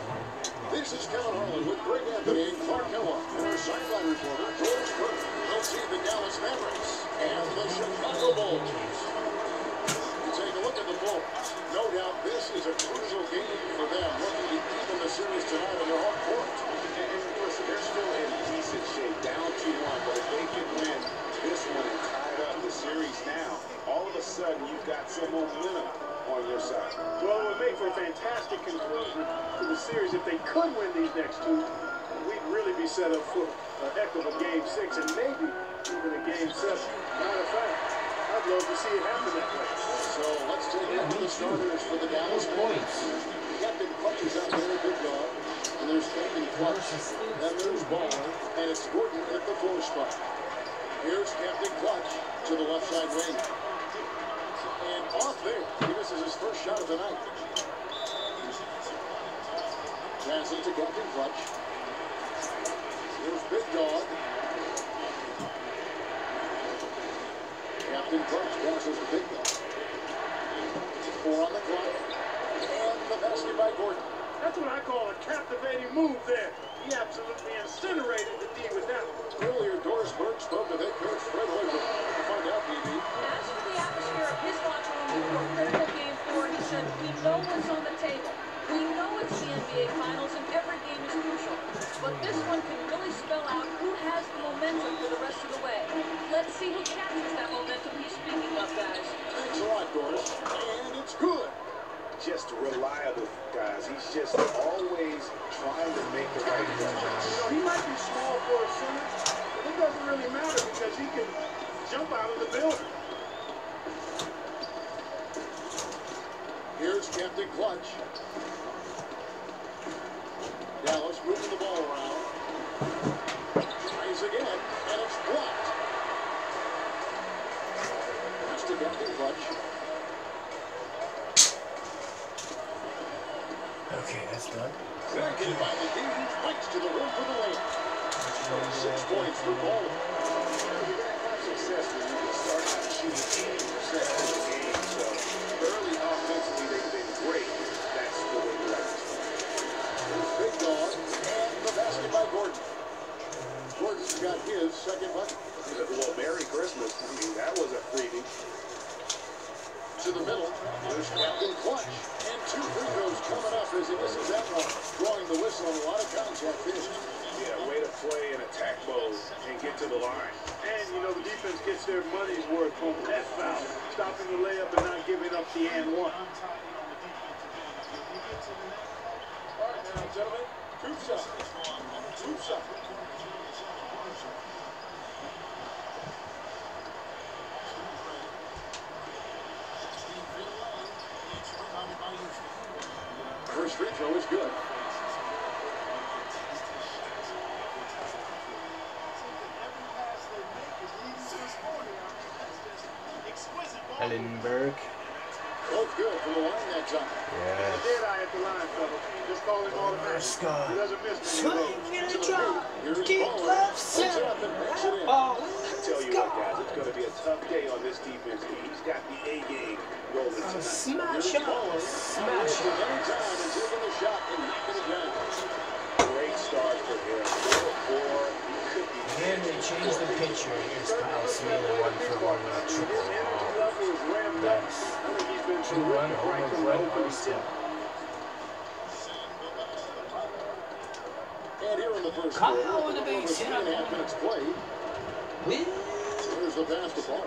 This is Kevin Harlan with Greg Anthony and Clark Ella, and our sideline reporter, George Burke. We'll see the Dallas Mavericks and the Chicago Bulls. You take a look at the Bulls. No doubt this is a crucial game for them, looking to even the series tonight on their home court. And listen, they're still in decent shape for a fantastic conclusion to the series. If they could win these next two, we'd really be set up for a heck of a Game 6 and maybe even a Game 7. Matter of fact, I'd love to see it happen that way. So let's take it to the starters for the Dallas points. Captain Clutch is out there, big dog. And there's Captain Clutch. Then there's Ball. And it's Gordon at the 4 spot. Here's Captain Clutch to the left side wing. And off there. He misses his first shot of the night. Pass it to Captain Clutch. Here's Big Dog. Captain Clutch passes to Big Dog. 4 on the clock. And the basket by Gordon. That's what I call a captivating move there. He absolutely incinerated the D with that one. Earlier, Doris Burke spoke with head coach Fred Hoiberg to find out, BB. As for the atmosphere of his locker room before critical game 4, he said, we know what's on the table. We know it's the NBA Finals and every game is crucial. But this one can really spell out who has the momentum for the rest of the way. Let's see who captures that momentum he's speaking of, guys. Thanks a lot, Doris. And it's good. Just reliable, guys. He's just always trying to make the right play. You know, he might be small for a center, but it doesn't really matter because he can jump out of the building. Here's Captain Clutch. Dallas moving the ball around. Tries again, and it's blocked. Pass to Captain Clutch. Okay, that's done. Seconded by the D, fights to the rim for the layup. 6 points for Ball. You're going to have success when you can start out shooting 80% of the game. So early offensively, they've been great. That's the way you like to start. Big Dog, and the basket by Gordon. Gordon's got his second bucket. Well, Merry Christmas. I mean, that was a freebie. To the middle, there's Captain Clutch. And 2 free throws coming up as he misses that one. Drawing the whistle on a lot of contact there. Yeah, way to play in attack mode and get to the line. And, you know, the defense gets their money's worth from that foul, stopping the layup and not giving up the and one. All right, now, gentlemen, group shot. Group shot. First free throw is good. Ellenberg. Both good from the line that time. Yes. Dead-eye at the line, fellas. Just call him automatic. Scott. He doesn't miss many of those. Swing and a drop. Here's Deep Ball. left Puts center. it up and makes it in. Oh, I tell you what, guys, it's going to be a tough day on this defense team. He's got the A game rolling tonight. smash Here's up. Ball. Smash Wasting up. any time and taking the shot and knocking it down. Great start for him. 4-4. He could be. And they changed the picture. Here's Kyle Smith, 1-for-1 with a triple. His energy level is ramped up. I think he's been 2-1 terrific right over from the Brett opening Austin. tip. And here in the first Kyle quarter, with a big over hit 3.5 minutes played. Win. Here's the pass to Ball.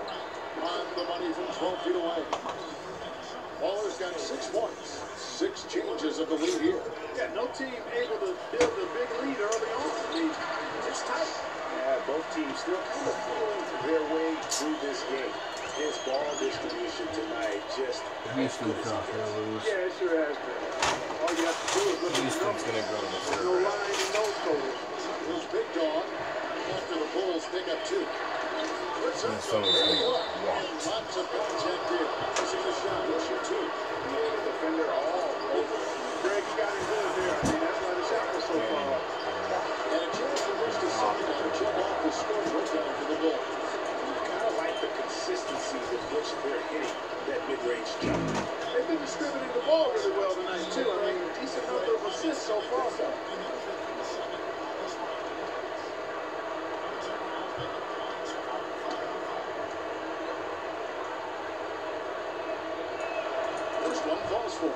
On the money from 12 feet away. Baller's got 6 points. 6 changes of the lead here. Yeah, no team able to build a big lead early on. It's tight. Yeah, both teams still kind of feeling their way through this game. His ball distribution tonight just Houston's not going to lose. Yeah, it sure has been. All you have to do is look at the Houston's numbers. going to go to the third No round. line in those totals. Here's Big Dog. After the Bulls pick up 2. Puts up Minnesota's the gonna look. walk. And lots of contact there. Missing the shot. He'll shoot 2. the defender all over. Greg, you got him good there. I mean, that's why the shot was so far off. And a chance for Bruce to second down and check off the score breakdown for the Bulls. Kind of like the consistency with which they're hitting that mid-range jump. They've been distributing the ball really well tonight, too. I mean, decent number of assists so far, so. First one falls for.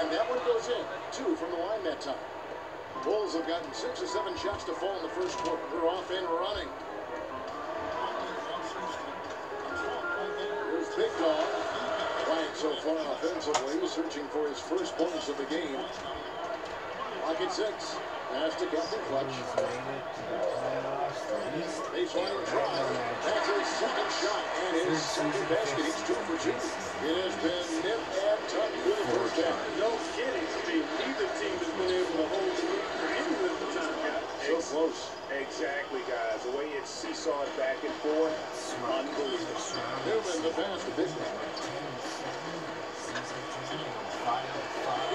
And that one goes in. 2 from the line that time. Bulls have gotten 6 or 7 shots to fall in the first quarter. They're off and running. Here's Big Dog. Quiet so far offensively, searching for his first points of the game. Clock at 6. Pass to Captain Clutch. Baseline drive. That's his second shot and his second basket. He's 2 for 2. It has been nip and tuck through the first half. No kidding. I mean, neither team has been able to hold the lead for any length of time, guys. So close. Exactly, guys. The way it's seesawed back and forth, unbelievable. Newman the pass to Big Man.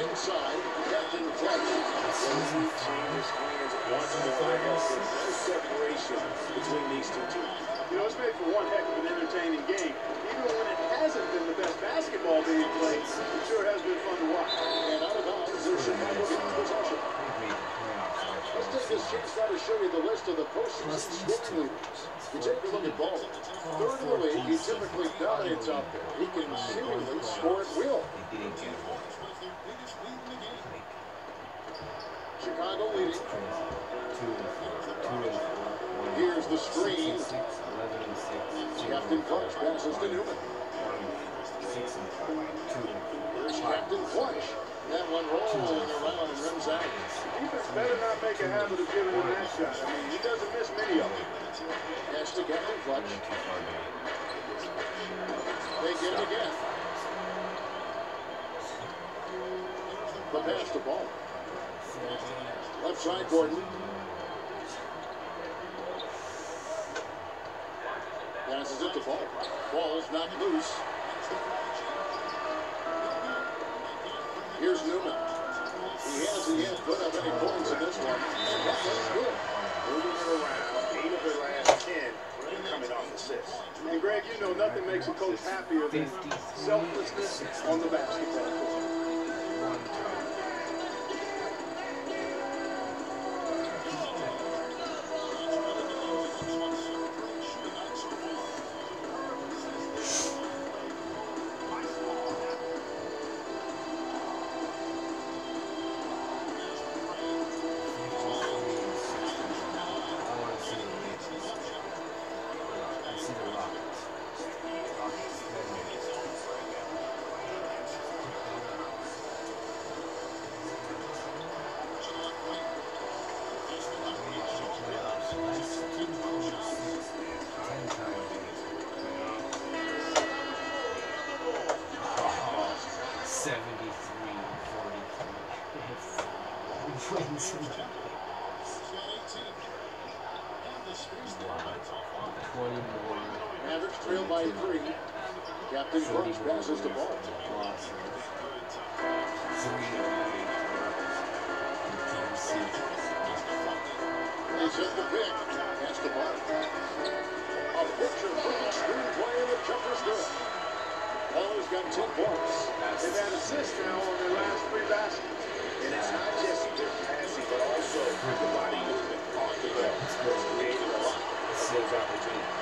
Inside, Captain Clutch. Change his hands once more. There has been no separation between these two teams. You know, it's made for one heck of an entertaining game. Even when it hasn't been the best basketball being played, it sure has been fun to watch. And out of bounds, there's Chicago getting possession. Let's take this chance now to show you the list of the postseason scoring leaders. You take a look at Ball. Third in the league, he typically dominates out there. He can seemingly score at will. Chicago leading. Here's the screen. Captain Clutch passes to Newman. Here's Captain Clutch. That one rolling around and rims out. Defense better not make a habit of giving him that shot. I mean, he doesn't miss many of them. Pass to Captain Clutch. They get it again. The pass to Ball. Left side, Gordon. Passes it to Ball. Ball's not loose. Here's Newman. He hasn't yet put up any points in this one. And that one's good. Moving it around, 8 of their last 10 coming off assists. And Greg, you know nothing makes a coach happier than selflessness on the basketball court. Mavericks trail by 3. Captain Clutch passes the ball. He set the pick. Pass the ball. A picture-perfect screenplay and the jumper's good. Ball's got 10 points. They've had assists now on their last 3 baskets. And it's not just their passing, but also the body movement off the ball. It's creating a lot of those opportunities.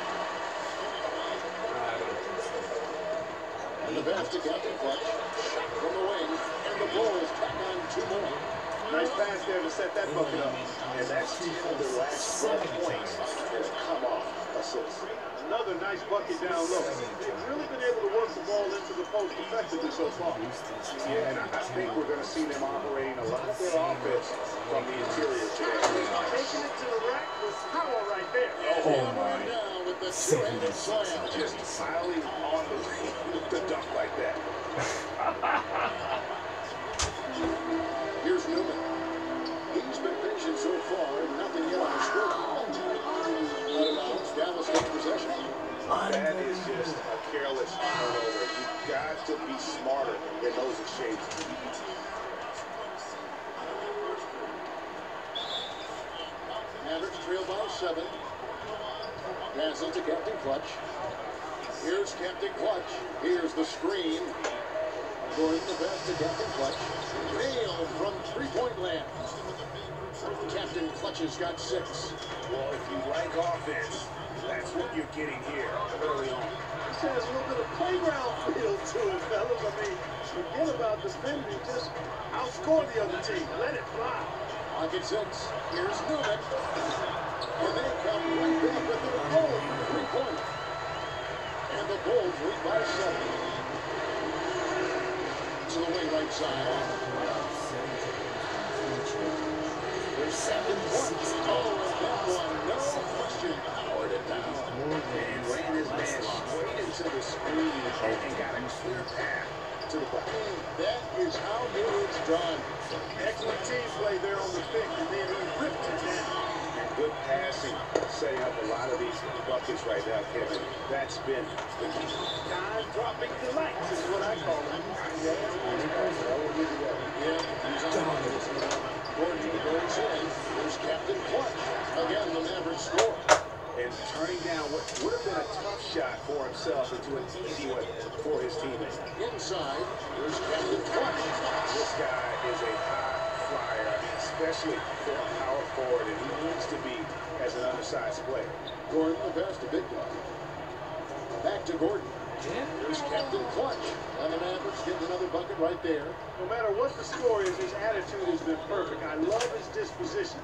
And the pass to Captain Clutch. Shot from the wing. And the Bulls tack on 2 more. Nice pass there to set that bucket up. And that's 10 of their last 12 points that have come off assists. Another nice bucket down low. They've really been able to work the ball into the post effectively so far. Yeah, and I think we're going to see them operating a lot of their offense from the interior today. Taking it to the rack with power right there. Oh my. Down with the two-handed slam. Just piling on the ring with the dunk like that. Here's Newman. He's been patient so far. Nothing yet on the score. Out of bounds. Dallas takes possession. That is just a careless turnover. You've got to be smarter in those exchanges. Mavericks trail by 7. Passes to Captain Clutch. Here's Captain Clutch. Here's the screen. Gordon the pass to Captain Clutch. Nailed from 3-point land. Captain Clutch has got 6. Well, if you like offense, that's what you're getting here early on. This has a little bit of playground feel to it, fellas. I mean, forget about defending. Just outscore the other team. Let it fly. Pocket 6. Here's Newman. And they come right back with their goal. 3-point. And the Bulls lead by 7. To the wing right side. There's 7 points. Oh, that one, no question. Powered it down. And ran his man straight into the screen and got a clear path to the bucket. That is how it is done. Excellent team play there on the pick, and then he ripped it down. And good passing, setting up a lot of these buckets right now, Kevin. That's been the key. Time-dropping delights is what I call them. Yeah, he's on the Gordon goes in. There's Captain Clutch. Again, the Mavericks score. And turning down what would have been a tough shot for himself into an easy one for his teammates. Inside, there's Captain Clutch. This guy is a high flyer, I mean, especially for a power forward, and he needs to be as an undersized player. Gordon the pass to Big Dog. Back to Gordon. There's Captain Clutch. And the Mavericks get another bucket right there. No matter what the score is, his attitude has been perfect. I love his disposition.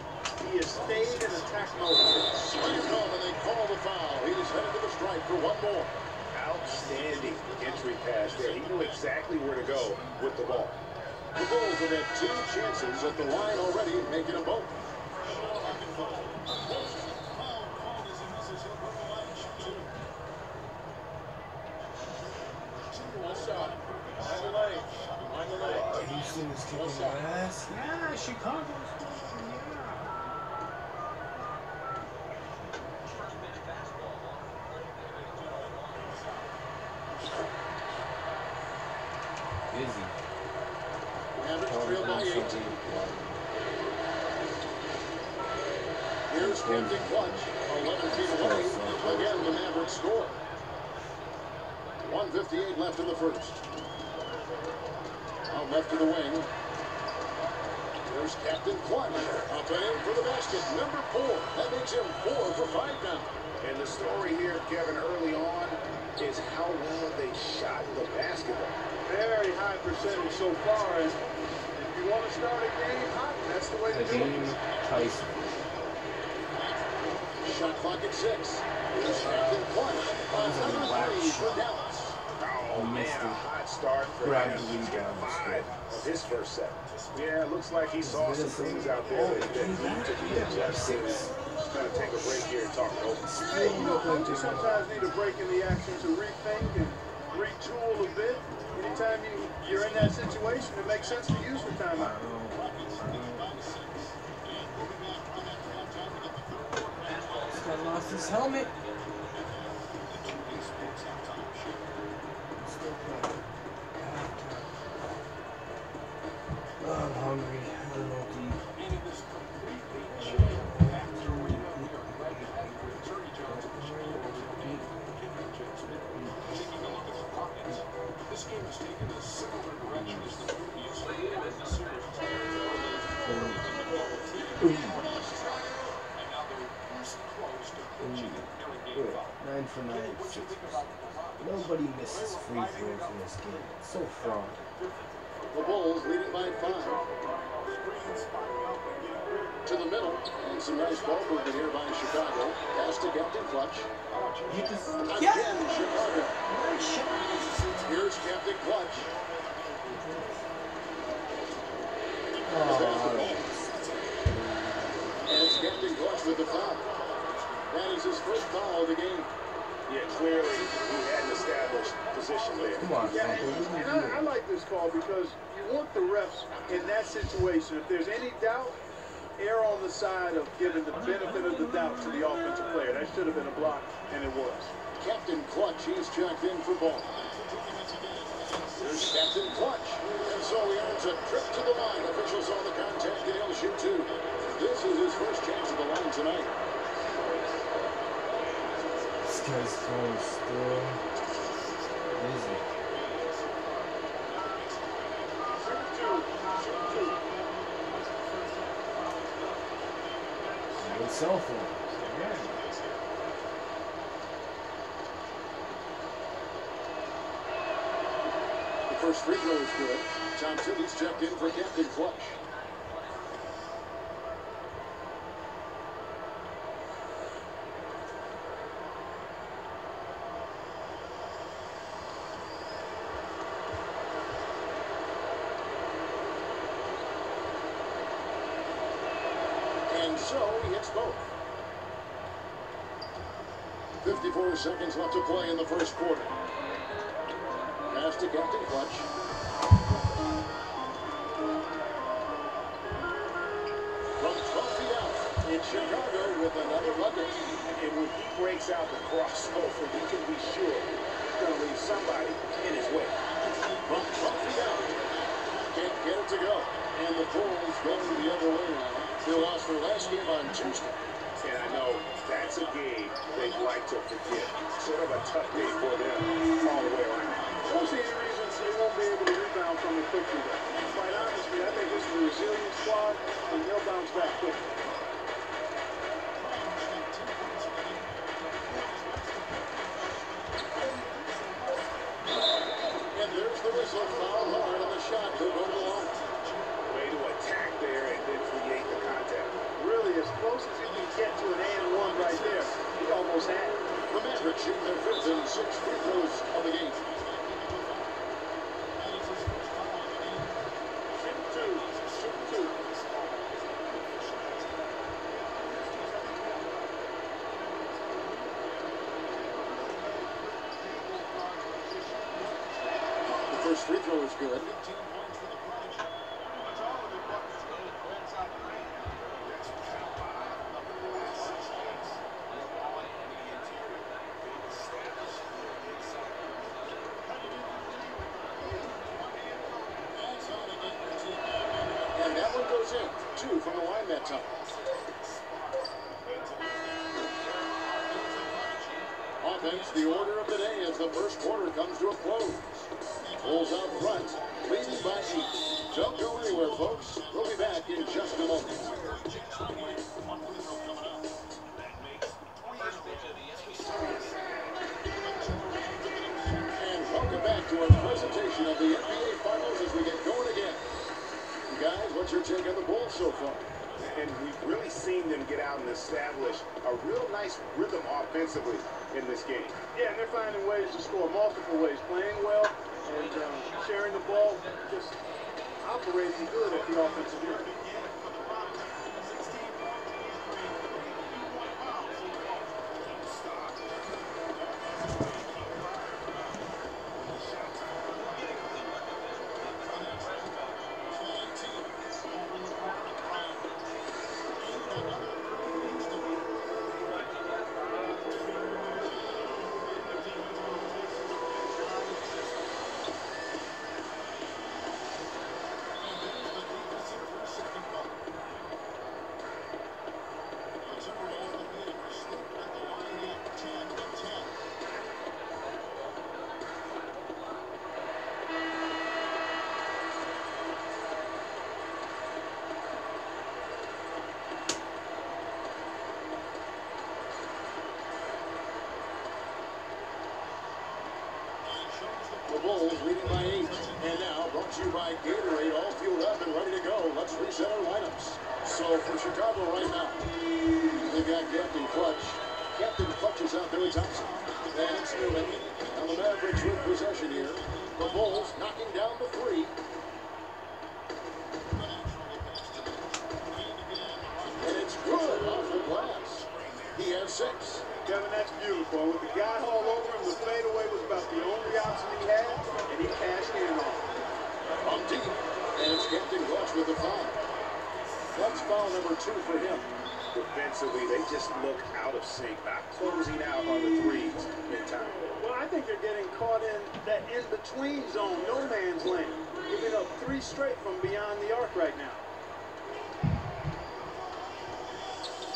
He has stayed in attack mode. Swings home and they call the foul. He is headed to the strike for one more. Outstanding entry pass there. He knew exactly where to go with the ball. The Bulls have had 2 chances at the line already, making them both. Houston is kicking my ass. Yeah, Chicago's Busy. Mavericks trail by 8. Here's Captain Clutch, 11 feet away. Again, the Mavericks score. 1:58 left in the first. Out left to the wing. There's Captain Clutch. Up and in for the basket. Number 4. That makes him 4 for 5 now. And the story here, Kevin, early on is how well they shot the basketball. very high percentage so far. And if you want to start a game hot, that's the way to do it. Tyson. Shot clock at 6. Here's Captain Clutch. Another 3 for Dallas. Oh, man, a hot start for Grab him. the lead down. 5 of his first set. Yeah, it looks like he saw some things out there that need to be adjusted. Just kind of take a break here and talk it over. Hey, you know, coaches sometimes need a break in the action to rethink and retool a bit. Anytime you're in that situation, it makes sense to use the timeout. This guy lost his helmet. Oh, I'm hungry. I don't know what to eat. This game has taken a similar direction as the previous lead in the series. And now they're this close to clinching it here in Game 5. 9 for 9 6. Nobody misses free throws in this game. It's so fraud. The Bulls leading by 5. To the middle, and some nice ball movement here by Chicago. Pass to Captain Clutch. Again, Chicago. Here's Captain Clutch. And it's Captain Clutch with the foul. That is his first foul of the game. Yeah, clearly he had an established position there. Come on, Yeah, and I like this call because you want the refs in that situation. If there's any doubt, err on the side of giving the benefit of the doubt to the offensive player. That should have been a block, and it was. Captain Clutch, he's checked in for ball. There's Captain Clutch. And so he earns a trip to the line. Officials saw the contact, and he'll shoot 2. This is his first chance at the line tonight. This guy's phone is still busy. Good cell phone. first free throw is good. Tom Tibby's checked in for Captain Clutch. And so he hits both. 54 seconds left to play in the first quarter. Pass to Captain Clutch. From 12 feet out, it's Chicago with another bucket. And when he breaks out the crossover, you can be sure he's going to leave somebody in his way. From 12 feet out. Can't get it to go. And the Bulls going the other way now. They lost their last game on Tuesday. And I know that's a game they'd like to forget. Sort of a tough day for them all the way around. I don't see any reasons they won't be able to rebound from it quickly. Quite honestly, I think this is a resilient squad, and they'll bounce back quickly. And there's the whistle. Foul hard on the shot. He'll go to the line. Way to attack there and then create the contact. Really, as close as he can get to an and one right there, he almost had it. The Mavericks shooting their fifth and sixth free throws of the game. The first free throw is good. And that one goes in. 2 from the line that time. Offense, the order of the day as the first quarter comes to a close. Bulls out front, leading by 8. Don't go anywhere, folks. We'll be back in just a moment. And welcome back to our presentation of the NBA Finals as we get going again. Guys, what's your take on the Bulls so far? And we've really seen them get out and establish a real nice rhythm offensively in this game. Yeah, and they're finding ways to score multiple ways, playing well and sharing the ball, just operating good at the offensive end. The Bulls leading by 8. And now brought to you by Gatorade, all fueled up and ready to go. Let's reset our lineups. So for Chicago right now, they've got Captain Clutch. Captain Clutch is out there with Thompson. And it's Newman. And the Mavericks with possession here. The Bulls knocking down the 3. And it's good off the glass. He has 6. Kevin, that's beautiful. With the guy all over him, the fadeaway was about the only option he had, and he cashed in on it. On deep, and it's Captain Clutch with the foul. That's foul number 2 for him. Defensively, they just look out of sync, not closing out on the threes in time. Well, I think they're getting caught in that in-between zone, no man's land. Giving up 3 straight from beyond the arc right now.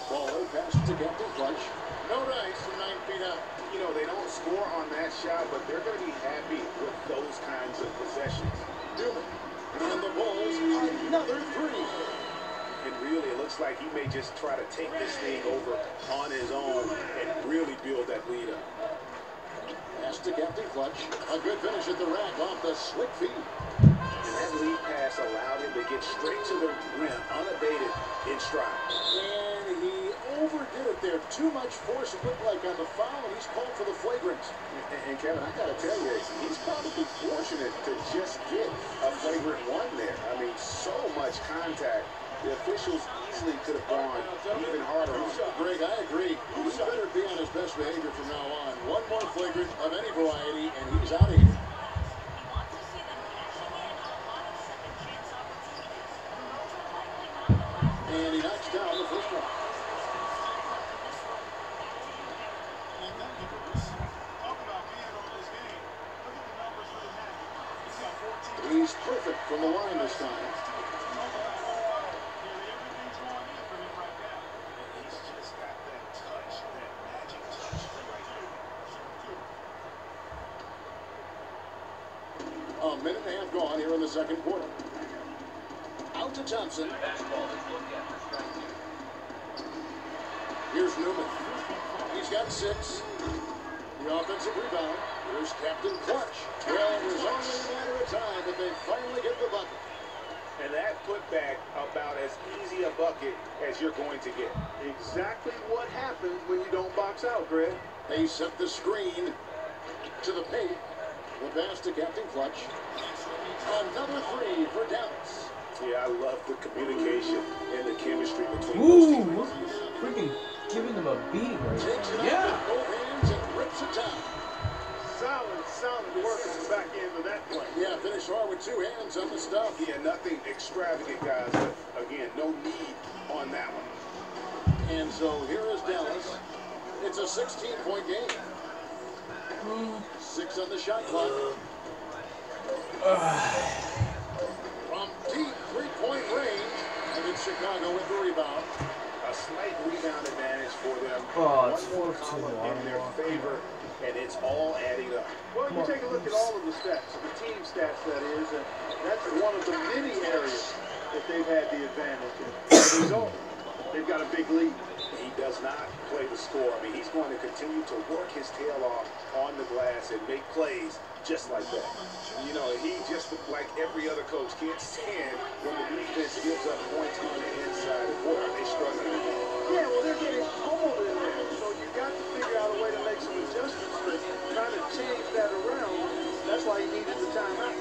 Baller passes to Captain Clutch. No dice from 9 feet out. You know, they don't score on that shot, but they're going to be happy with those kinds of possessions. Newman. And the Bulls, another 3. And really, it looks like he may just try to take this thing over on his own and really build that lead up. pass to Captain Clutch. A good finish at the rack off the slick feed. And that lead pass allowed him to get straight to the rim, unabated, in stride. And he overdid it there. Too much force, it looked like, on the foul, and he's called for the flagrant. And Kevin, I got to tell you, he's probably fortunate to just get a flagrant one there. I mean, so much contact. The officials easily could have gone even harder on him. Greg, I agree. He better be on his best behavior from now on. One more flagrant of any variety, and he's out of here. And he knocks down the first one. He's perfect from the line this time. A minute and a half gone here in the second quarter. Out to Thompson. Here's Newman. He's got 6. The offensive rebound. Here's Captain Clutch. Well, it was only a matter of time that they finally get the bucket. And that putback about as easy a bucket as you're going to get. Exactly what happens when you don't box out, Greg. They set the screen to the paint. The pass to Captain Clutch. Another 3 for Dallas. Yeah, I love the communication and the chemistry between Ooh, those teammates. freaking giving them a beating right Takes it now. up Yeah. with both hands and rips it down. Solid work at the back end of that play. Yeah, finish hard with 2 hands on the stuff. Yeah, nothing extravagant, guys, but again, no need on that one. And so here is Dallas. It's a 16-point game. 6 on the shot clock. From deep 3-point range. And then Chicago with the rebound. A slight rebound advantage for them. Oh, it's One more 4-2 column in their Ottawa. favor, and it's all adding up. Well, you take a look at all of the stats, the team stats, that is, and that's one of the many areas that they've had the advantage in. As a result, they've got a big lead. He does not play the score. I mean, he's going to continue to work his tail off on the glass and make plays just like that. You know, he just, like every other coach, can't stand when the defense gives up points on the inside. Boy, are they struggling. Yeah, well, they're getting pummeled in there, so you've got to figure out a way to make some adjustments to try to change that around. That's why he needed the timeout.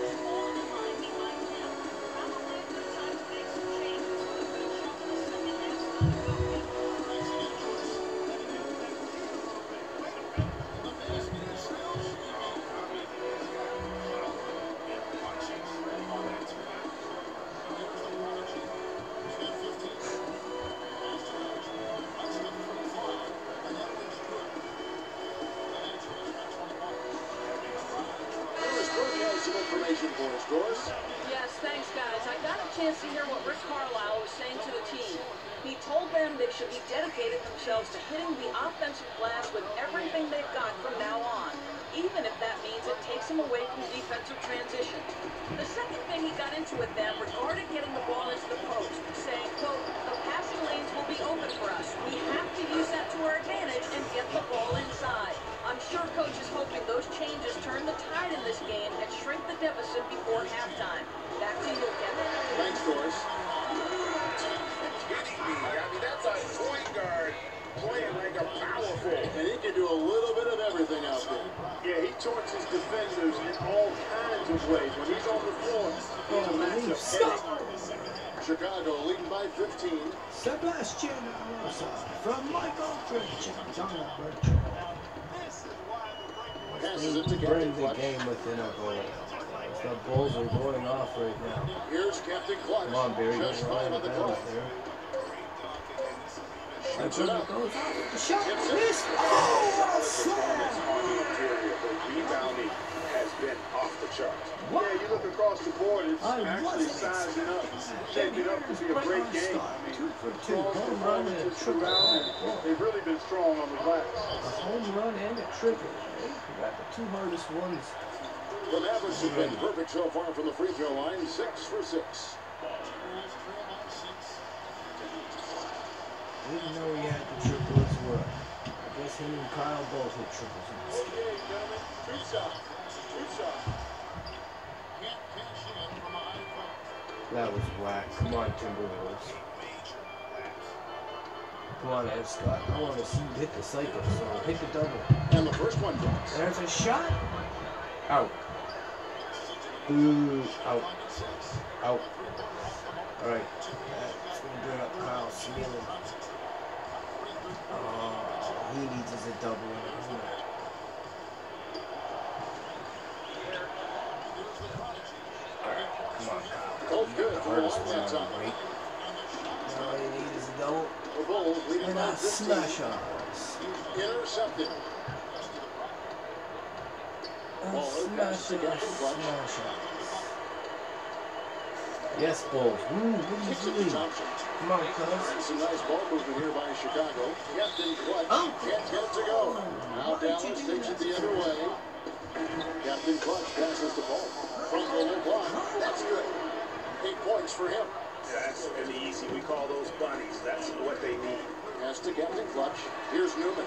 Information for us, Doris. Yes, thanks, guys. I got a chance to hear what Rick Carlisle was saying to the team. He told them they should be dedicating themselves to hitting the offensive glass with everything they've got from now on, even if that means it takes them away from defensive transitions. The second thing he got into with them regarded getting the ball into the post, saying, quote, the passing lanes will be open for us. We have to use that to our advantage and get the ball inside. I'm sure Coach is hoping those changes turn the tide in this game and shrink the deficit before halftime. Back to you, Kevin. Thanks, Doris. Kidding me. I mean, that's a point guard playing like a powerful. And he can do a little bit of everything out there. Yeah, he taunts his defenders in all kinds of ways. When he's on the floor, he's a matchup headache. Chicago leading by 15. Sebastian Rosa from Michael Birch. Passes it to Bring Captain the Clutch. game within a goal. The Bulls are going off right now. Here's Captain Clutch. Come on, Barry, Just get 5 right on the down clock. there. Shoots it up. Goes off. The shot Gets it. missed. Oh, what a slam! On the interior, the rebounding has been off the charts. Yeah, you look across the board, it's I actually wasn't sizing up, shaping up to be a great game. I mean, 2 for 2, strong home run and a performances triple. throughout, and they've really been strong on the glass. A home run and a triple. They got the 2 hardest ones. The Mavericks have been perfect so far from the free throw line. 6 for 6. Didn't know he had the triple as well. guess him and Kyle both hit triples in this game. Okay, gentlemen, two shots. Two shots. Can't cash in from a high foul. That was whack. Come on, Timberwolves. Come on, Ed Scott. I want to see you hit the cycle, so hit the double. And the first one drops. There's a shot. Out. Ooh, out. Out. All right. That's going to bring up Kyle Smealing. Oh, he needs us a double. All right, come on, Kyle. Both good for a Hardest long one that on time. break. All you need is a double. The Bulls leading And by a 15. smash on us. Intercepted. Ball Smash pass to on Captain us. Clutch. Smash on us. Yes, Bulls. Ooh, what are Kicks you it to doing? Thompson. Come on, cuz. Some nice ball movement here by Chicago. Captain Clutch Oh. can't get it to go. Now Dallas takes it the other way. Captain Clutch passes the ball from the low block. That's good. 8 points for him. That's an easy. We call those bunnies. That's what they need. Pass to Captain Clutch. Here's Newman.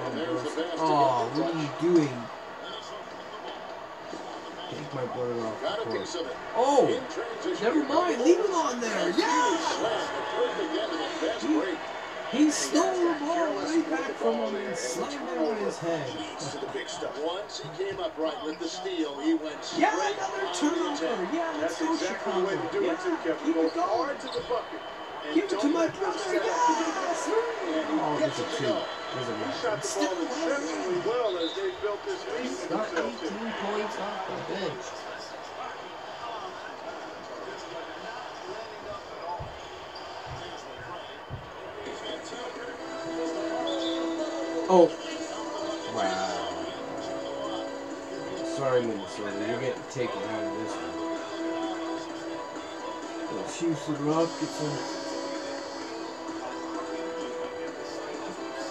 And there's the pass to Oh, Captain what are you Clutch. doing? Take my brother off Got a the court. piece of it. Oh, In transition. never mind. Leave him on there. Huge Yeah! slam. A perfect end to the fast break. He stole the ball right back from him and slammed it on his head. Leads to the big stuff. Once he came upright with the steal, he went straight Yeah, another on the turnover. attack. Yeah, let's That's go exactly the Chicago. way to do it, too, Kevin. Keep Go it going. hard to the bucket. And Give it to don't my let them brother. set up to Yeah, the that's right. Oh, Gets there's a it to two. go. There's a He one. shot the ball exceptionally well as they built this lead for Got themselves. 18 points off the bench. Oh. Wow. Sorry, Minnesota. You're getting taken out of this one. Those Houston Rockets are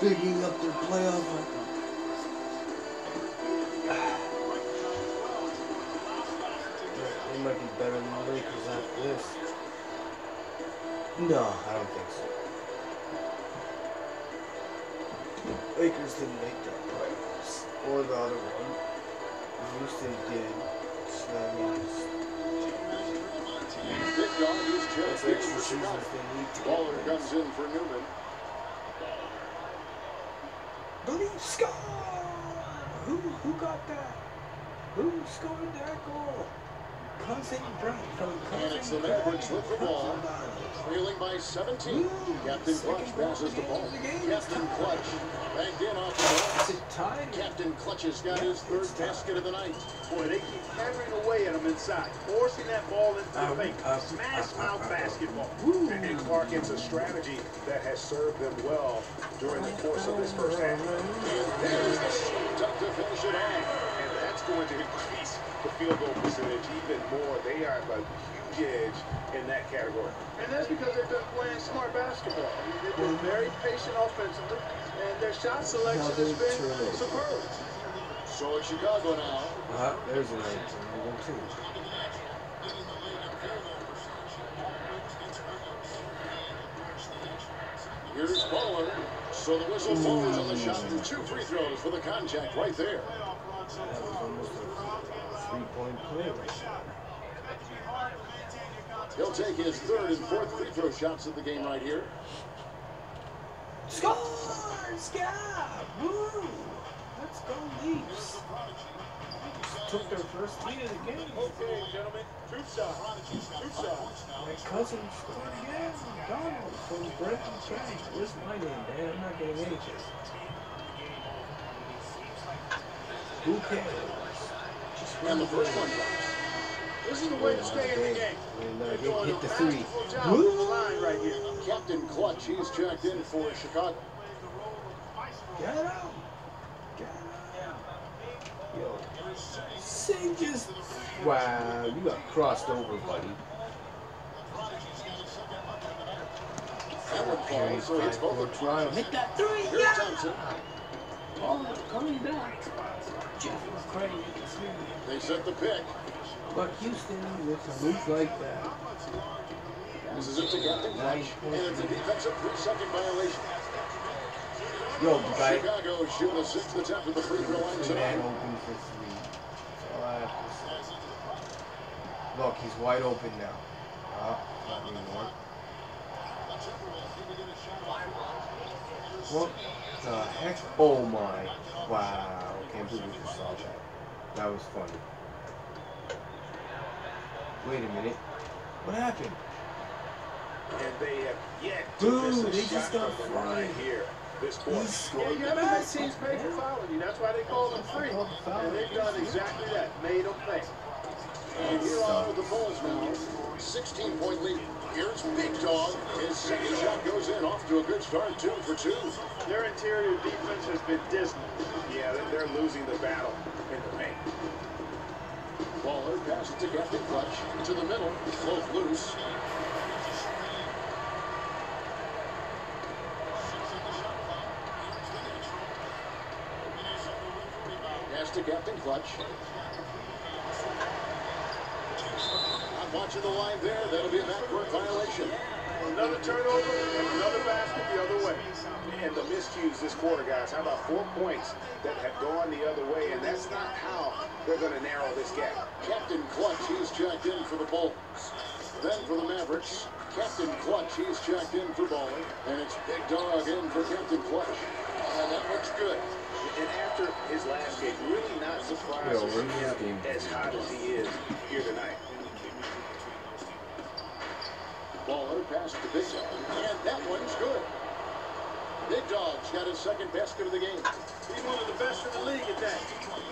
bigging up their playoff record. They might be better than the Lakers after this. No, I don't think so. Lakers didn't make that playoffs. Or the other one. Houston did. So that means Big dog is that's just in extra for seasons Chicago. they need to Waller get. comes in for Newman. Believe score! Who got that? Who scored that goal? Cousin Brett from Cousin And it's the Brett. Mavericks with the ball. Trailing by 17. Captain Clutch passes the ball. Captain Clutch banked in off the Is glass. it tied? Captain Clutch has got his third basket of the night. Boy, they keep hammering away at him inside, forcing that ball into the paint. Smash mouth basketball. And Clark, it's a strategy that has served them well during the course of this first half. And there's the shot dunk to finish it off. And that's going to increase the field goal percentage even more. They are a huge edge in that category. And that's because they've been playing smart basketball. I mean, they've been very patient offensively, and their shot selection has been superb. So it's Chicago now. There's a nice one too. Here's Waller. So the whistle blows on the shot and 2 free throws for the contact right there. That was almost a 3-point play. He'll take his third and fourth free throw shots of the game right here. Score! Scab! Woo! Let's go Leafs. Took their first lead of the game. Okay, gentlemen, two shots. Two shots. My cousin scored again. Donald from Brenton County. Where's my name, man? I'm not getting anything. Who cares? Just And the first one drops. This is the way to stay in the game. And They're doing hit a the three. masterful job on the line right here. Captain Clutch, he's checked in for Chicago. Get out! Get out! Yo, Sing just... Wow, you got crossed over, buddy. That one falls, so it's both a Trial. Hit that three! Here's Yeah! Thompson. Oh, coming back. Jeff McCray. They set the pick. But Houston with a move like that. Passes it to Captain Clutch. And it's a defensive 3-second violation. Yo, the guy. Chicago shooting a 6th attempt at the free throw line Man tonight. open for 3. That's all I have to say. Look, he's wide open now. Not anymore. What the heck? Oh my. Wow. Can't believe you saw that. That was funny. Wait a minute. What happened? And they have yet to Dude, miss they a just shot got from the line fried. here. This He quarter. scored You the have to make basket. teams pay for fouling you. That's why they call them free. And they've done exactly that. Made them pay. And here on with the Bulls now. 16-point lead. Here's Big Dog. His second shot goes in. Off to a good start. 2 for 2. Their interior defense has been dismal. Yeah, they're losing the battle in the paint. Waller passes to Captain Clutch. To the middle. Both loose. Pass to Captain Clutch. I'm watching the line there. That'll be a backcourt violation. Another turnover and another basket the other way. And the miscues this quarter, guys. How about 4 points that have gone the other way? And that's not how they're going to narrow this gap. Captain Clutch, he's checked in for the Bulls. Then for the Mavericks, Captain Clutch, he's checked in for Bowling. And it's Big Dog in for Captain Clutch. And that looks good. And after his last game, really not surprised to see him as hot as he is here tonight. Baller passed to Big Dog, and that one's good. Big Dog's got his second basket of the game. He's one of the best in the league at that.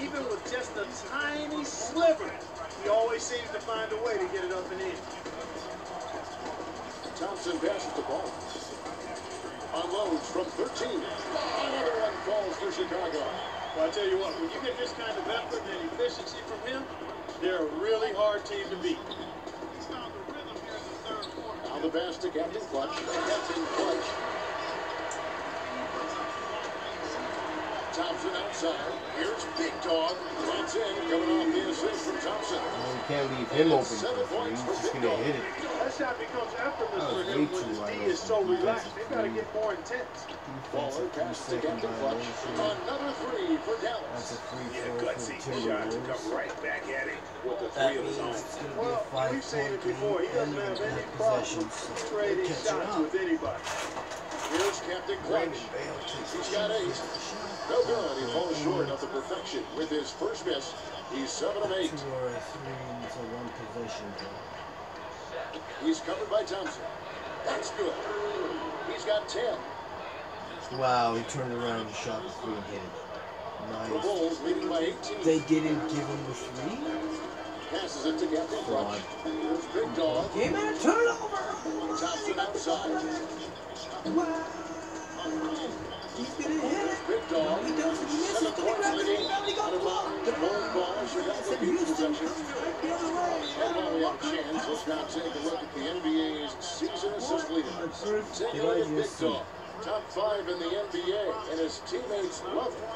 Even with just a tiny sliver, he always seems to find a way to get it up and in. Thompson passes the ball. Unloads from 13. Another one falls for Chicago. Well, I tell you what, when you get this kind of effort and efficiency from him, they're a really hard team to beat. Now the pass to Captain Clutch. Captain Clutch. Thompson outside. Here's Big Dog. That's in. Coming off the assist from Thompson. Well, you can't leave him open for 3. He's just going to hit it. That shot becomes effortless That for was him way when too his wide D is so open. relaxed. They've got to get more intense. Waller passes to Captain Clutch. Another 3 for Dallas. That's a 3-4 Yeah, for the gutsy shot to come Timberwolves. right back at him with the That 3 of means his own. it's going to be Well, a we've seen 5-point it before. He game doesn't and have any even problem possessions. trading Catching shots up. with anybody. Here's Captain Clutch. Brandon Bale takes He's got 8. No good. He falls short of the perfection with his first miss. He's 7 of 8. 2 or a 3 into 1 possession. He's covered by Thompson. That's good. He's got 10. Wow, he turned around and shot the 3 and hit it. The Nice. Bulls leading by 18. They didn't give him the 3? Passes it to Captain Clutch. Here's Big Dog. Game and a turnover! Thompson outside. Wow! He's gonna hit it! Big Dog. He doesn't miss 7 it! points in the game. Now he got blocked! The Bulls ball. Chicago keeps Houston possession. comes right the other way! And while we have a chance, let's now take a look at the NBA's season assist leader. Take a look at Big Dog. Top 5 in the NBA, and his teammates love him.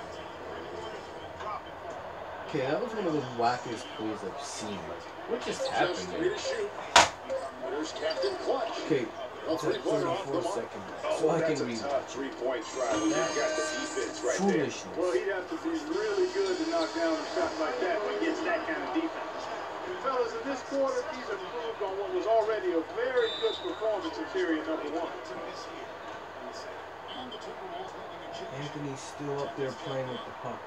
Okay, that was one of the wackiest plays I've seen. Like, what just happened Just 3 there? to shoot. There's Captain Clutch. Okay, A it's at three-pointer off the 34 mark. seconds. Oh, So I that's can a read. tough 3-point try. You've got the defense right there. Foolishness. Well, he'd have to be really good to knock down a shot like that against that kind of defense. Fellas, in this quarter, he's improved on what was already a very good performance in period number 1. Anthony's still up there playing with the puck.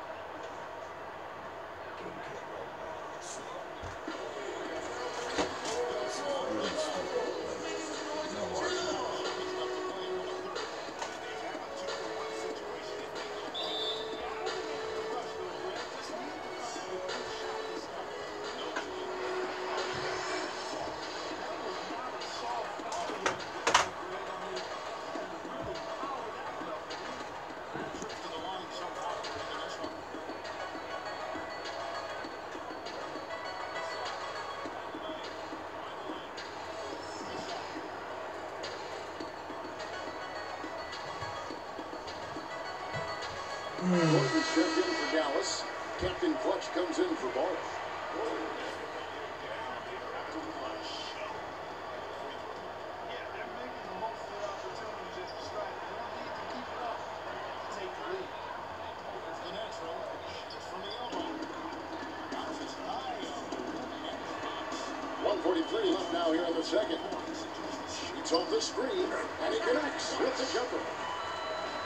Gordon stepped in for Dallas. Captain Clutch comes in for Ball. Left now here in the second. Shoots off the screen, and he connects with the jumper.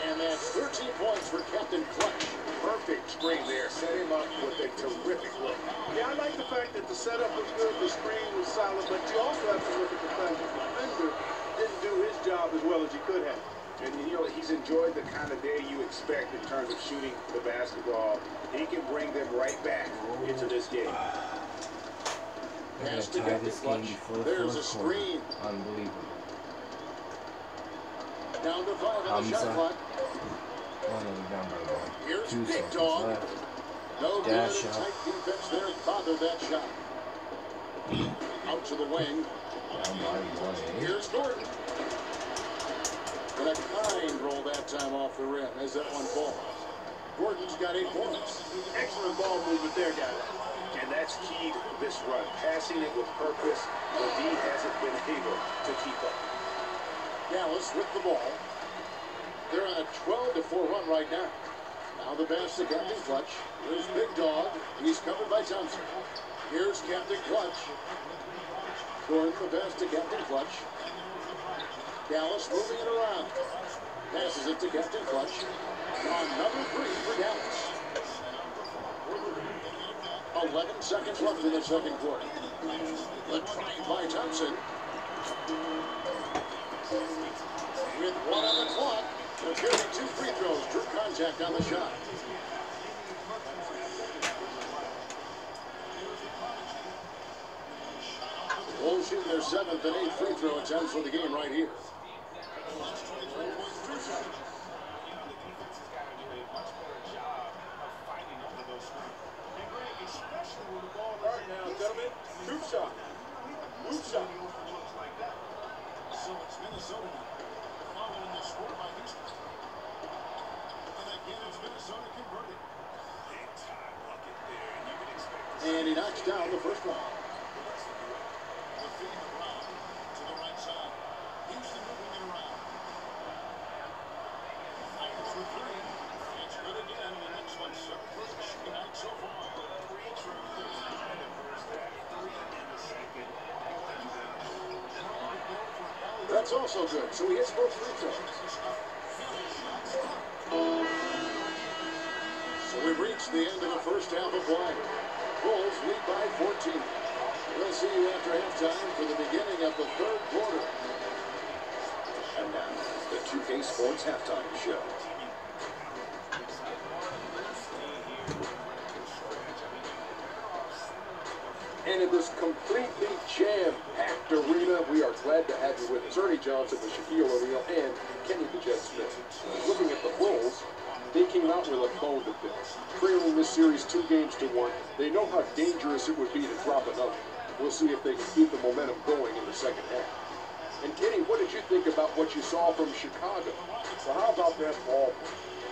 And that's 13 points for Captain Clutch. Perfect screen there. Set him up with a terrific look. Yeah, I like the fact that the setup was good, the screen was solid, but you also have to look at the fact that the defender didn't do his job as well as he could have. And, you know, he's enjoyed the kind of day you expect in terms of shooting the basketball. He can bring them right back into this game. They're gonna tie this game before the There's a fourth quarter. screen. Unbelievable. Down to 5 on the shot clock. Only down by 1. Here's 2 Big seconds Dog. left. No good. Dash out. Tight defense there bothered that shot. Out to the wing. Down by 1. Here's Gordon. And a kind roll that time off the rim as that one falls. Gordon's got 8 points. Excellent ball movement there, guys. And that's key to this run. Passing it with purpose. The D hasn't been able to keep up. Dallas with the ball. They're on a 12-4 run right now. Now the pass to Captain Clutch. Here's Big Dog. He's covered by Thompson. Here's Captain Clutch. Gordon the pass to Captain Clutch. Dallas moving it around. Passes it to Captain Clutch. On number 3 for Dallas. 11 seconds left in the second quarter. The try by Thompson. With 1 on the clock, the 32 free throws drew contact on the shot. Wolves shooting their 7th and 8th free throw attempts for the game right here. Move shot. Move shot. So it's Minnesota now. Following the score by Houston. And again, it's Minnesota converted. Big time bucket there. And you can expect to see. And he knocks down the first one. The feed around to the right side. Houston moving it around. Fires the 3. It's good again. The next one's first shooting night so far. 3 true. That's also good. So he hits both free throws. So we've reached the end of the first half of play. Bulls lead by 14. We'll see you after halftime for the beginning of the third quarter. And now, the 2K Sports Halftime Show. And in this completely jam-packed arena, we are glad to have you with us. Ernie Johnson, with Shaquille O'Neal, and Kenny the Jet Smith. Looking at the Bulls, they came out with a bone to pick. Trailing this series 2-1. They know how dangerous it would be to drop another. We'll see if they can keep the momentum going in the second half. And Kenny, what did you think about what you saw from Chicago? So how about that ball?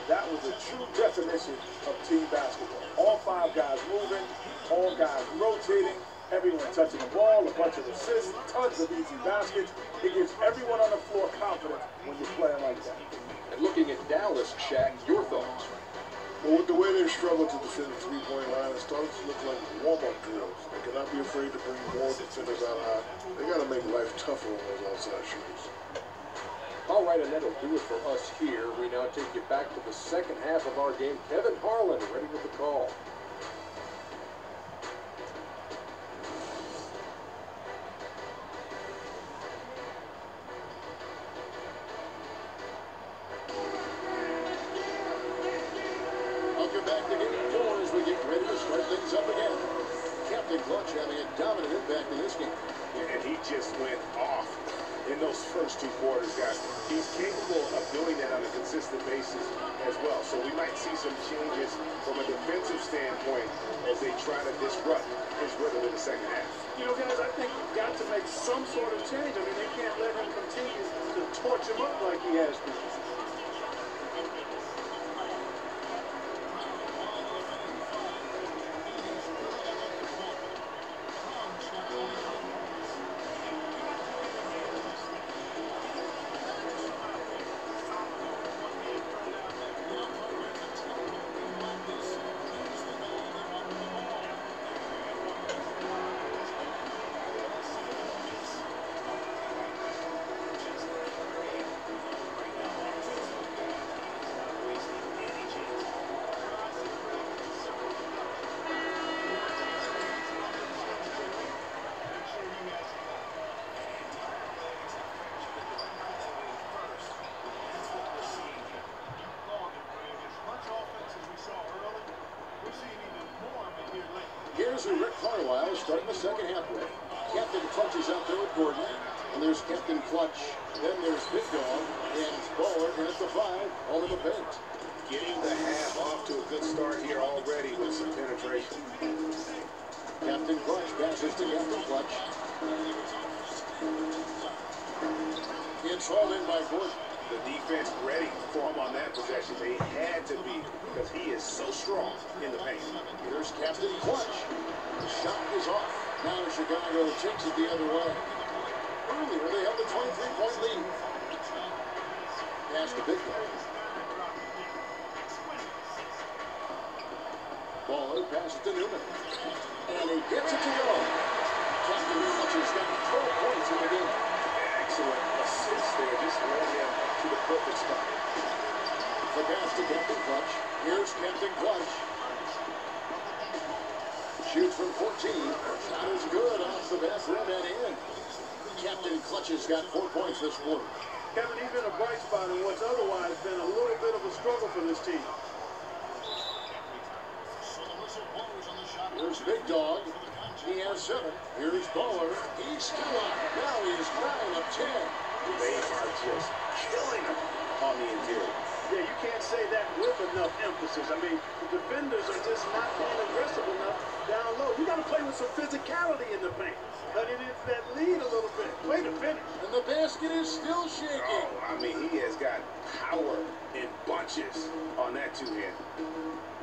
That was a true definition of team basketball. All 5 guys moving, all guys rotating, everyone touching the ball, a bunch of assists, tons of easy baskets. It gives everyone on the floor confidence when you're playing like that. And looking at Dallas, Shaq, your thoughts? Well, with the way they struggle to defend the three-point line, it's starting to look like warm-up drills. They cannot be afraid to bring more defenders out high. They got to make life tougher on those outside shooters. All right, and that'll do it for us here. We now take you back to the second half of our game. Kevin Harlan ready with the call. Welcome back to Game 4 as we get ready to start things up again. Captain Clutch having a dominant impact in this game. And he just went off in those first 2 quarters, guys. He's capable of doing that on a consistent basis as well. So we might see some changes from a defensive standpoint as they try to disrupt his rhythm in the second half. You know, guys, I think we've got to make some sort of change. I mean, they can't let him continue to torch him up like he has been. Here's who Rick Carlisle starting the second half with. Captain Clutch is out there with Gordon. And there's Captain Clutch. Then there's Big Dog. And Baller in at the 5, all in the paint. Getting the half off to a good start here already with some penetration. Captain Clutch passes to Captain Clutch. It's hauled in by Gordon. The defense ready for him on that possession. They had to be because he is so strong in the paint. Here's Captain Clutch. The shot is off. Now Chicago takes it the other way. Earlier, they held a 23-point lead. Pass to Big Dog. Baller passes to Newman. And he gets it to go. Captain Clutch has got 12 points in the game. Excellent assist there. Just led him to the perfect spot. The pass to Captain Clutch. Here's Captain Clutch. Shoots from 14. Shot is good off the back rim and in. Captain Clutch has got 4 points this quarter. Kevin, he's been a bright spot in what's otherwise been a little bit of a struggle for this team. Here's Big Dog. He has 7. Here's Baller. He's still up. Now he is 9 of 10. They are just killing him on the interior. Yeah, you can't say that with enough emphasis. I mean, the defenders are just not being aggressive enough down low. You got to play with some physicality in the paint. Let it into that lead a little bit. Way to finish. And the basket is still shaking. Oh, I mean, he has got power in bunches on that two-hand.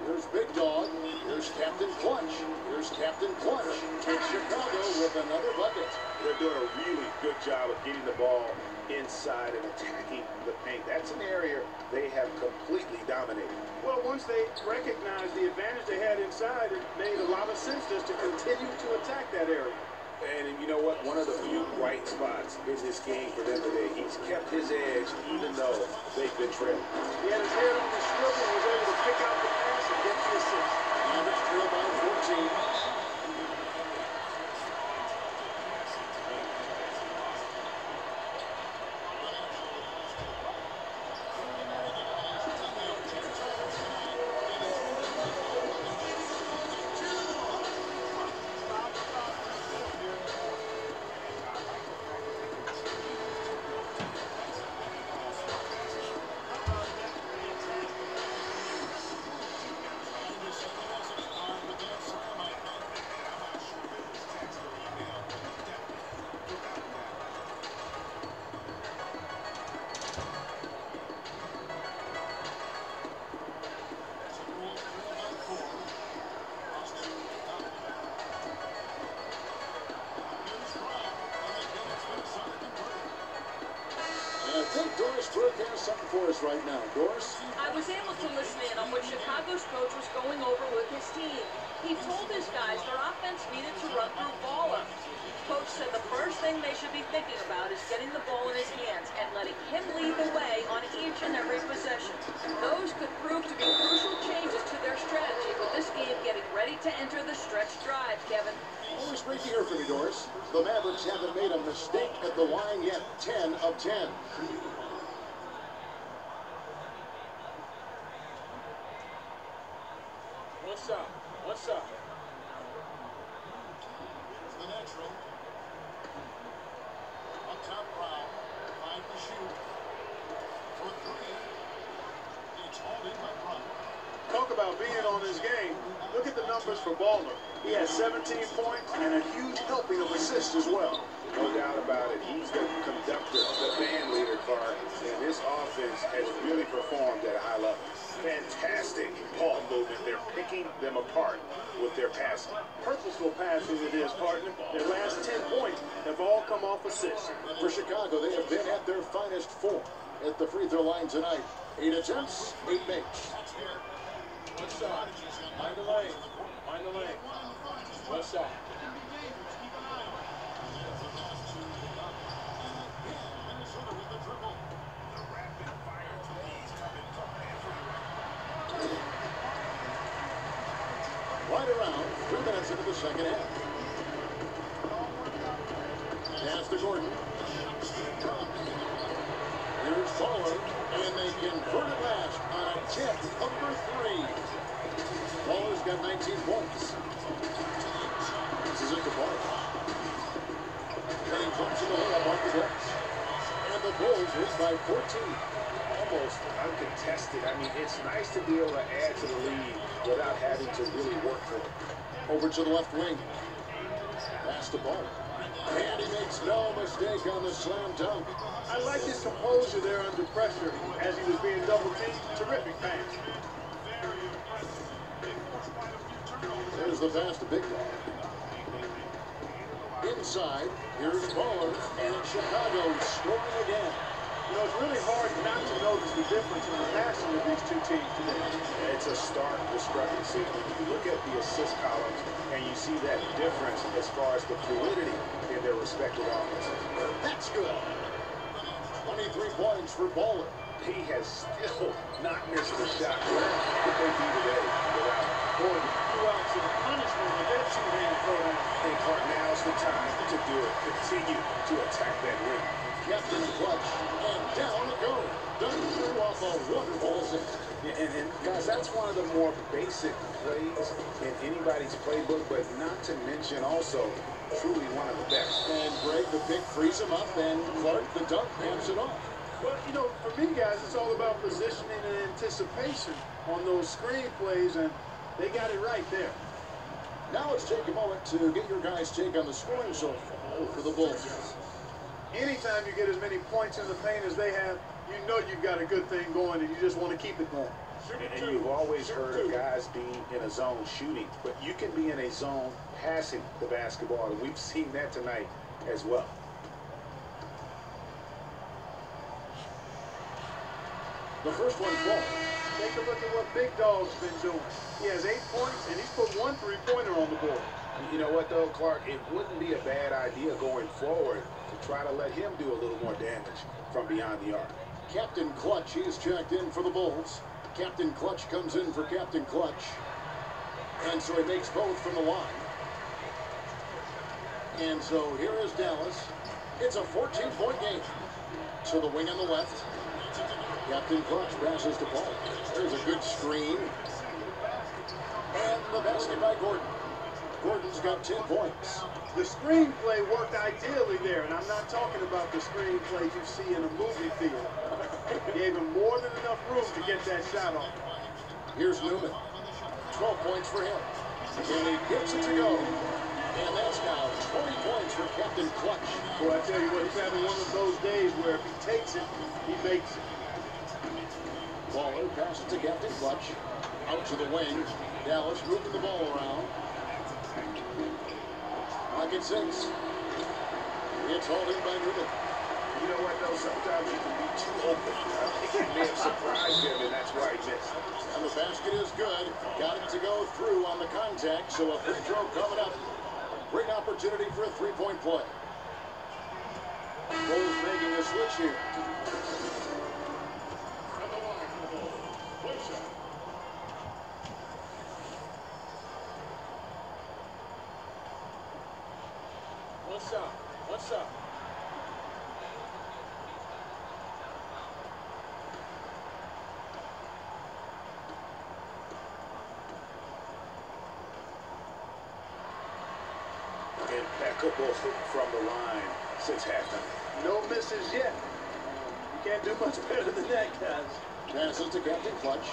Here's Big Dog. Here's Captain Clutch. Here's Captain Clutch. And Chicago with another bucket. They're doing a really good job of getting the ball inside and attacking the paint. That's an area they have completely dominated. Well, once they recognized the advantage they had inside, it made a lot of sense just to continue to attack that area. And you know what? One of the few bright spots in this game for them today. He's kept his edge even though they've been trailing. He had his head on the swivel and was able to pick out the pass and get the assist. Mavericks trail by 14. Doris Burke has something for us right now. Doris? I was able to listen in on what Chicago's coach was going over with his team. He told his guys their offense needed to run through Baller. Coach said the first thing they should be thinking about is getting the ball in his hands and letting him lead the way on each and every possession. Those could prove to be crucial changes to their strategy with this game getting ready to enter the stretch drive, Kevin. Always great to hear from you, Doris. The Mavericks haven't made a mistake at the line yet. 10 of 10. What's up? What's up? Here's the natural. Up top, Brown. 5 to shoot. For 3. It's all in by Brown. Talk about being on his game. Look at the numbers for Baller. He has 17 points and a huge helping of assists as well. No doubt about it. He's the conductor, the band leader, Clark. And this offense has really performed at a high level. Fantastic ball movement. They're picking them apart with their passing. Purposeful passing it is, partner. Their last 10 points have all come off assists. For Chicago, they have been at their finest 4 at the free throw line tonight. 8 attempts, 8 makes. What's up? Mind the lane. Mind the lane. What's up? Right around 3 minutes into the second half. Pass to Gordon. Here's Baller, and they convert it last on a tip, number 3. Baller's got 19 points. wins by 14. Almost uncontested. I mean, it's nice to be able to add to the lead without having to really work for it. Over to the left wing. Pass the ball. And he makes no mistake on the slam dunk. I like his composure there under pressure as he was being double teamed. Terrific pass. There's the pass to Big Dog. Inside, here's Baller, and Chicago scoring again. You know, it's really hard not to notice the difference in the passing of these two teams today. It's a stark discrepancy when you look at the assist columns and you see that difference as far as the fluidity in their respective offenses. That's good. 23 points for Baller. He has still not missed a shot. Where could they be today without Gordon threw out some punishment with that two-hand throwdown. Hey, Clark, now's the time to do it. Continue to attack that rim. Captain Clutch, and down it goes. Done through off a wonderful assist. And guys, that's one of the more basic plays in anybody's playbook, but not to mention also truly one of the best. And Greg, the pick, frees him up, and Clark, the dunk, hands it off. Well, you know, for me, guys, it's all about positioning and anticipation on those screen plays, and they got it right there. Now let's take a moment to get your guys' take on the scoring so far for the Bulls. Anytime you get as many points in the paint as they have, you know you've got a good thing going, and you just want to keep it going. And you've always heard of guys being in a zone shooting, but you can be in a zone passing the basketball, and we've seen that tonight as well. The first one falls. Take a look at what Big Dog's been doing. He has 8 points, and he's put one three-pointer on the board. You know what, though, Clark? It wouldn't be a bad idea going forward to try to let him do a little more damage from beyond the arc. Captain Clutch, he is checked in for the Bulls. Captain Clutch comes in for Captain Clutch. And so he makes both from the line. And so here is Dallas. It's a 14-point game. To the wing on the left. Captain Clutch passes to Paul. There's a good screen. And the basket by Gordon. Gordon's got 10 points. The screenplay worked ideally there, and I'm not talking about the screenplays you see in a movie theater. Gave him more than enough room to get that shot off. Here's Newman. 12 points for him. And he gets it to go. And that's now 20 points for Captain Clutch. Boy, I tell you what, he's having one of those days where if he takes it, he makes it. Baller passes to Captain Clutch. Out to the wing. Dallas moving the ball around. Pocket 6. It's hauled in by Newman. You know what, though? Sometimes you can be too open. I think he may have surprised him, and that's why he missed. And the basket is good. Got it to go through on the contact, so a free throw coming up. Great opportunity for a three-point play. Bulls making a switch here. What's up? What's up? Impeccable from the line since halftime. No misses yet. You can't do much better than that, guys. Passes to Captain Clutch.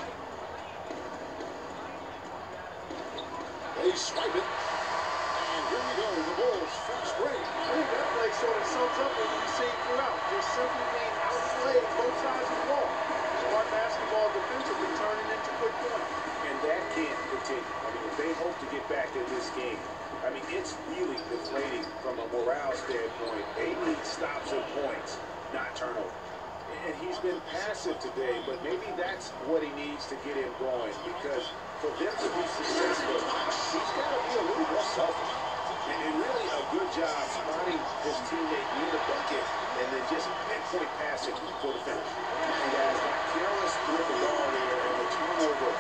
They swipe it. And here we go. The Bulls fast break. I think that play sort of sums up what we've seen throughout. Just simply being outplayed both sides of the ball. Smart basketball defensively turning into quick points. And that can't continue. I mean, if they hope to get back in this game, I mean, it's really deflating from a morale standpoint. They need stops and points, not turnover. And he's been passive today, but maybe that's what he needs to get him going, because for them to be successful, he's got to be a little more selfish. And really a good job spotting his teammate near the bucket and then just pinpoint passing for the finish. And guys, got careless with the ball there, and the turnover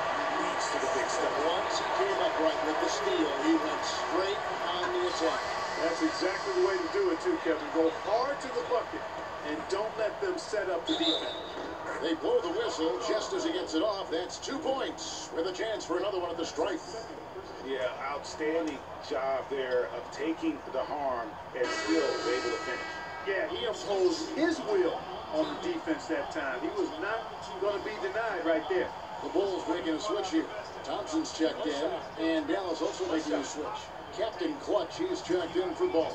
leads to the big step. Once he came up right with the steal, he went straight on the attack. That's exactly the way to do it, too, Kevin. Go hard to the bucket and don't let them set up the defense. They blow the whistle just as he gets it off. That's 2 points with a chance for another one at the stripe. Yeah, outstanding job there of taking the harm and still able to finish. Yeah, he imposed his will on the defense that time. He was not going to be denied right there. The Bulls making a switch here. Thompson's checked in, and Dallas also making a switch. Captain Clutch, he's checked in for Ball.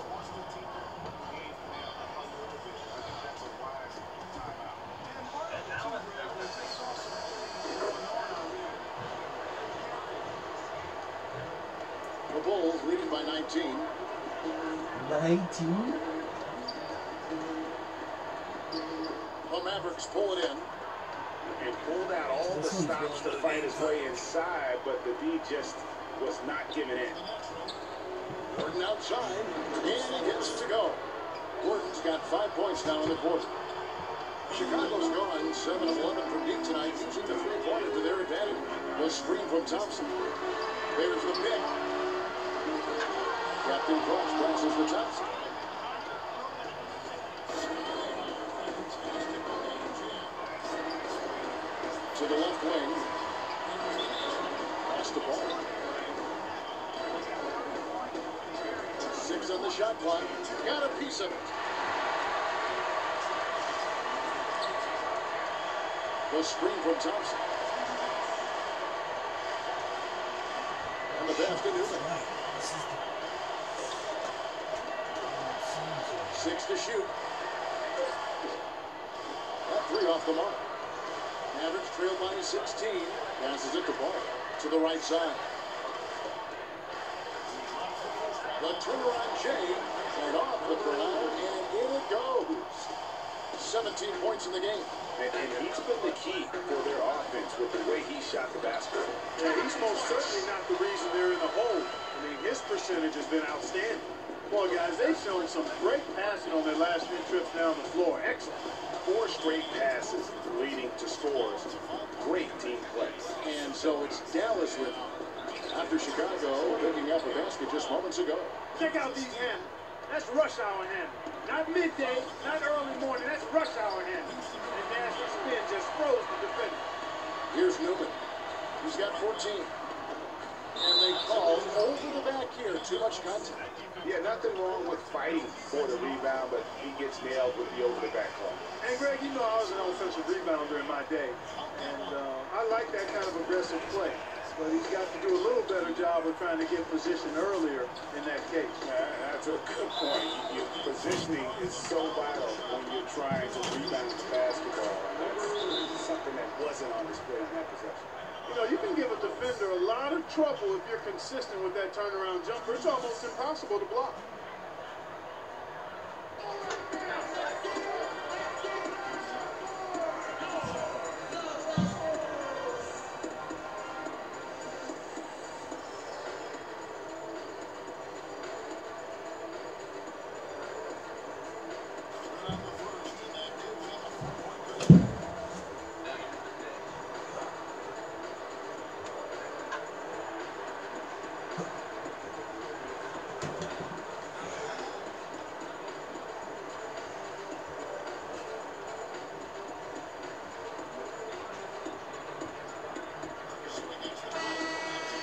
The Bulls leading by 19. 19? The Mavericks pull it in. And pulled out all the stops to fight his way inside, but the D just was not giving in. Gordon outside, and he gets to go. Gordon's got 5 points now in the quarter. Chicago's gone 7 of 11 from deep tonight, using the three-pointer to their advantage. The screen from Thompson. There's the pick. Captain Clutch passes to Thompson. To the left wing. Pass the ball. 6 on the shot clock. Got a piece of it. The screen from Thompson. And the pass to Newman. 6 to shoot. That 3 off the mark. Mavericks trail by 16. Passes it to Ball. To the right side. The turnaround Jay. And off the ground. And in it goes. 17 points in the game. And he's been the key for their offense with the way he shot the basketball. Yeah, he's most certainly not the reason they're in the hole. I mean, his percentage has been outstanding. Boy, guys, they've shown some great passing on their last few trips down the floor. Excellent. 4 straight passes leading to scores. Great team play. And so it's Dallas with, after Chicago picking up a basket just moments ago. Check out these handles. That's rush hour handle. Not midday, not early morning. That's rush hour handle. And nasty spin just froze the defender. Here's Newman. He's got 14. And they call over the back here. Too much contact. Yeah, nothing wrong with fighting for the rebound, but he gets nailed with the over-the-back call. And Greg, you know I was an offensive rebounder in my day. And I like that kind of aggressive play. But he's got to do a little better job of trying to get position earlier in that case. That's a good point. Your positioning is so vital when you're trying to rebound the basketball. And that's something that wasn't on display in that possession. You know, you can give a defender a lot of trouble if you're consistent with that turnaround jumper. It's almost impossible to block.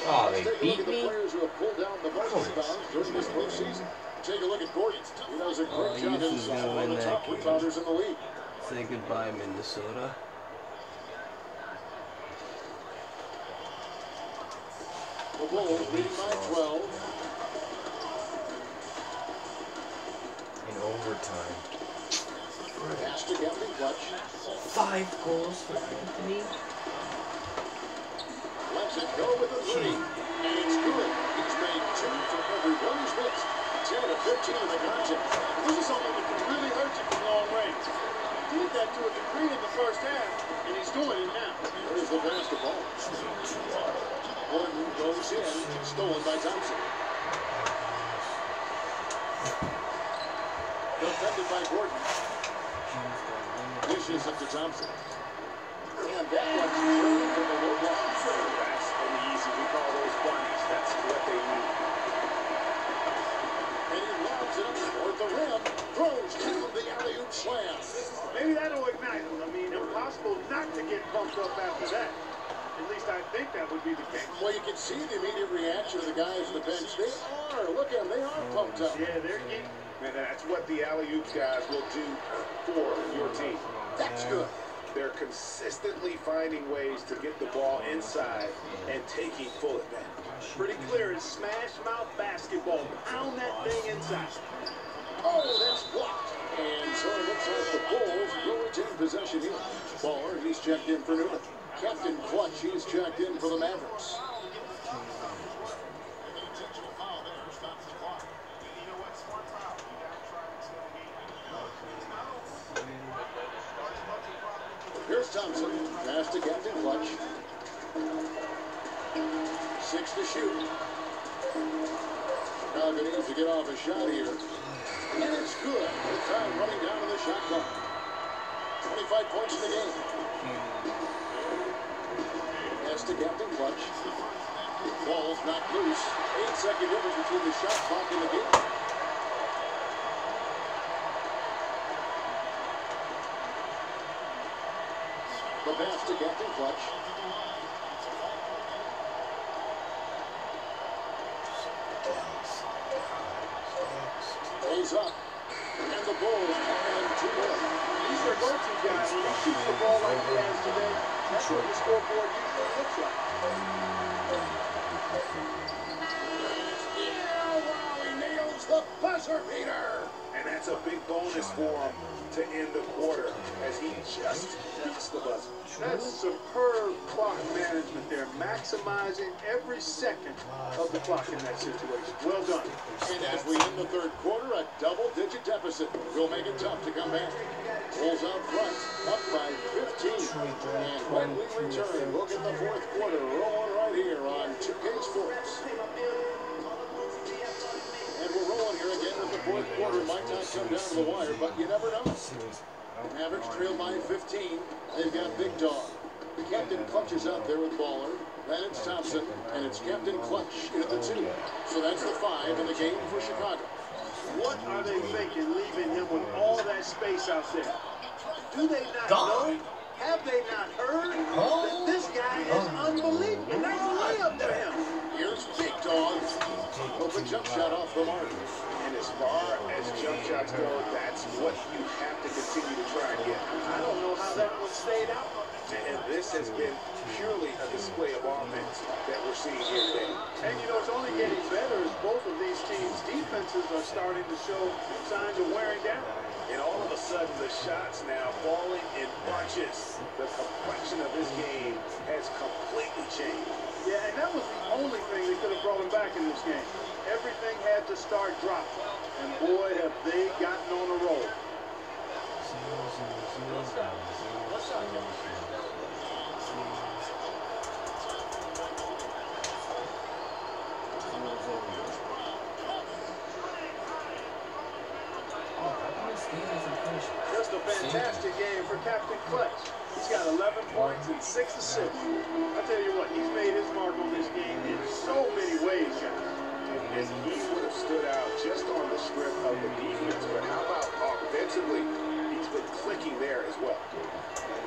Oh, they Take a beat look at the me? players who have pulled down the most rebounds during this postseason. Take a look at Gordon. He does a great job Houston's inside. gonna One of win the that top game. rebounders in the league. Say goodbye, Minnesota. The Bulls leading by 12. In overtime. Pass to Captain Clutch. 5 goals for Anthony. Lets it go with the 3. And it's good. He's made 2 from every one he's missed. 10 of 15 in the contest. This is something that can really hurt you from long range. He did that to a degree in the first half, and he's doing it now. There's the pass to Ball. Gordon goes in. Stolen by Thompson. Defended by Gordon. Dishes it to Thompson. And that one's turned from the low block. That's an easy. We call those bunnies. That's what they need. And he lobs it up toward the rim. Throws down the alley-oop slam. Maybe that'll ignite him. I mean, impossible not to get pumped up after that. At least I think that would be the case. Well, you can see the immediate reaction of the guys on the bench. They are. Look at them. They are pumped up. Yeah, they're getting. And that's what the alley-oop guys will do for your team. That's good. They're consistently finding ways to get the ball inside and taking full advantage. Pretty clear. It's smash mouth basketball. Pound that thing inside. Oh, that's blocked. And so it looks like the Bulls will retain possession here. Baller, he's checked in for Newman. Captain Clutch, he's checked in for the Mavericks. Here's Thompson. Pass to Captain Clutch. 6 to shoot. Chicago needs to get off a shot here. And it's good. With time running down on the shot clock. 25 points in the game. Pass to Captain Clutch. Ball's knocked loose. 8-second difference between the shot clock and the game. The pass to Captain Clutch. Stays up. And the Bulls and 2 more. He's their go-to guy. When he shoots the ball like he has today, that's what the scoreboard usually looks like. Yeah, wow, he nails the buzzer beater. And that's a big bonus for him to end the quarter as he just beats the buzzer. That's superb clock management there, maximizing every second of the clock in that situation. Well done. And as we end the third quarter, a double-digit deficit will make it tough to come back. Bulls out front, up by 15. And when we return, look at the fourth quarter rolling right here on 2K Sports. And we're rolling here again with the fourth quarter. Might not come down to the wire, but you never know. Mavericks trail by 15. They've got Big Dog. Captain Clutch is out there with Baller. Then it's Thompson, and it's Captain Clutch into the 2. So that's the 5 in the game for Chicago. What are they thinking, leaving him with all that space out there? Do they not know? Have they not heard that this guy is unbelievable? That's a layup for him. Here's Big Dog. Open jump shot off the mark. And as far as jump shots go, that's what you have to continue to try and get. I don't know how that one stayed out. And this has been purely a display of offense that we're seeing here today. And you know, it's only getting better as both of these teams' defenses are starting to show signs of wearing down. And all of a sudden, the shots now falling in bunches. The complexion of this game has completely changed. Yeah, and that was the only thing that could have brought him back in this game. Everything had to start dropping. And boy, have they gotten on a roll. Just a fantastic game for Captain Clutch. He's got 11 points and 6 assists. I tell you what, he's made his mark on this game in so many ways, guys. And he would have stood out just on the strip of the defense, but how about offensively? He's been clicking there as well.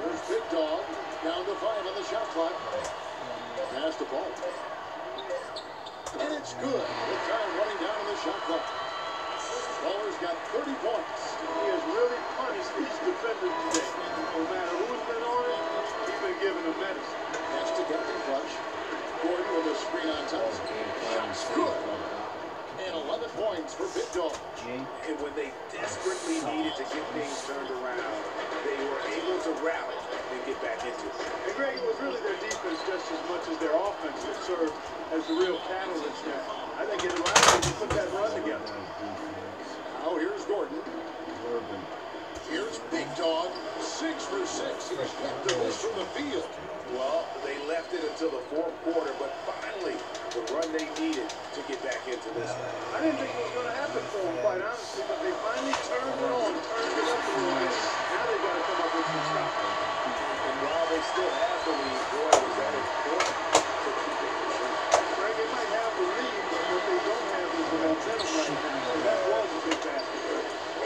There's Big Dog, down to 5 on the shot clock. Pass the ball. And it's good. With time running down on the shot clock. Baller's got 30 points. He has really punished these defenders today. No matter who's been on it, he's been giving them medicine. Pass to Captain Clutch. Gordon with a screen on Thompson. Shot's good. And 11 points for Big Dog. And when they desperately needed to get things turned around, they were able to rally and get back into it. And Greg, it was really their defense just as much as their offense that served as the real catalyst there. I think it allowed them to put that run together. Now here's Gordon. Here's Big Dog. 6 for 6. He's kept the miss from the field. Well, they left it until the fourth quarter, but finally, the run they needed to get back into this one. I didn't think it was going to happen for them, quite honestly, but they finally turned it on, turned it up a little bit. Now they've got to come up with some stuff. And while they still have the lead, boy, was that important to keep it pushing. Greg, they might have the lead, but what they don't have is the momentum right now. So that was a big basket.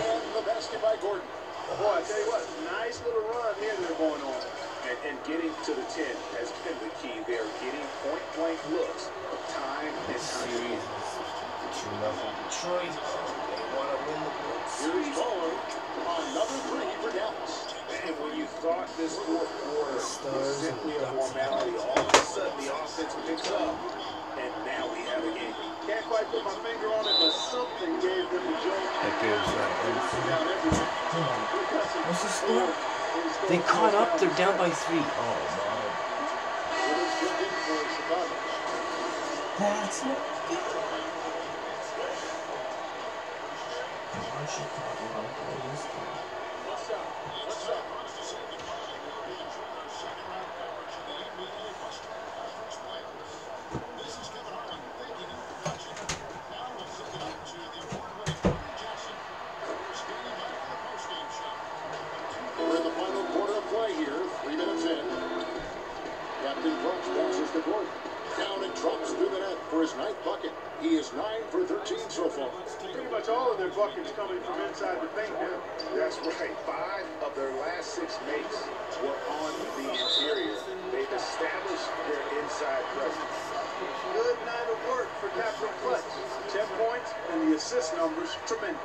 And the basket by Gordon. Boy, I tell you what, nice little run here they're going on. And getting to the 10 has been the key. They're getting point-blank looks time and time again. Detroit. They want to win the Bulls. Here's Baller. Another 3 for Dallas. And when you thought this fourth quarter was simply a formality. All of a sudden, the offense picks up, and now we have a game. Can't quite put my finger on it, but something gave them a jolt. That gives Knocking down everything. What's the score? They caught up. They're down by 3. Oh, Winners check in for Chicago. that's not good. Come on, Chicago. Don't play this game. What's up? What's up? We're in the final quarter of play here. 3 minutes in. Captain Crunch passes to Gordon. Down and drops through the net for his 9th bucket. He is 9 for 13 so far. Pretty much all of their buckets coming from inside the paint now. That's right. 5 of their last 6 makes were on the interior. They've established their inside presence. Good night of work for Captain Clutch. 10 points and the assist numbers tremendous.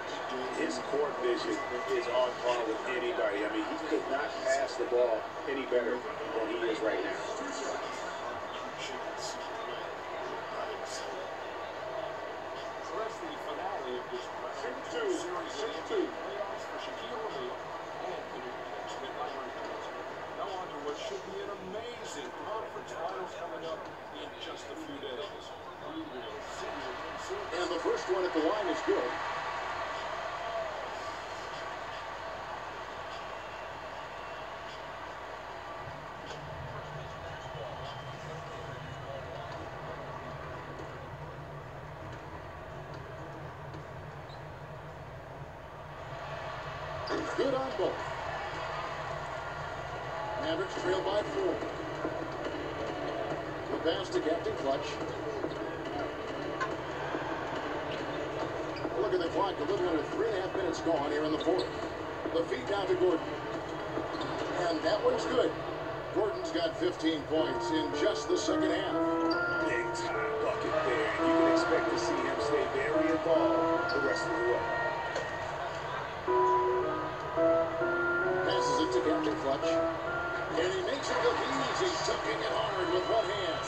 His court vision is on par with anybody. I mean, he could not pass the ball any better than he is right now. Should be an amazing conference finals coming up in just a few days. We will see you again soon. And the first one at the line is good. Good on both. Mavericks trail by 4. The pass to Captain Clutch. Look at the clock. A little under 3.5 minutes gone here in the 4th. The feed down to Gordon. And that one's good. Gordon's got 15 points in just the second half. Big time bucket there. And you can expect to see him stay very involved the rest of the way. Passes it to Captain Clutch. And he makes it look easy, tucking it hard with one hand.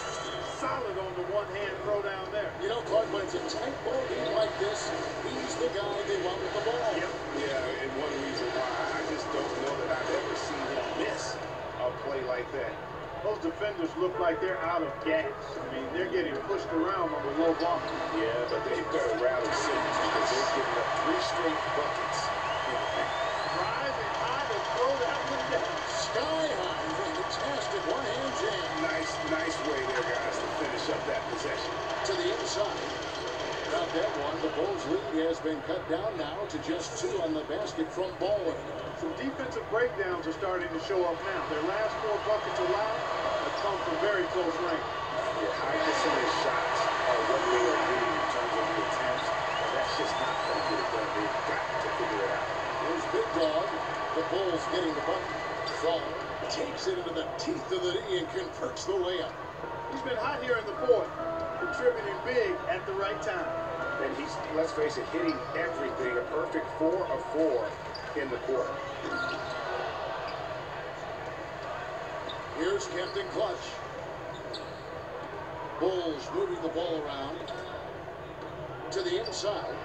Solid on the one-hand throw down there. You know, Clark, when it's a tight ball game like this, he's the guy they want with the ball. Yep. Yeah, and one reason why I just don't know that I've ever seen him miss a play like that. Those defenders look like they're out of gas. I mean, they're getting pushed around on the low block. Yeah, but they've got to rally soon because they're giving up 3 straight buckets in the paint. Rising high to throw that one down. Sky high, fantastic one-hand jam. Nice way there, guys, to finish up that possession. To the inside. Not that one. The Bulls' lead has been cut down now to just 2 on the basket from Baldwin. Some defensive breakdowns are starting to show up now. Their last 4 buckets allowed have come from very close range. Your high percentage shots are what they are doing in terms of the attempts, and that's just not going to get it done. They've got to figure it out. Here's Big Dog. The Bulls getting the bucket. Fall takes it into the teeth of the knee and converts the layup. He's been hot here in the 4th, contributing big at the right time. And he's, let's face it, hitting everything. A perfect 4 of 4 in the quarter. Here's Captain Clutch. Bulls moving the ball around to the inside.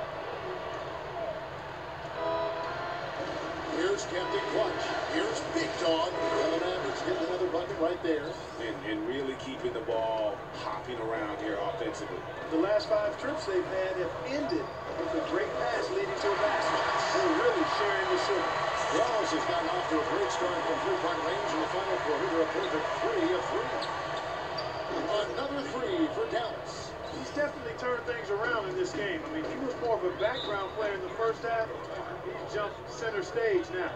Here's Captain Clutch. Here's Big Dog. The Mavericks get another bucket right there. And really keeping the ball hopping around here offensively. The last 5 trips they've had have ended with a great pass leading to a basket. They're really sharing the sugar. Dallas has gotten off to a great start from 3-point range in the final quarter. They're a perfect 3 of 3. Another 3 for Dallas. He's definitely turned things around in this game. I mean, he was more of a background player in the first half. He's jumped center stage now.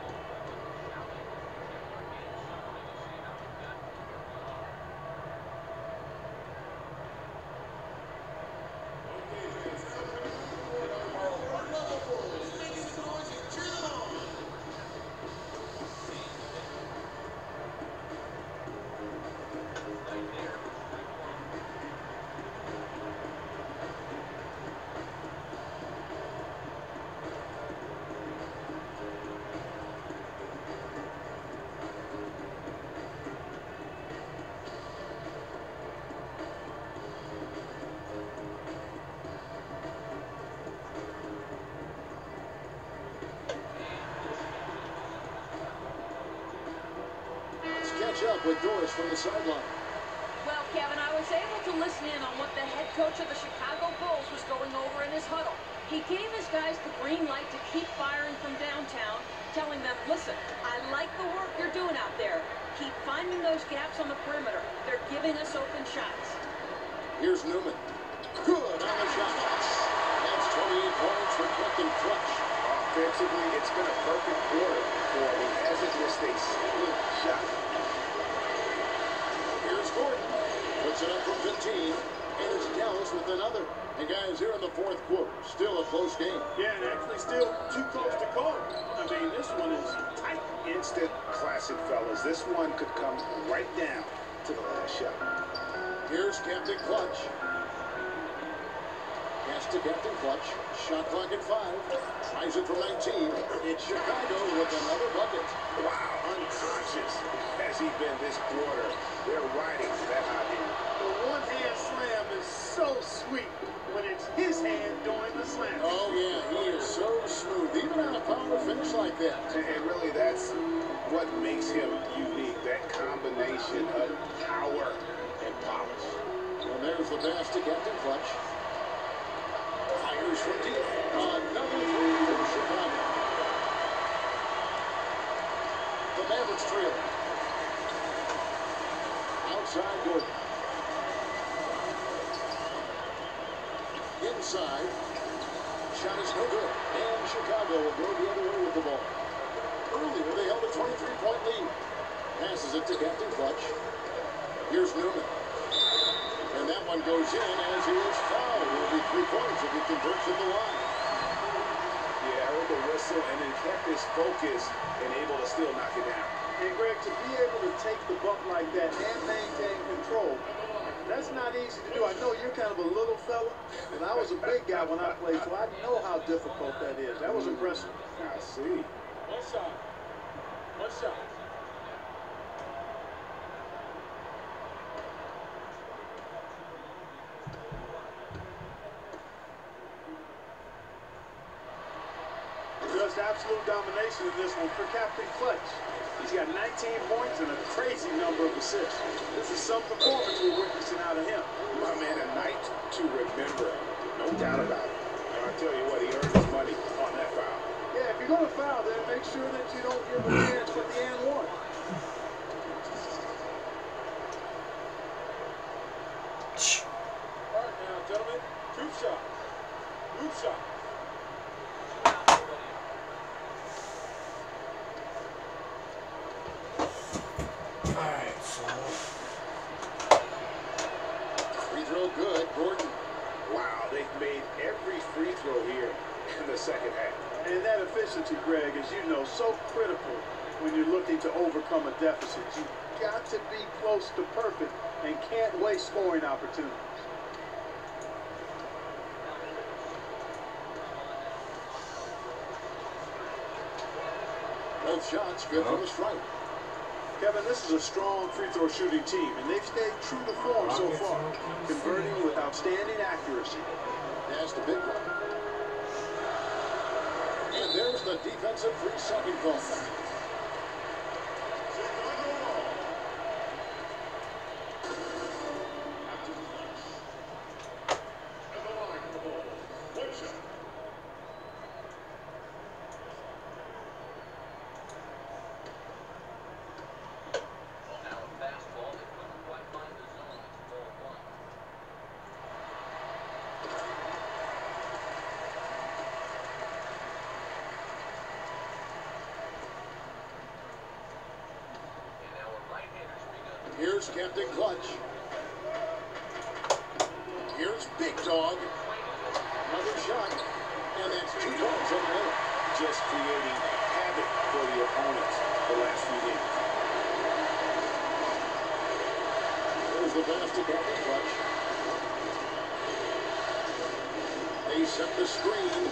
talk with Doris from the sideline. Well, Kevin, I was able to listen in on what the head coach of the Chicago Bulls was going over in his huddle. He gave his guys the green light to keep firing from downtown, telling them, listen, I like the work you're doing out there. Keep finding those gaps on the perimeter. They're giving us open shots. Here's Newman. Good on the shot. That's 28 points for Captain Clutch. Offensively, it's been a perfect quarter for him. He hasn't missed a single shot. Here's Gordon. Puts it up from 15. And it's Dallas with another. And guys, here in the fourth quarter, still a close game. Yeah, and actually still too close to call. I mean, this one is tight. Instant classic, fellas. This one could come right down to the last shot. Here's Captain Clutch. Pass to Captain Clutch. Shot clock at 5. Tries it from 19. It's Chicago with another bucket. Wow, unconscious has he been this quarter. They're riding that hot hand. The one-hand slam is so sweet when it's his hand doing the slam. Oh, yeah, he is so smooth, even on a power finish like that. And really, that's what makes him unique, that combination of power and polish. And there's the pass to Captain Clutch. Fires from deep. Another three for Chicago. The Mavericks trail. Outside Gordon. Inside. Shot is no good. And Chicago will go the other way with the ball. Earlier, they held a 23-point lead. Passes it to Captain Clutch. Here's Newman. And that one goes in as he is fouled. It will be 3 points if he converts at the line. Yeah, I heard the whistle and then kept his focus and able to still knock it down. And Greg, to be able to take the bump like that and maintain control, that's not easy to do. I know you're kind of a little fella, and I was a big guy when I played, so I know how difficult that is. That was impressive. I see. One shot. One shot. Just absolute domination in this one for Captain Clutch. He's got 19 points and a crazy number of assists. This is some performance we're witnessing out of him. My man, a night to remember. No doubt about it. And I tell you what, he earned his money on that foul. Yeah, if you're going to foul, then make sure that you don't give a chance for the and one. All right now, gentlemen. Group shot. Group shot. Alright, so Free throw good. Gordon. Wow, they've made every free throw here in the second half. And that efficiency, Greg, as you know, so critical when you're looking to overcome a deficit. You've got to be close to perfect and can't waste scoring opportunities. Both shots good from the strike. Kevin, this is a strong free throw shooting team, and they've stayed true to form so far, converting with outstanding accuracy. That's the big one. And there's the defensive 3-second call. Now a fastball, they couldn't quite find the zone. It's ball one. And now a right-hander's begun. Here's Captain Clutch. Here's Big Dog. Another shot. And that's 2 points on the way. Just creating havoc for the opponents the last few games. There's the pass to Captain Clutch. They set the screen.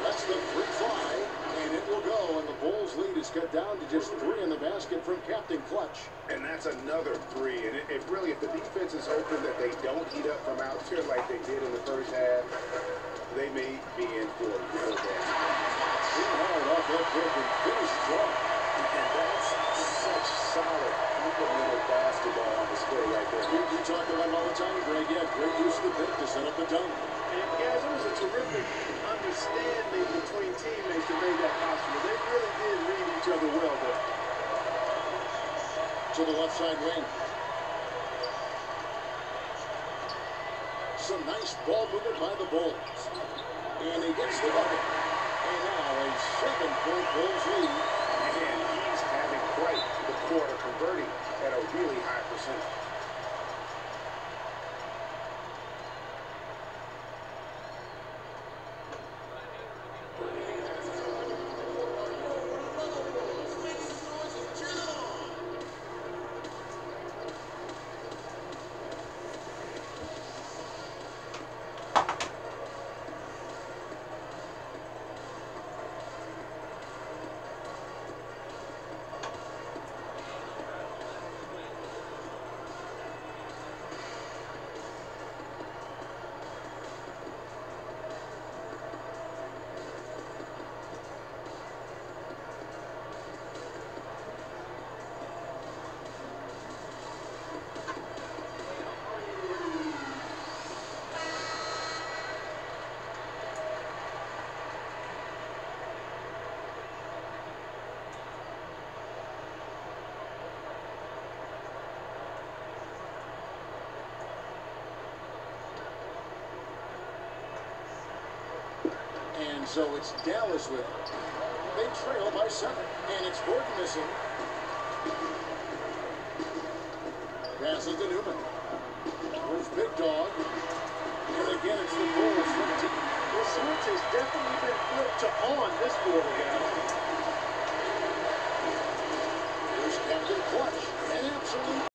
That's the 3 fly. And it will go. And the Bulls' lead is cut down to just 3 in the basket from Captain Clutch. And that's another 3. And if really, if the defense is open that they don't heat up from out here like they did in the first half, they may be in for a real bad. Hard off that break and finish strong. And that's such solid fundamental basketball on display right there. You talk about him all the time, Greg. Yeah, great use of the pick to set up the dunk. And guys, it was a terrific understanding between teammates that made that possible. They really did read each other well there. To the left side wing. Some nice ball movement by the Bulls. And he gets the bucket. And now a 7-point Bulls lead. And he's having quite the quarter, converting at a really high percentage. And so it's Dallas with it. They trail by 7. And it's Gordon missing. Passes to Newman. Where's Big Dog? And again, it's the Bulls from deep. The switch has definitely been flipped to on this quarter, guys. Here's Captain Clutch. And absolute